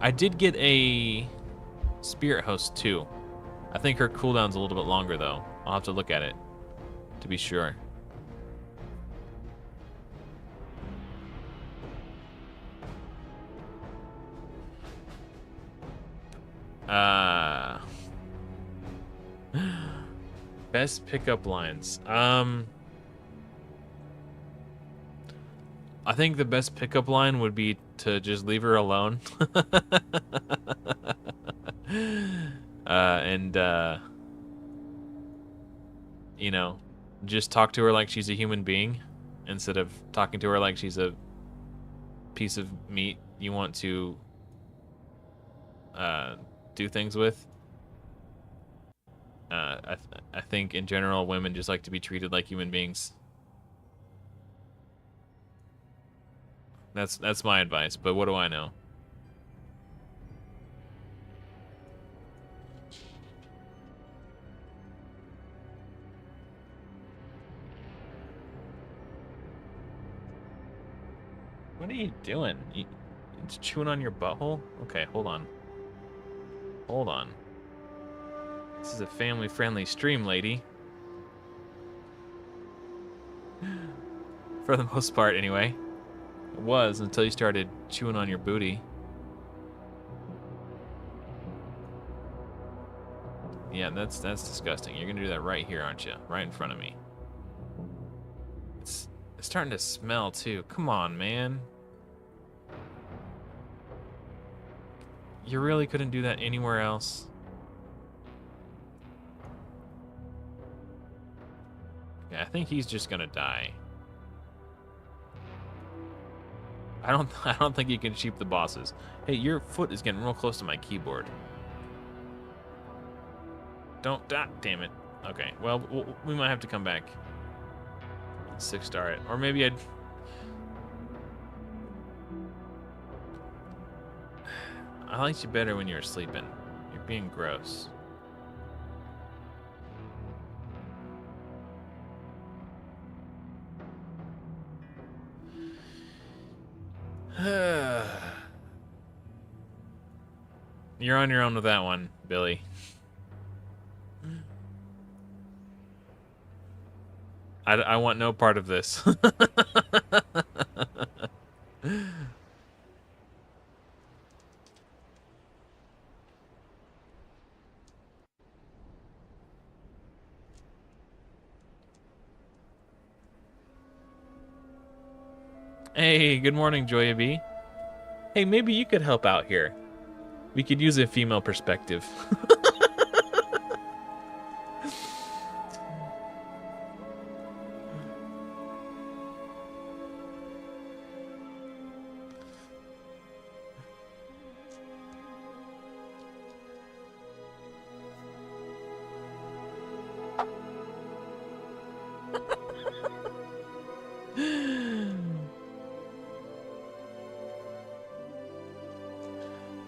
I did get a Spirit Host too. I think her cooldown's a little bit longer though. I'll have to look at it to be sure. Best pickup lines. I think the best pickup line would be to just leave her alone. And you know, just talk to her like she's a human being instead of talking to her like she's a piece of meat you want to do things with. I think in general women just like to be treated like human beings. That's my advice, but what do I know? What are you doing? It's chewing on your butthole? Okay, hold on. Hold on. This is a family-friendly stream, lady. For the most part, anyway. It was until you started chewing on your booty. Yeah, that's disgusting. You're gonna do that right here, aren't you? Right in front of me. It's starting to smell too. Come on, man. You really couldn't do that anywhere else? Yeah, I think he's just gonna die. I don't think you can sheep the bosses. Hey, your foot is getting real close to my keyboard. Don't die, damn it. Okay, well, we might have to come back. 6-star it. Or maybe I'd... I liked you better when you were sleeping. You're being gross. You're on your own with that one, Billy. I want no part of this. Hey, good morning, Joya B. Hey, maybe you could help out here. We could use a female perspective.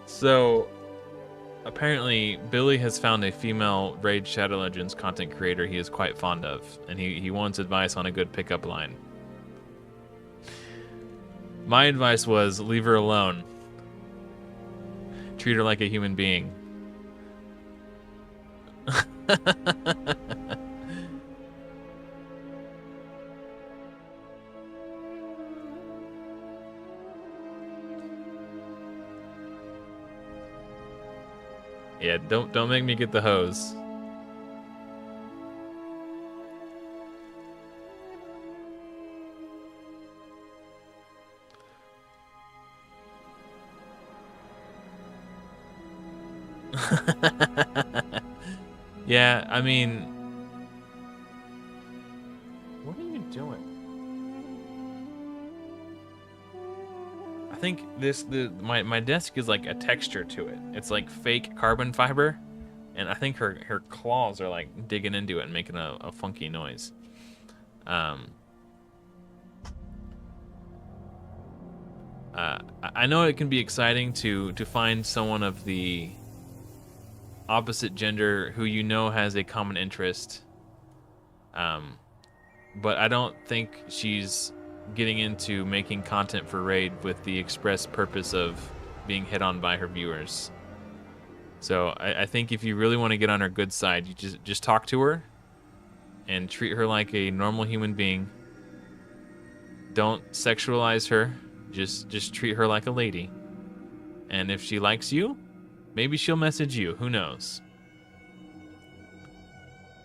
So, apparently, Billy has found a female Raid Shadow Legends content creator he is quite fond of, and he wants advice on a good pickup line. My advice was leave her alone. Treat her like a human being. Yeah, don't make me get the hose. Yeah, I mean, what are you doing? I think my desk is like a texture to it. It's like fake carbon fiber, and I think her claws are like digging into it and making a funky noise. I know it can be exciting to find someone of the opposite gender who you know has a common interest, but I don't think she's getting into making content for Raid with the express purpose of being hit on by her viewers. So I think if you really want to get on her good side, you just talk to her and treat her like a normal human being. Don't sexualize her. Just treat her like a lady. And if she likes you, Maybe she'll message you. Who knows?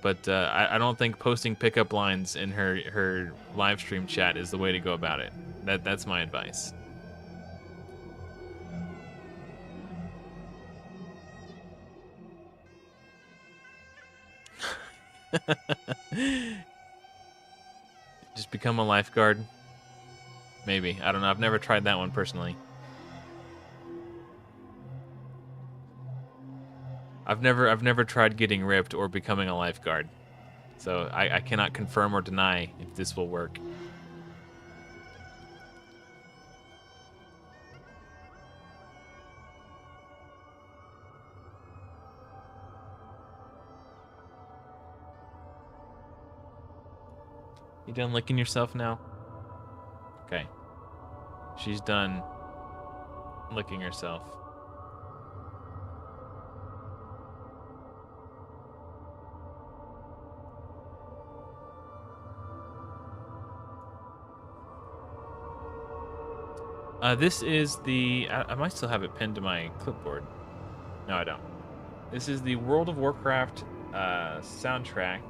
But I don't think posting pickup lines in her live stream chat is the way to go about it. That's my advice. Just become a lifeguard. Maybe. I don't know. I've never tried that one personally. I've never tried getting ripped or becoming a lifeguard. So I cannot confirm or deny if this will work. You done licking yourself now? Okay. She's done licking herself. This is the... I might still have it pinned to my clipboard. No, I don't. This is the World of Warcraft soundtrack.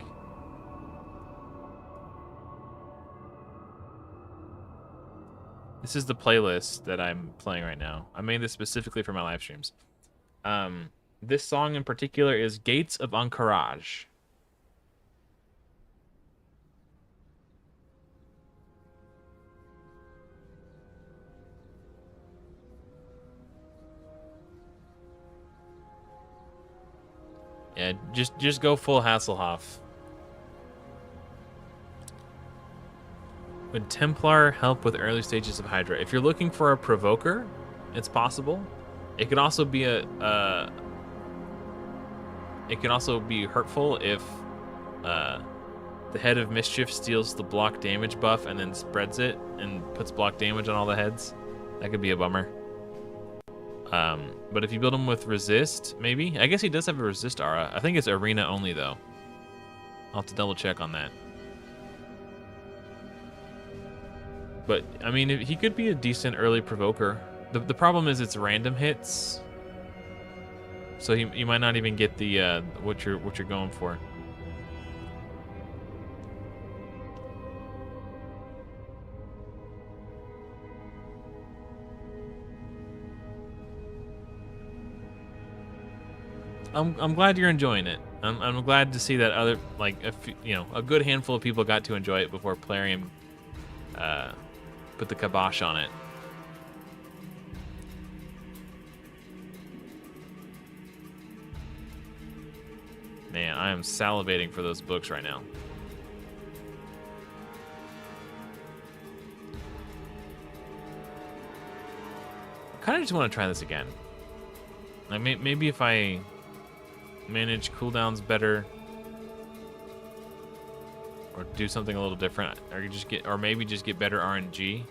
This is the playlist that I'm playing right now. I made this specifically for my live streams. This song in particular is Gates of Anchorage. Yeah, just go full Hasselhoff. Would Templar help with early stages of Hydra? If you're looking for a provoker, it's possible. It could also be it can also be hurtful if the head of Mischief steals the block damage buff and then spreads it and puts block damage on all the heads. That could be a bummer. But if you build him with resist, maybe. I guess he does have a resist aura. I think it's arena only though. I'll have to double check on that. But I mean, he could be a decent early provoker. The problem is it's random hits, so you might not even get the what you're going for. I'm glad you're enjoying it. I'm glad to see that other a good handful of people got to enjoy it before Plarium put the kibosh on it. Man, I am salivating for those books right now. I kind of just want to try this again. Like maybe if I manage cooldowns better, or do something a little different, or maybe just get better RNG,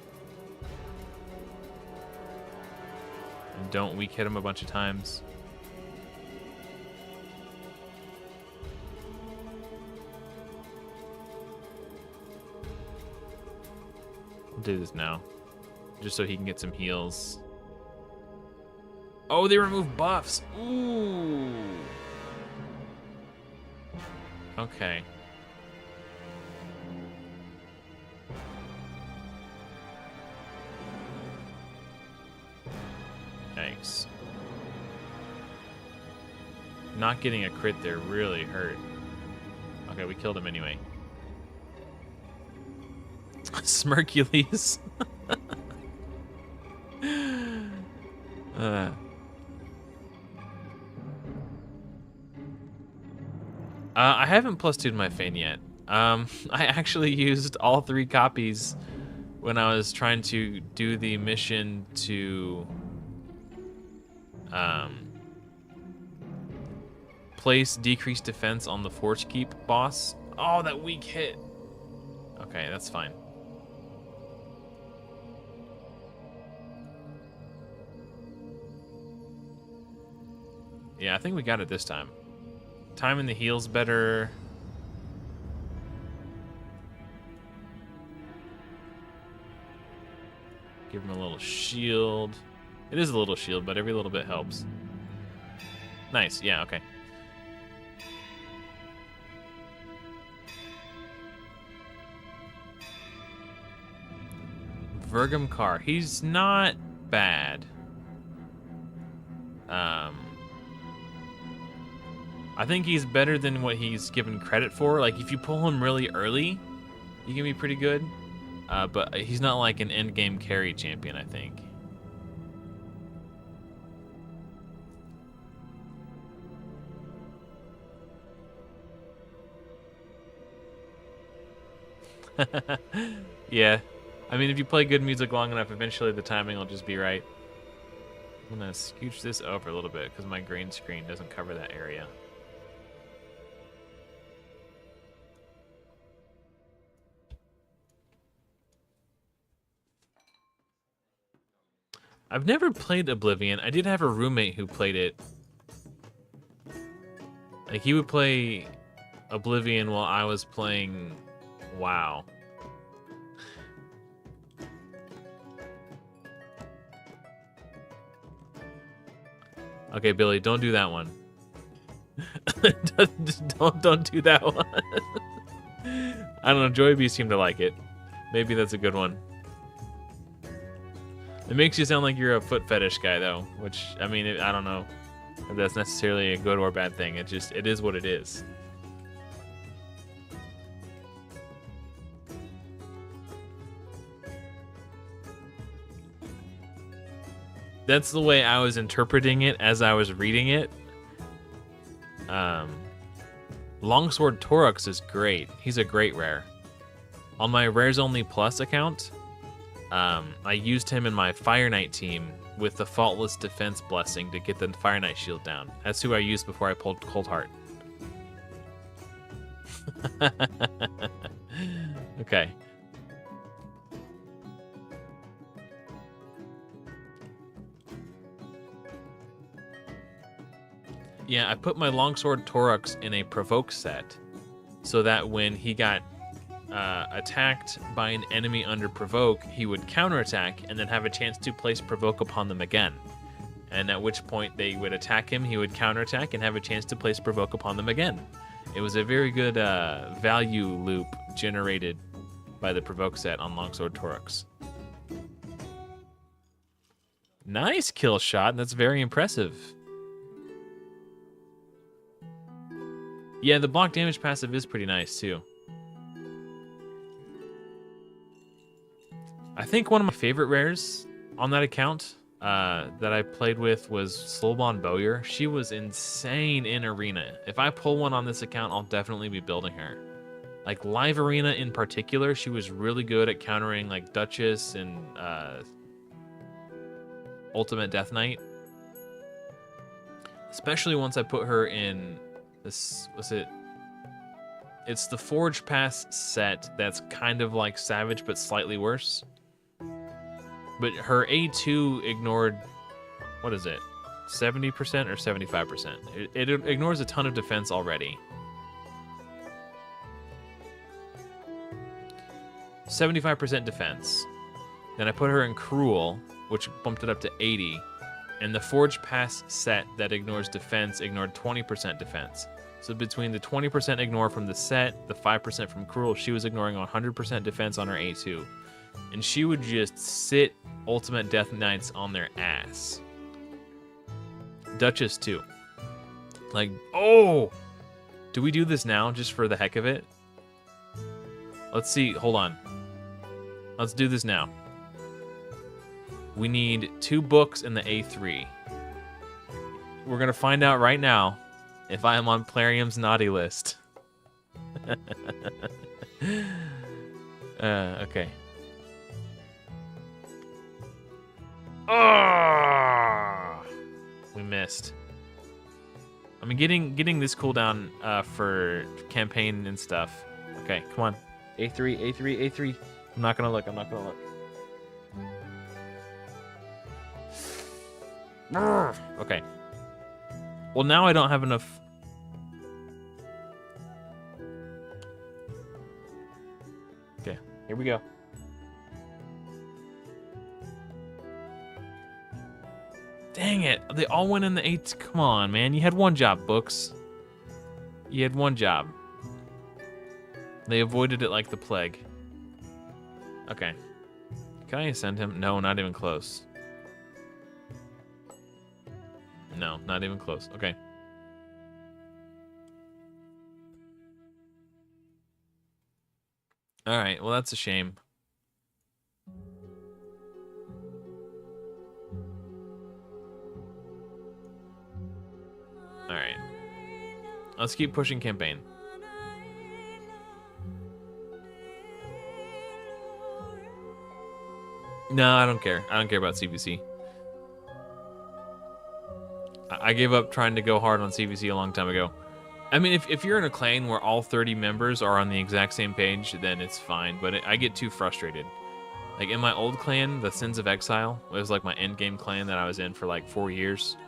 and don't weak hit him a bunch of times. I'll do this now, just so he can get some heals. Oh, they remove buffs. Ooh. Okay. Thanks. Not getting a crit there really hurt. Okay, we killed him anyway. Smirkules. I haven't plus 2'd my Feint yet. I actually used all 3 copies when I was trying to do the mission to place decreased defense on the Forge Keep boss. Oh, that weak hit. Okay, that's fine. Yeah, I think we got it this time. Time in the heal's better. Give him a little shield. It is a little shield, but every little bit helps. Nice. Yeah. Okay. Virgum Carr. He's not bad. I think he's better than what he's given credit for. Like, if you pull him really early, he can be pretty good. But he's not like an end game carry champion, I think. Yeah. I mean, if you play good music long enough, eventually the timing will just be right. I'm gonna scooch this over a little bit because my green screen doesn't cover that area. I've never played Oblivion. I did have a roommate who played it. Like, he would play Oblivion while I was playing WoW. Okay, Billy, don't do that one. don't do that one. I don't know. Joy B seemed to like it. Maybe that's a good one. It makes you sound like you're a foot fetish guy, though. Which, I mean, I don't know if that's necessarily a good or bad thing. It is what it is. That's the way I was interpreting it as I was reading it. Longsword Torux is great. He's a great rare. On my Rares Only Plus account, I used him in my Fire Knight team with the Faultless Defense Blessing to get the Fire Knight shield down. That's who I used before I pulled Cold Heart. Okay. Yeah, I put my Longsword Torux in a Provoke set so that when he got attacked by an enemy under Provoke, he would counterattack and then have a chance to place Provoke upon them again. And at which point they would attack him, he would counterattack and have a chance to place Provoke upon them again. It was a very good value loop generated by the Provoke set on Longsword Torux. Nice kill shot. That's very impressive. Yeah, the block damage passive is pretty nice, too. I think one of my favorite rares on that account that I played with was Sloban Bowyer. She was insane in Arena. If I pull one on this account, I'll definitely be building her. Like, Live Arena in particular, she was really good at countering, like, Duchess and Ultimate Death Knight. Especially once I put her in... This was it. It's the Forge Pass set that's kind of like Savage, but slightly worse. But her A2 ignored, what is it? 70% or 75%? It ignores a ton of defense already. 75% defense. Then I put her in Cruel, which bumped it up to 80. And the Forge Pass set that ignores defense ignored 20% defense. So between the 20% ignore from the set, the 5% from Cruel, she was ignoring 100% defense on her A2. And she would just sit Ultimate Death Knights on their ass. Duchess, too. Like, oh! Do we do this now, just for the heck of it? Let's see, hold on. Let's do this now. We need 2 books in the A3. We're gonna find out right now if I am on Plarium's naughty list. Okay. Oh, we missed. I mean, getting this cooldown for campaign and stuff. Okay, come on. A3, A3, A3. I'm not gonna look. I'm not gonna look. Okay. Well, now I don't have enough. Okay, here we go. Dang it. They all went in the 8. Come on, man. You had one job, Books. You had one job. They avoided it like the plague. Okay. Can I ascend him? No, not even close. No, not even close. Okay. All right. Well, that's a shame. All right. Let's keep pushing campaign. No, I don't care. I don't care about CVC. I gave up trying to go hard on CVC a long time ago. I mean, if you're in a clan where all 30 members are on the exact same page, then it's fine. But I get too frustrated. Like in my old clan, the Sins of Exile, it was like my endgame clan that I was in for like 4 years.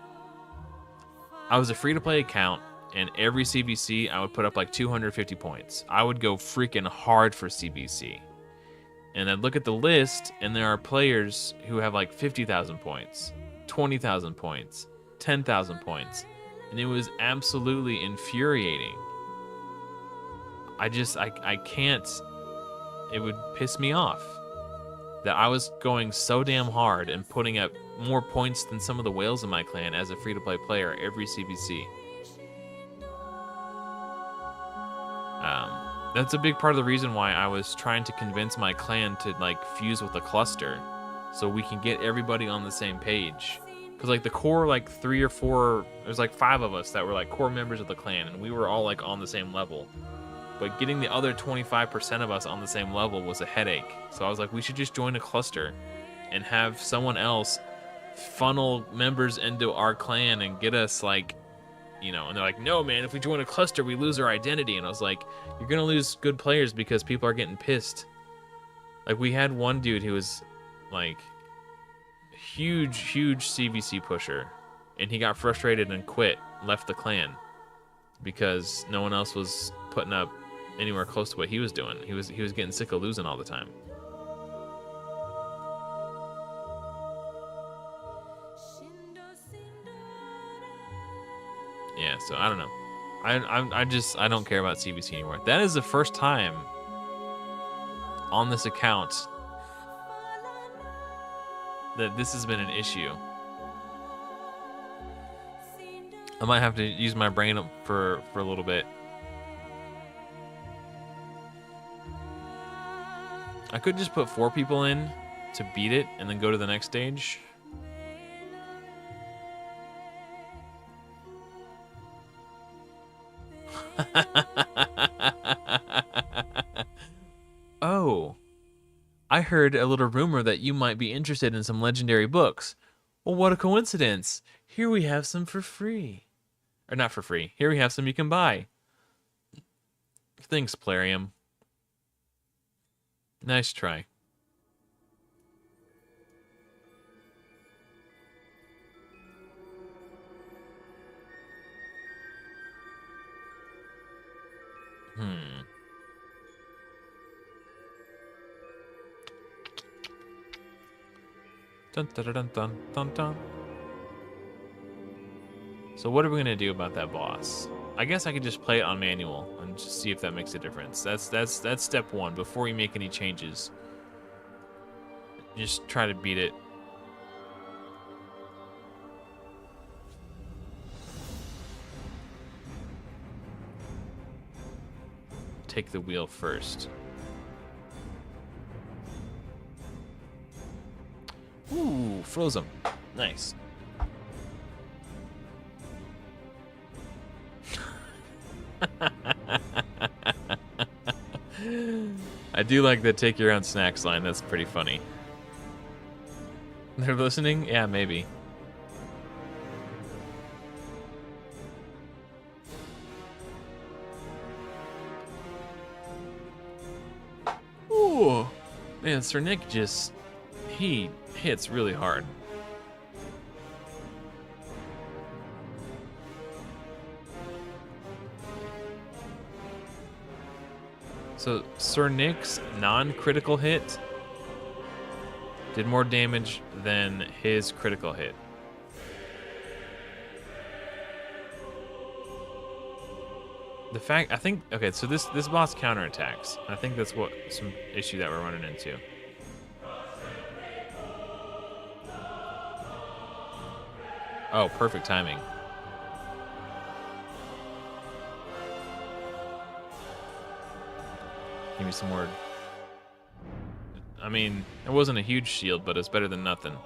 I was a free-to-play account, and every CVC I would put up like 250 points. I would go freaking hard for CVC. And I'd look at the list, and there are players who have like 50,000 points, 20,000 points, 10,000 points. And it was absolutely infuriating. I can't. It would piss me off that I was going so damn hard and putting up more points than some of the whales in my clan as a free-to-play player every CVC. That's a big part of the reason why I was trying to convince my clan to like fuse with a cluster, so we can get everybody on the same page. Because like the core like 3 or 4, there's like 5 of us that were like core members of the clan, and we were all like on the same level. But getting the other 25% of us on the same level was a headache. So I was like, we should just join a cluster and have someone else funnel members into our clan and get us like, you know, and they're like, no, man, if we join a cluster, we lose our identity. And I was like, you're going to lose good players because people are getting pissed. Like, we had one dude who was, like, huge CVC pusher. And he got frustrated and quit, left the clan. Because no one else was putting up anywhere close to what he was doing. He was getting sick of losing all the time. Yeah, so I don't know. I don't care about CVC anymore. That is the first time on this account that this has been an issue. I might have to use my brain for a little bit. I could just put 4 people in to beat it and then go to the next stage. Oh, I heard a little rumor that you might be interested in some legendary books. Well, what a coincidence. Here we have some for free. Or not for free. Here we have some you can buy. Thanks, Plarium. Nice try. Dun, dun, dun, dun, dun, dun. So what are we gonna do about that boss? I guess I could just play it on manual and just see if that makes a difference. That's step 1 before you make any changes. Just try to beat it. Take the wheel first. Ooh, froze him. Nice. I do like the take your own snacks line. That's pretty funny. They're listening? Yeah, maybe. Ooh. Man, Sir Nick just... he hits really hard. So Sir Nick's non-critical hit did more damage than his critical hit. The fact, I think, okay, so this boss counterattacks. I think that's what some issue that we're running into. Oh, perfect timing. Give me some more. I mean, it wasn't a huge shield, but it's better than nothing.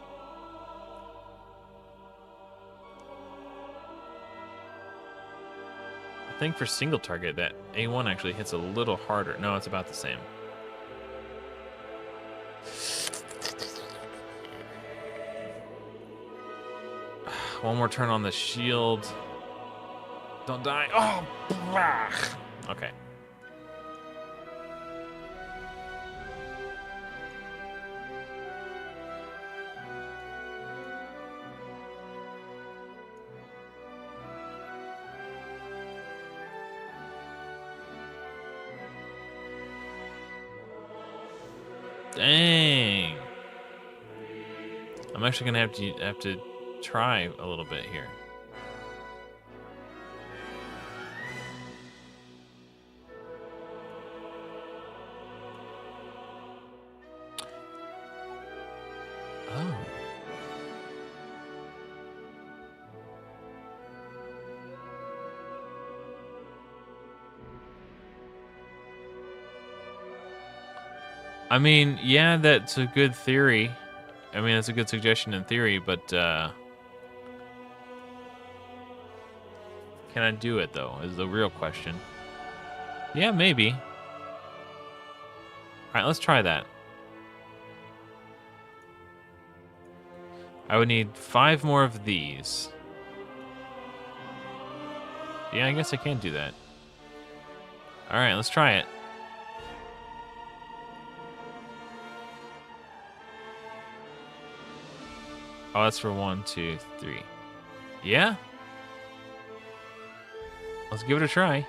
I think for single target, that A1 actually hits a little harder. No, it's about the same. One more turn on the shield. Don't die. Oh, okay. Dang. I'm actually gonna have to try a little bit here. Oh. I mean, yeah, that's a good theory. I mean, that's a good suggestion in theory, but can I do it, though, is the real question. Yeah, maybe. All right, let's try that. I would need 5 more of these. Yeah, I guess I can do that. All right, let's try it. Oh, that's for 1, 2, 3. Yeah? Let's give it a try.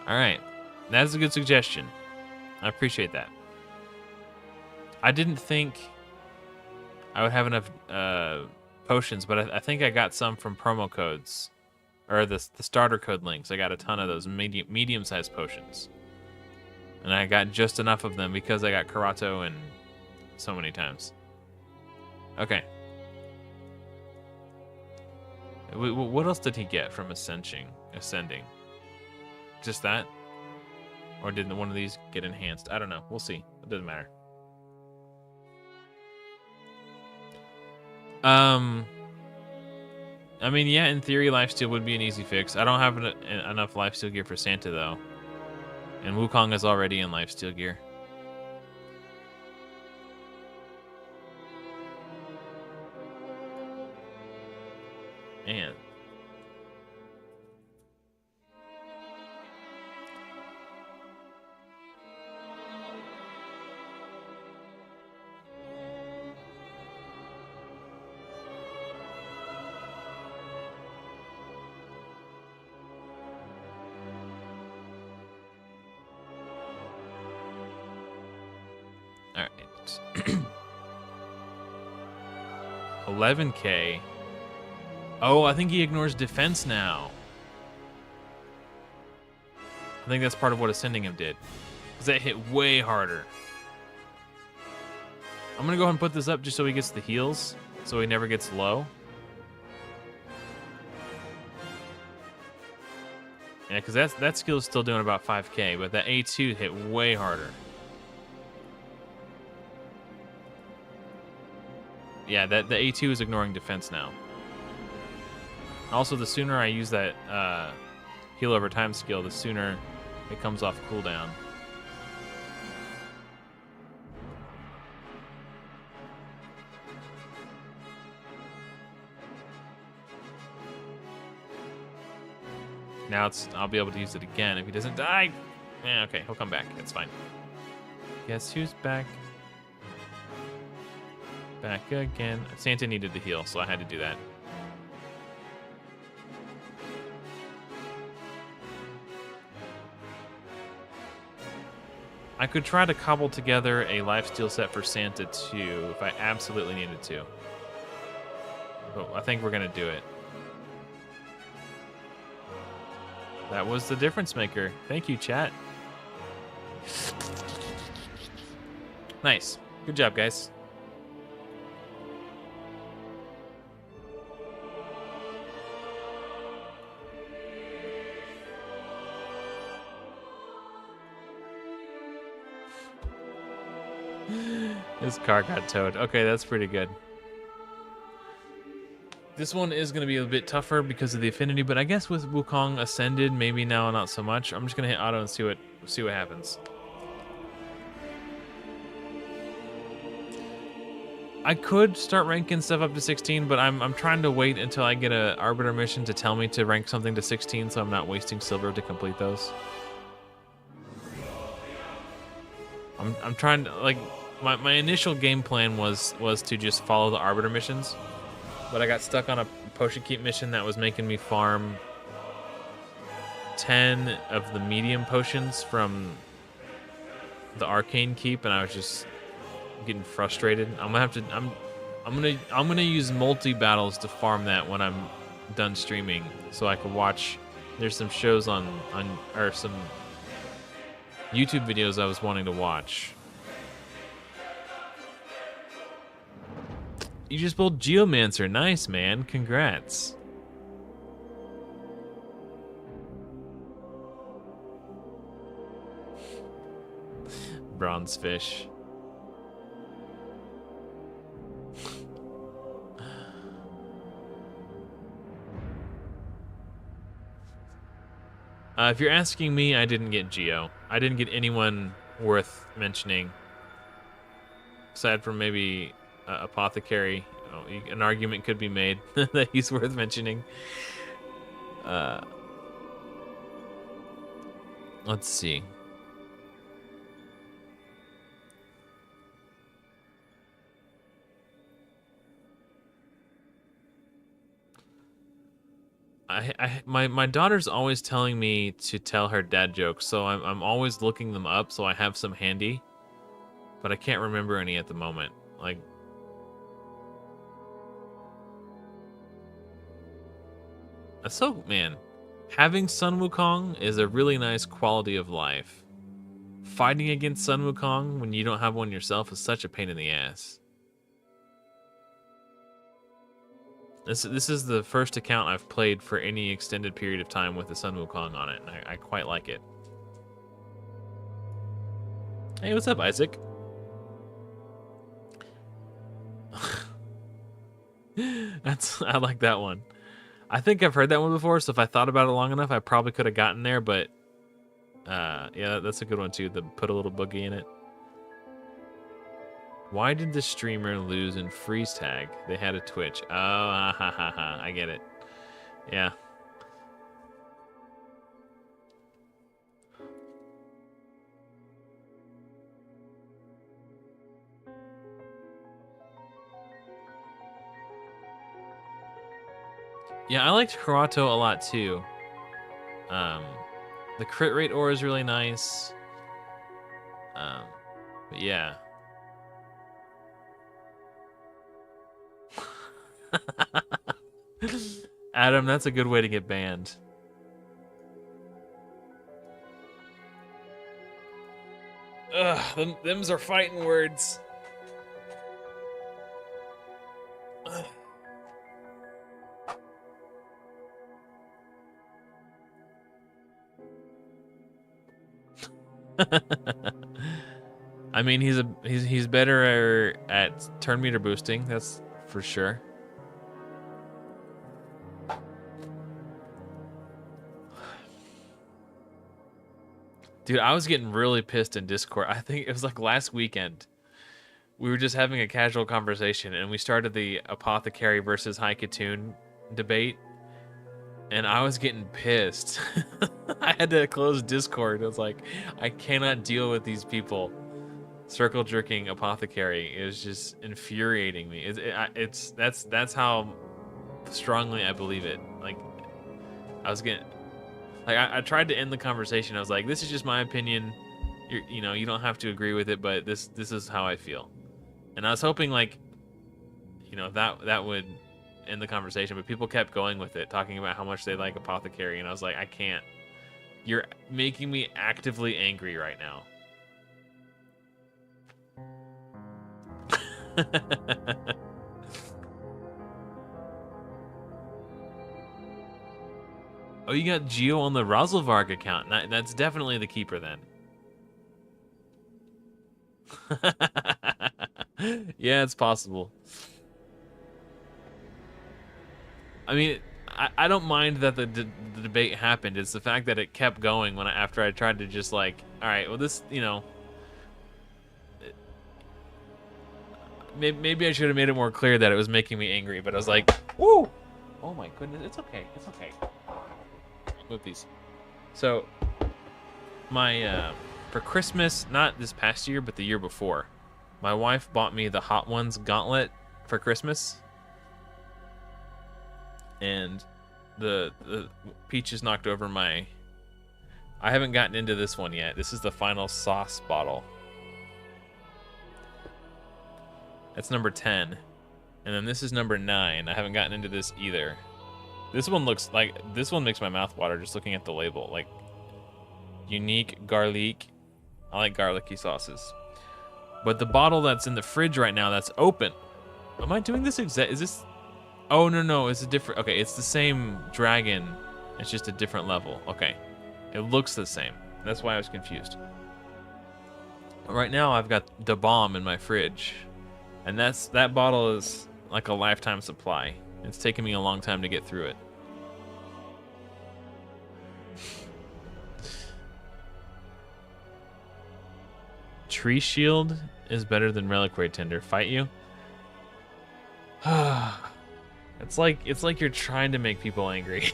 All right. That's a good suggestion. I appreciate that. I didn't think I would have enough potions, but I think I got some from promo codes. Or the starter code links. I got a ton of those medium-sized potions. And I got just enough of them because I got Karato and so many times. Okay. What else did he get from ascending? Just that? Or did one of these get enhanced? I don't know. We'll see. It doesn't matter. I mean, yeah, in theory, lifesteal would be an easy fix. I don't have enough lifesteal gear for Santa, though. And Wukong is already in lifesteal gear. Man. All right. 11K. Oh, I think he ignores defense now. I think that's part of what ascending him did. Because that hit way harder. I'm going to go ahead and put this up just so he gets the heals. So he never gets low. Yeah, because that skill is still doing about 5K. But that A2 hit way harder. Yeah, the A2 is ignoring defense now. Also, the sooner I use that heal over time skill, the sooner it comes off cooldown. Now I'll be able to use it again if he doesn't die. Yeah, okay, he'll come back. It's fine. Guess who's back? Back again. Santa needed the heal, so I had to do that. I could try to cobble together a lifesteal set for Santa too, if I absolutely needed to. But I think we're gonna do it. That was the difference maker. Thank you, chat. Nice. Good job, guys. His car got towed. Okay, that's pretty good. This one is going to be a bit tougher because of the affinity, but I guess with Wukong Ascended, maybe now not so much. I'm just going to hit auto and see what happens. I could start ranking stuff up to 16, but I'm trying to wait until I get a Arbiter mission to tell me to rank something to 16, so I'm not wasting silver to complete those. I'm trying to, like, my initial game plan was to just follow the Arbiter missions. But I got stuck on a potion keep mission that was making me farm 10 of the medium potions from the arcane keep, and I was just getting frustrated. I'm gonna use multi battles to farm that when I'm done streaming, so I can watch. There's some shows on or some YouTube videos I was wanting to watch. You just pulled Geomancer. Nice, man. Congrats. Bronze fish. If you're asking me, I didn't get Geo. I didn't get anyone worth mentioning. Aside from maybe Apothecary. Oh, an argument could be made that he's worth mentioning. Let's see. My daughter's always telling me to tell her dad jokes, so I'm always looking them up so I have some handy. But I can't remember any at the moment. Like, so, man, having Sun Wukong is a really nice quality of life. Fighting against Sun Wukong when you don't have one yourself is such a pain in the ass. This is the first account I've played for any extended period of time with the Sun Wukong on it, and I quite like it. Hey, what's up, Isaac? I like that one. I think I've heard that one before, so if I thought about it long enough, I probably could have gotten there, but yeah, that's a good one too, put a little boogie in it. Why did the streamer lose in freeze tag? They had a Twitch. Oh, I get it. Yeah. Yeah, I liked Karato a lot too. The crit rate aura is really nice. But yeah. Adam, that's a good way to get banned. Ugh, them's are fighting words. I mean, he's better at turn meter boosting, that's for sure. Dude, I was getting really pissed in Discord. I think it was like last weekend. We were just having a casual conversation, and we started the Apothecary versus Haikatoon debate, and I was getting pissed. I had to close Discord. I was like, I cannot deal with these people circle jerking Apothecary. It was just infuriating me. That's how strongly I believe it. Like, I was getting, like, I tried to end the conversation. I was like, this is just my opinion. You know, you don't have to agree with it, but this is how I feel. And I was hoping, like, you know, that would end the conversation, but people kept going with it, talking about how much they like Apothecary, and I was like, I can't. You're making me actively angry right now. Oh, you got Geo on the Razelvarg account. That's definitely the keeper then. Yeah, it's possible. I mean, I don't mind that the debate happened. It's the fact that it kept going after I tried to just like, all right, well this, you know, maybe I should have made it more clear that it was making me angry. But I was like, woo! Oh my goodness, it's okay, it's okay. Move these. So, my for Christmas, not this past year, but the year before, my wife bought me the Hot Ones gauntlet for Christmas. And the Peaches knocked over my... I haven't gotten into this one yet. This is the final sauce bottle. That's number 10. And then this is number 9. I haven't gotten into this either. This one looks like... This one makes my mouth water just looking at the label. Like, unique garlic. I like garlicky sauces. But the bottle that's in the fridge right now that's open... Am I doing this exact... Is this... Oh, no, it's a different... Okay, it's the same dragon. It's just a different level. Okay. It looks the same. That's why I was confused. Right now, I've got the bomb in my fridge. And that bottle is like a lifetime supply. It's taken me a long time to get through it. Tree Shield is better than Reliquary Tinder. Fight you? It's like you're trying to make people angry.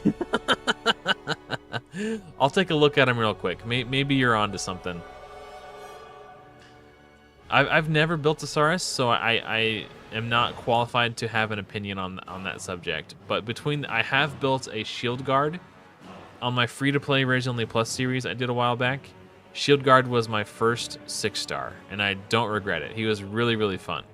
I'll take a look at them real quick. Maybe you're onto something. I've never built a Saurus, so I am not qualified to have an opinion on that subject. But I have built a Shield Guard on my free-to-play Rage Only Plus series I did a while back. Shield Guard was my first 6-star, and I don't regret it. He was really, really fun.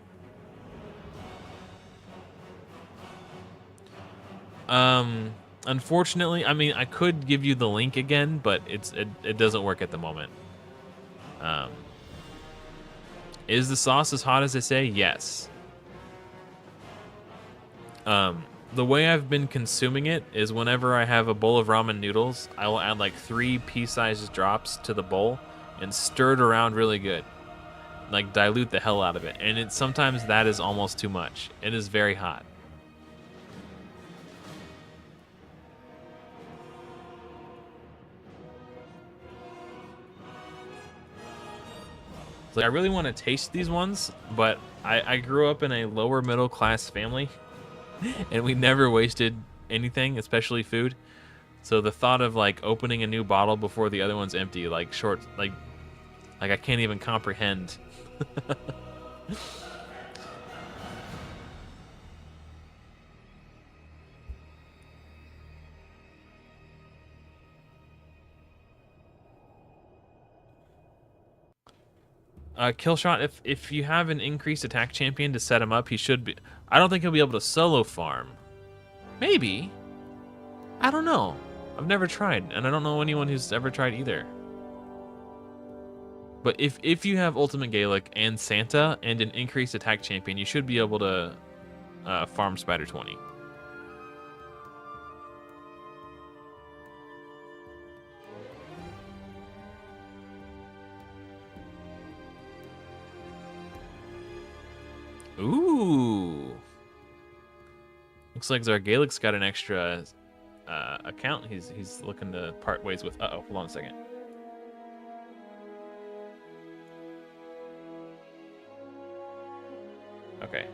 Unfortunately, I mean, I could give you the link again, but it doesn't work at the moment. Is the sauce as hot as they say? Yes. The way I've been consuming it is whenever I have a bowl of ramen noodles, I will add like 3 pea-sized drops to the bowl and stir it around really good. Like dilute the hell out of it. And sometimes that is almost too much. It is very hot. Like, I really want to taste these ones, but I grew up in a lower middle class family, and we never wasted anything, especially food. So the thought of like opening a new bottle before the other one's empty, like I can't even comprehend. Killshot, if you have an increased attack champion to set him up, he should be... I don't think he'll be able to solo farm. Maybe. I don't know. I've never tried, and I don't know anyone who's ever tried either. But if you have Ultimate Gaelic and Santa and an increased attack champion, you should be able to farm Spider 20. Ooh. Looks like Zargalic's got an extra account he's looking to part ways with. Uh-oh, hold on a second. Okay.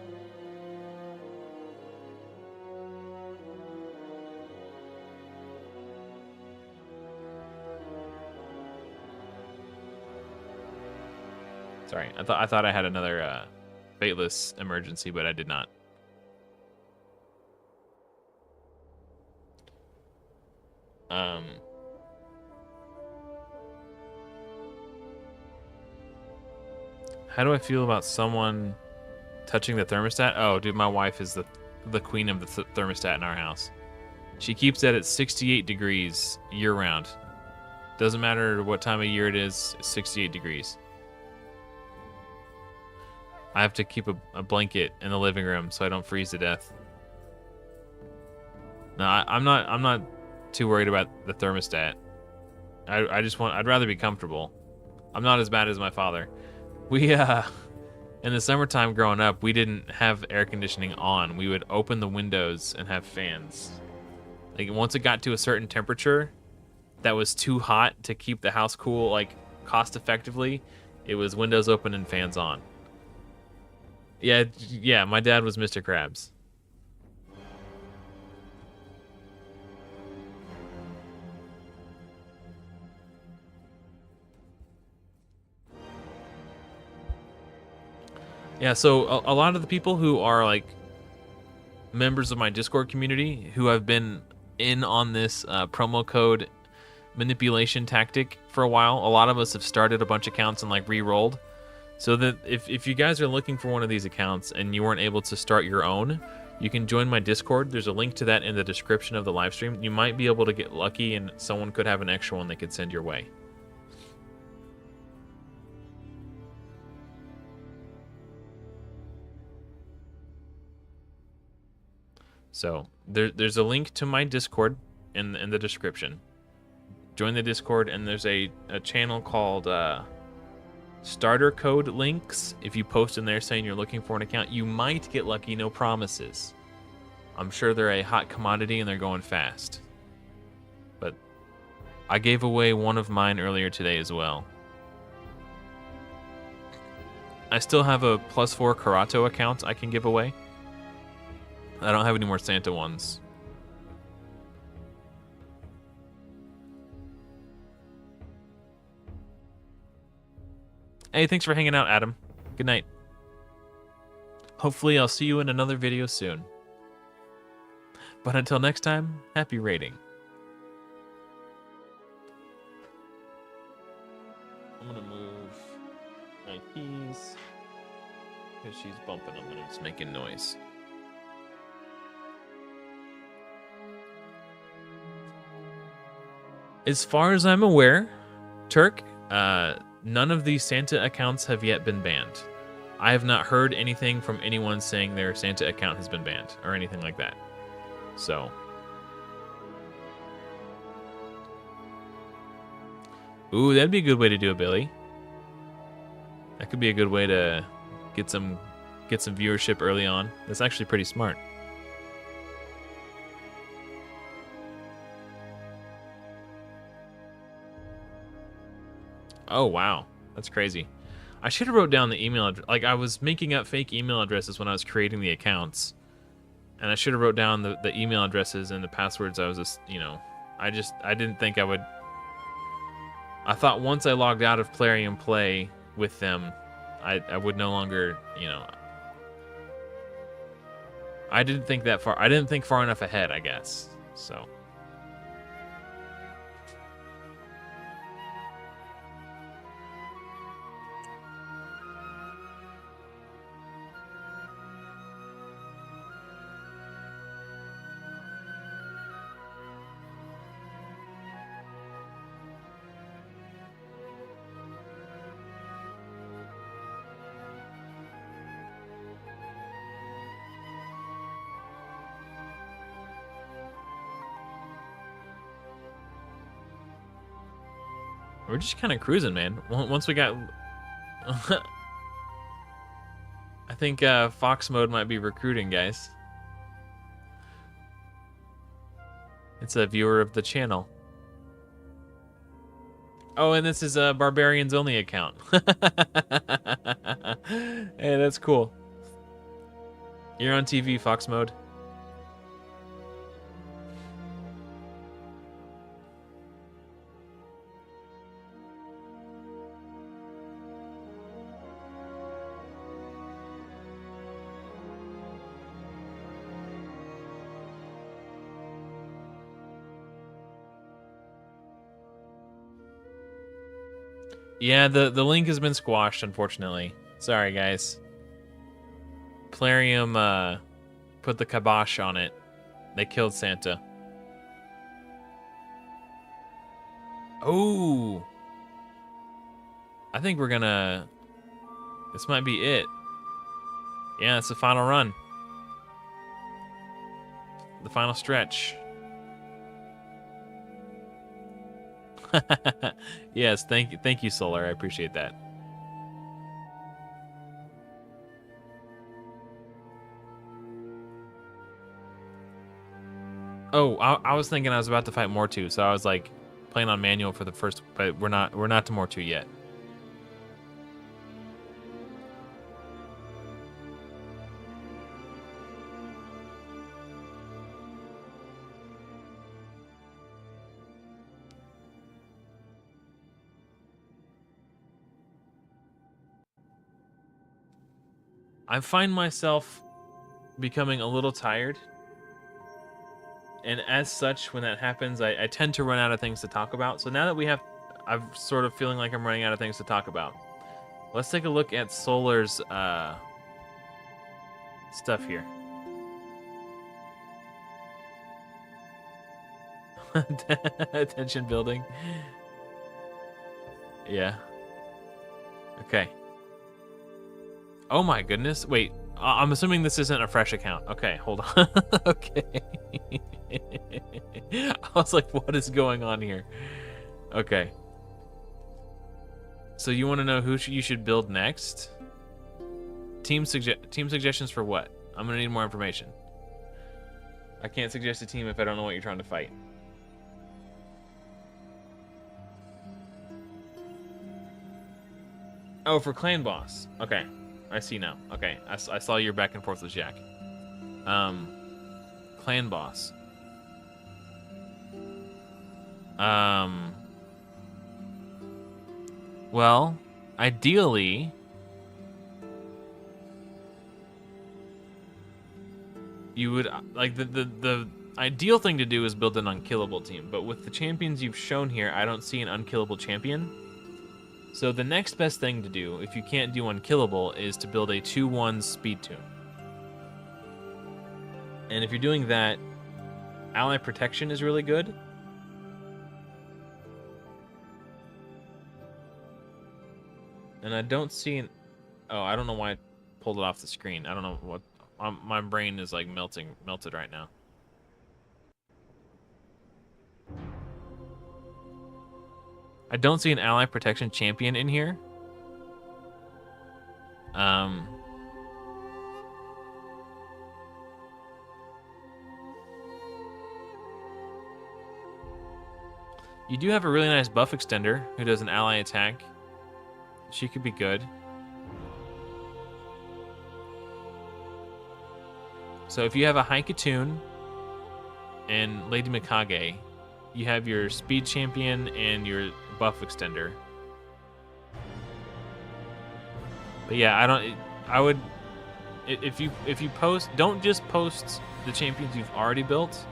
Sorry, I thought I had another Fateless emergency, but I did not. How do I feel about someone touching the thermostat? Oh, dude, my wife is the queen of the thermostat in our house. She keeps it at 68 degrees year-round. Doesn't matter what time of year it is, it's 68 degrees. I have to keep a blanket in the living room so I don't freeze to death. No, I'm not too worried about the thermostat. I'd rather be comfortable. I'm not as bad as my father. We in the summertime growing up, we didn't have air conditioning on. We would open the windows and have fans. Like once it got to a certain temperature that was too hot to keep the house cool, like cost effectively, it was windows open and fans on. Yeah, my dad was Mr. Krabs. Yeah, so a lot of the people who are like members of my Discord community who have been in on this promo code manipulation tactic for a while, a lot of us have started a bunch of accounts and like re-rolled. So that if you guys are looking for one of these accounts and you weren't able to start your own, you can join my Discord. There's a link to that in the description of the live stream. You might be able to get lucky and someone could have an extra one they could send your way. So there's a link to my Discord in the description. Join the Discord, and there's a channel called starter code links. If you post in there saying you're looking for an account, you might get lucky. No promises. I'm sure they're a hot commodity and they're going fast. But I gave away one of mine earlier today as well. I still have a +4 Karato account I can give away. I don't have any more Santa ones. Hey, thanks for hanging out, Adam. Good night. Hopefully I'll see you in another video soon. But until next time, happy raiding. I'm gonna move my keys because she's bumping them and it's making noise. As far as I'm aware, Turk, none of these Santa accounts have yet been banned. I have not heard anything from anyone saying their Santa account has been banned or anything like that. So. Ooh, that'd be a good way to do it, Billy. That could be a good way to get some viewership early on. That's actually pretty smart. Oh, wow. That's crazy. I should have wrote down the email address. Like, I was making up fake email addresses when I was creating the accounts. And I should have wrote down the email addresses and the passwords. I was just, you know, I didn't think I would. I thought once I logged out of Plarium Play with them, I would no longer, you know. I didn't think that far. I didn't think far enough ahead, I guess. So. We're just kind of cruising, man. Once we got... I think Fox Mode might be recruiting, guys. It's a viewer of the channel. Oh, and this is a Barbarians Only account. Hey, that's cool. You're on TV, Fox Mode. Yeah, the link has been squashed, unfortunately. Sorry, guys. Plarium put the kibosh on it. They killed Santa. Oh, I think we're gonna. This might be it. Yeah, it's the final run. The final stretch. Yes, thank you, Solar. I appreciate that. Oh, I was thinking I was about to fight Mortu, so I was like playing on manual for the first, but we're not to Mortu yet. I find myself becoming a little tired. And as such, when that happens, I tend to run out of things to talk about. So now that I'm sort of feeling like I'm running out of things to talk about. Let's take a look at Solar's stuff here. Attention building. Yeah. Okay. Oh my goodness. Wait, I'm assuming this isn't a fresh account. Okay, hold on. Okay. I was like, what is going on here? Okay. So you want to know who you should build next? Team suggestions for what? I'm going to need more information. I can't suggest a team if I don't know what you're trying to fight. Oh, for clan boss. Okay. I see now. Okay. I saw your back and forth with Jack. Clan boss. Well, ideally, you would like the ideal thing to do is build an unkillable team, but with the champions you've shown here, I don't see an unkillable champion. So the next best thing to do, if you can't do unkillable, is to build a 2-1 speed tune. And if you're doing that, ally protection is really good. And I don't see an... Oh, I don't know why I pulled it off the screen. I don't know what... my brain is like melted right now. I don't see an ally protection champion in here. You do have a really nice buff extender who does an ally attack. She could be good. So if you have a Haikatoon and Lady Mikage, you have your speed champion and your buff extender. But yeah, I would, if you post, don't just post the champions you've already built.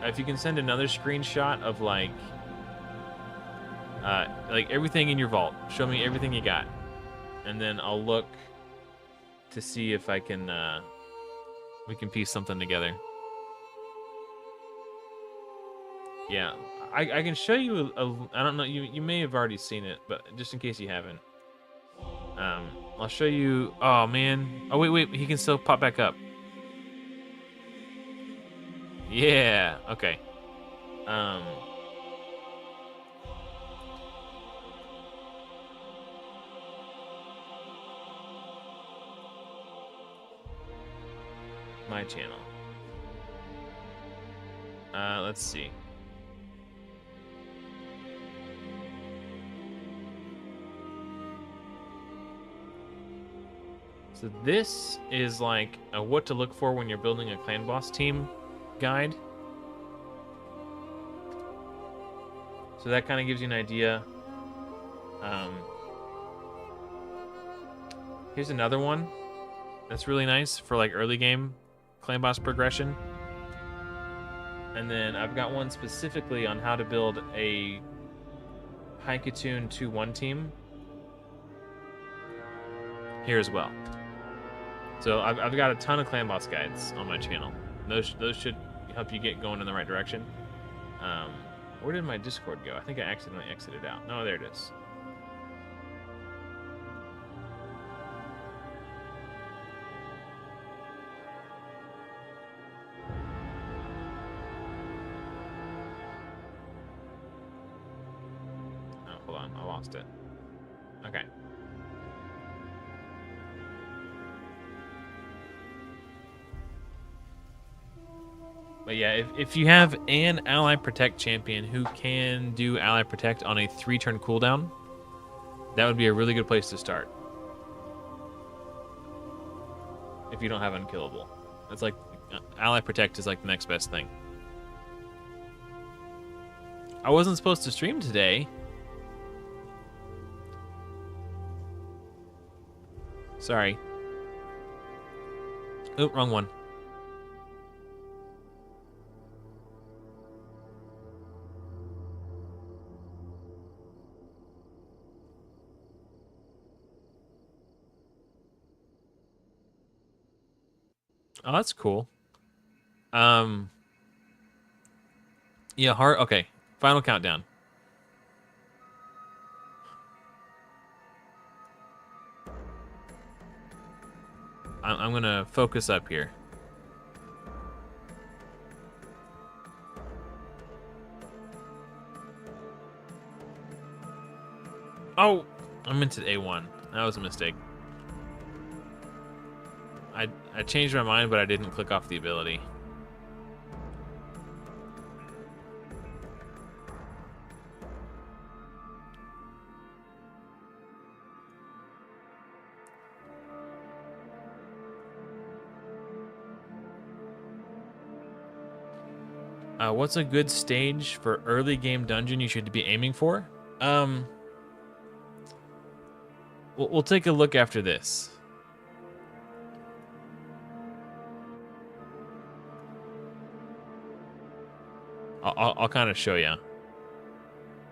If you can send another screenshot of like everything in your vault, show me everything you got, and then I'll look to see if I can we can piece something together. Yeah, I can show you I don't know, you may have already seen it, but just in case you haven't, I'll show you. Oh man, oh wait, he can still pop back up. Yeah, okay. My channel. Let's see. So this is like a what to look for when you're building a clan boss team guide. So that kind of gives you an idea. Here's another one that's really nice for like early game clan boss progression. And then I've got one specifically on how to build a Haikatoon 2-1 team here as well. So I've got a ton of clan boss guides on my channel. Those should help you get going in the right direction. Where did my Discord go? I think I accidentally exited out. No, there it is. Oh, hold on. I lost it. Okay. But yeah, if you have an Ally Protect champion who can do Ally Protect on a 3-turn cooldown, that would be a really good place to start. If you don't have Unkillable. It's like, Ally Protect is like the next best thing. I wasn't supposed to stream today. Sorry. Oh, wrong one. Oh, that's cool. Yeah, hard. Okay, final countdown. I'm gonna focus up here. Oh, I meant it A1. That was a mistake. I changed my mind, but I didn't click off the ability. What's a good stage for early game dungeon you should be aiming for? We'll take a look after this. I'll kind of show you.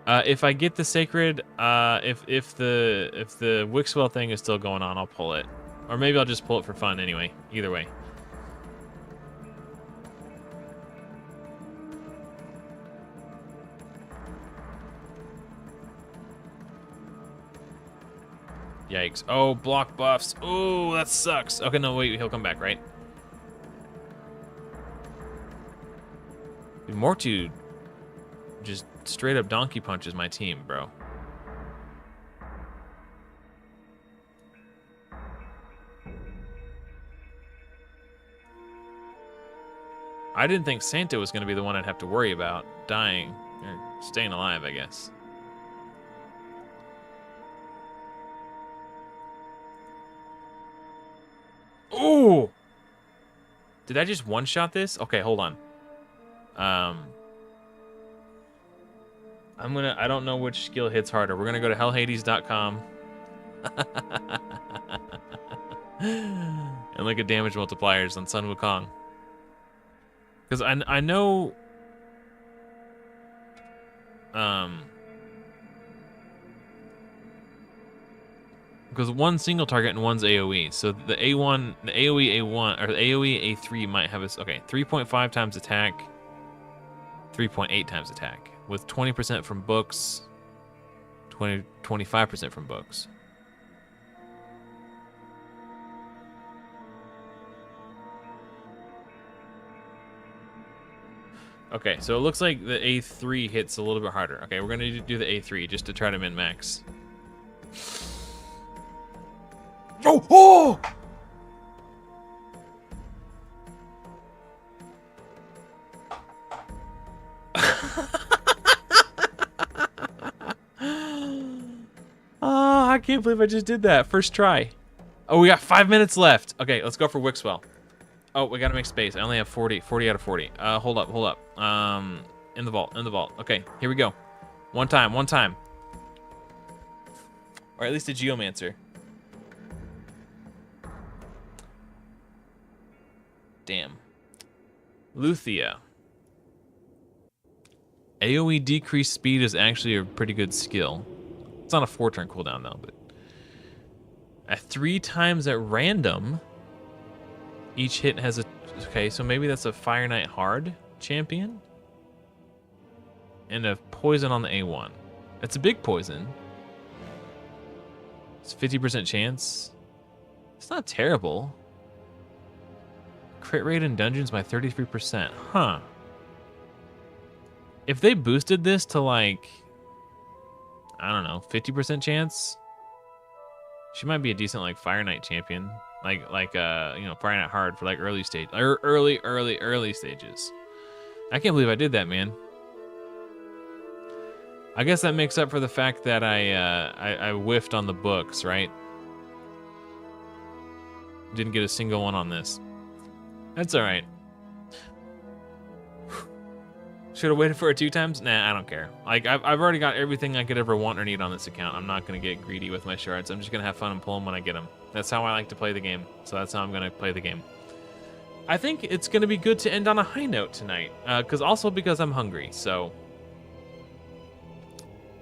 If I get the sacred, if the Wixwell thing is still going on, I'll pull it, or maybe I'll just pull it for fun anyway. Either way. Yikes! Oh, block buffs. Oh, that sucks. Okay, no, wait, he'll come back, right? Dude, Mortu just straight up donkey punches my team, bro. I didn't think Santa was going to be the one I'd have to worry about dying or staying alive, I guess. Ooh! Did I just one-shot this? Okay, hold on. I don't know which skill hits harder. We're gonna go to hellhades.com and look at damage multipliers on Sun Wukong. Because I know because one's single target and one's AoE. So the A1, the AoE A1 or the AoE A3 might have us 3.5 times attack, 3.8 times attack with 20% from books, 25% from books. Okay, so it looks like the A3 hits a little bit harder. Okay, we're gonna do the A3 just to try to min-max. Oh! Oh! Oh, I can't believe I just did that. First try. Oh, we got 5 minutes left. Okay, let's go for Wixwell. Oh, we gotta make space. I only have 40 out of 40. Hold up. In the vault. Okay, here we go. One time. Or at least a Geomancer. Damn. Luthia. AoE decreased speed is actually a pretty good skill. It's on a 4-turn cooldown though, but at 3 times at random, each hit has a... Okay, so maybe that's a Fire Knight hard champion? and a poison on the A1. That's a big poison. It's 50% chance. It's not terrible. Crit rate in dungeons by 33%. Huh. If they boosted this to like, I don't know, 50% chance, she might be a decent like Fire Knight champion. Like you know, Fire Knight hard for like early stage, or early stages. I can't believe I did that, man. I guess that makes up for the fact that I whiffed on the books, right? Didn't get a single one on this. That's all right. Should have waited for it 2 times? Nah, I don't care. Like, I've already got everything I could ever want or need on this account. I'm not going to get greedy with my shards. I'm just going to have fun and pull them when I get them. That's how I like to play the game. So that's how I'm going to play the game. I think it's going to be good to end on a high note tonight. Also because I'm hungry, so...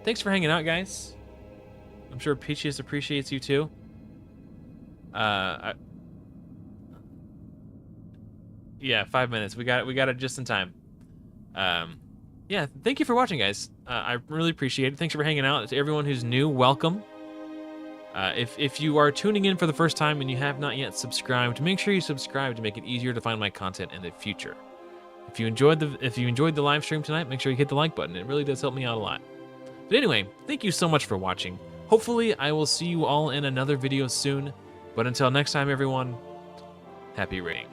Thanks for hanging out, guys. I'm sure Peaches appreciates you, too. Yeah, 5 minutes. We got it just in time. Yeah, thank you for watching, guys. I really appreciate it. Thanks for hanging out. To everyone who's new, welcome. If you are tuning in for the first time and you have not yet subscribed, make sure you subscribe to make it easier to find my content in the future. If you enjoyed the live stream tonight, make sure you hit the like button. It really does help me out a lot. But anyway, thank you so much for watching. Hopefully, I will see you all in another video soon. But until next time, everyone, happy raiding.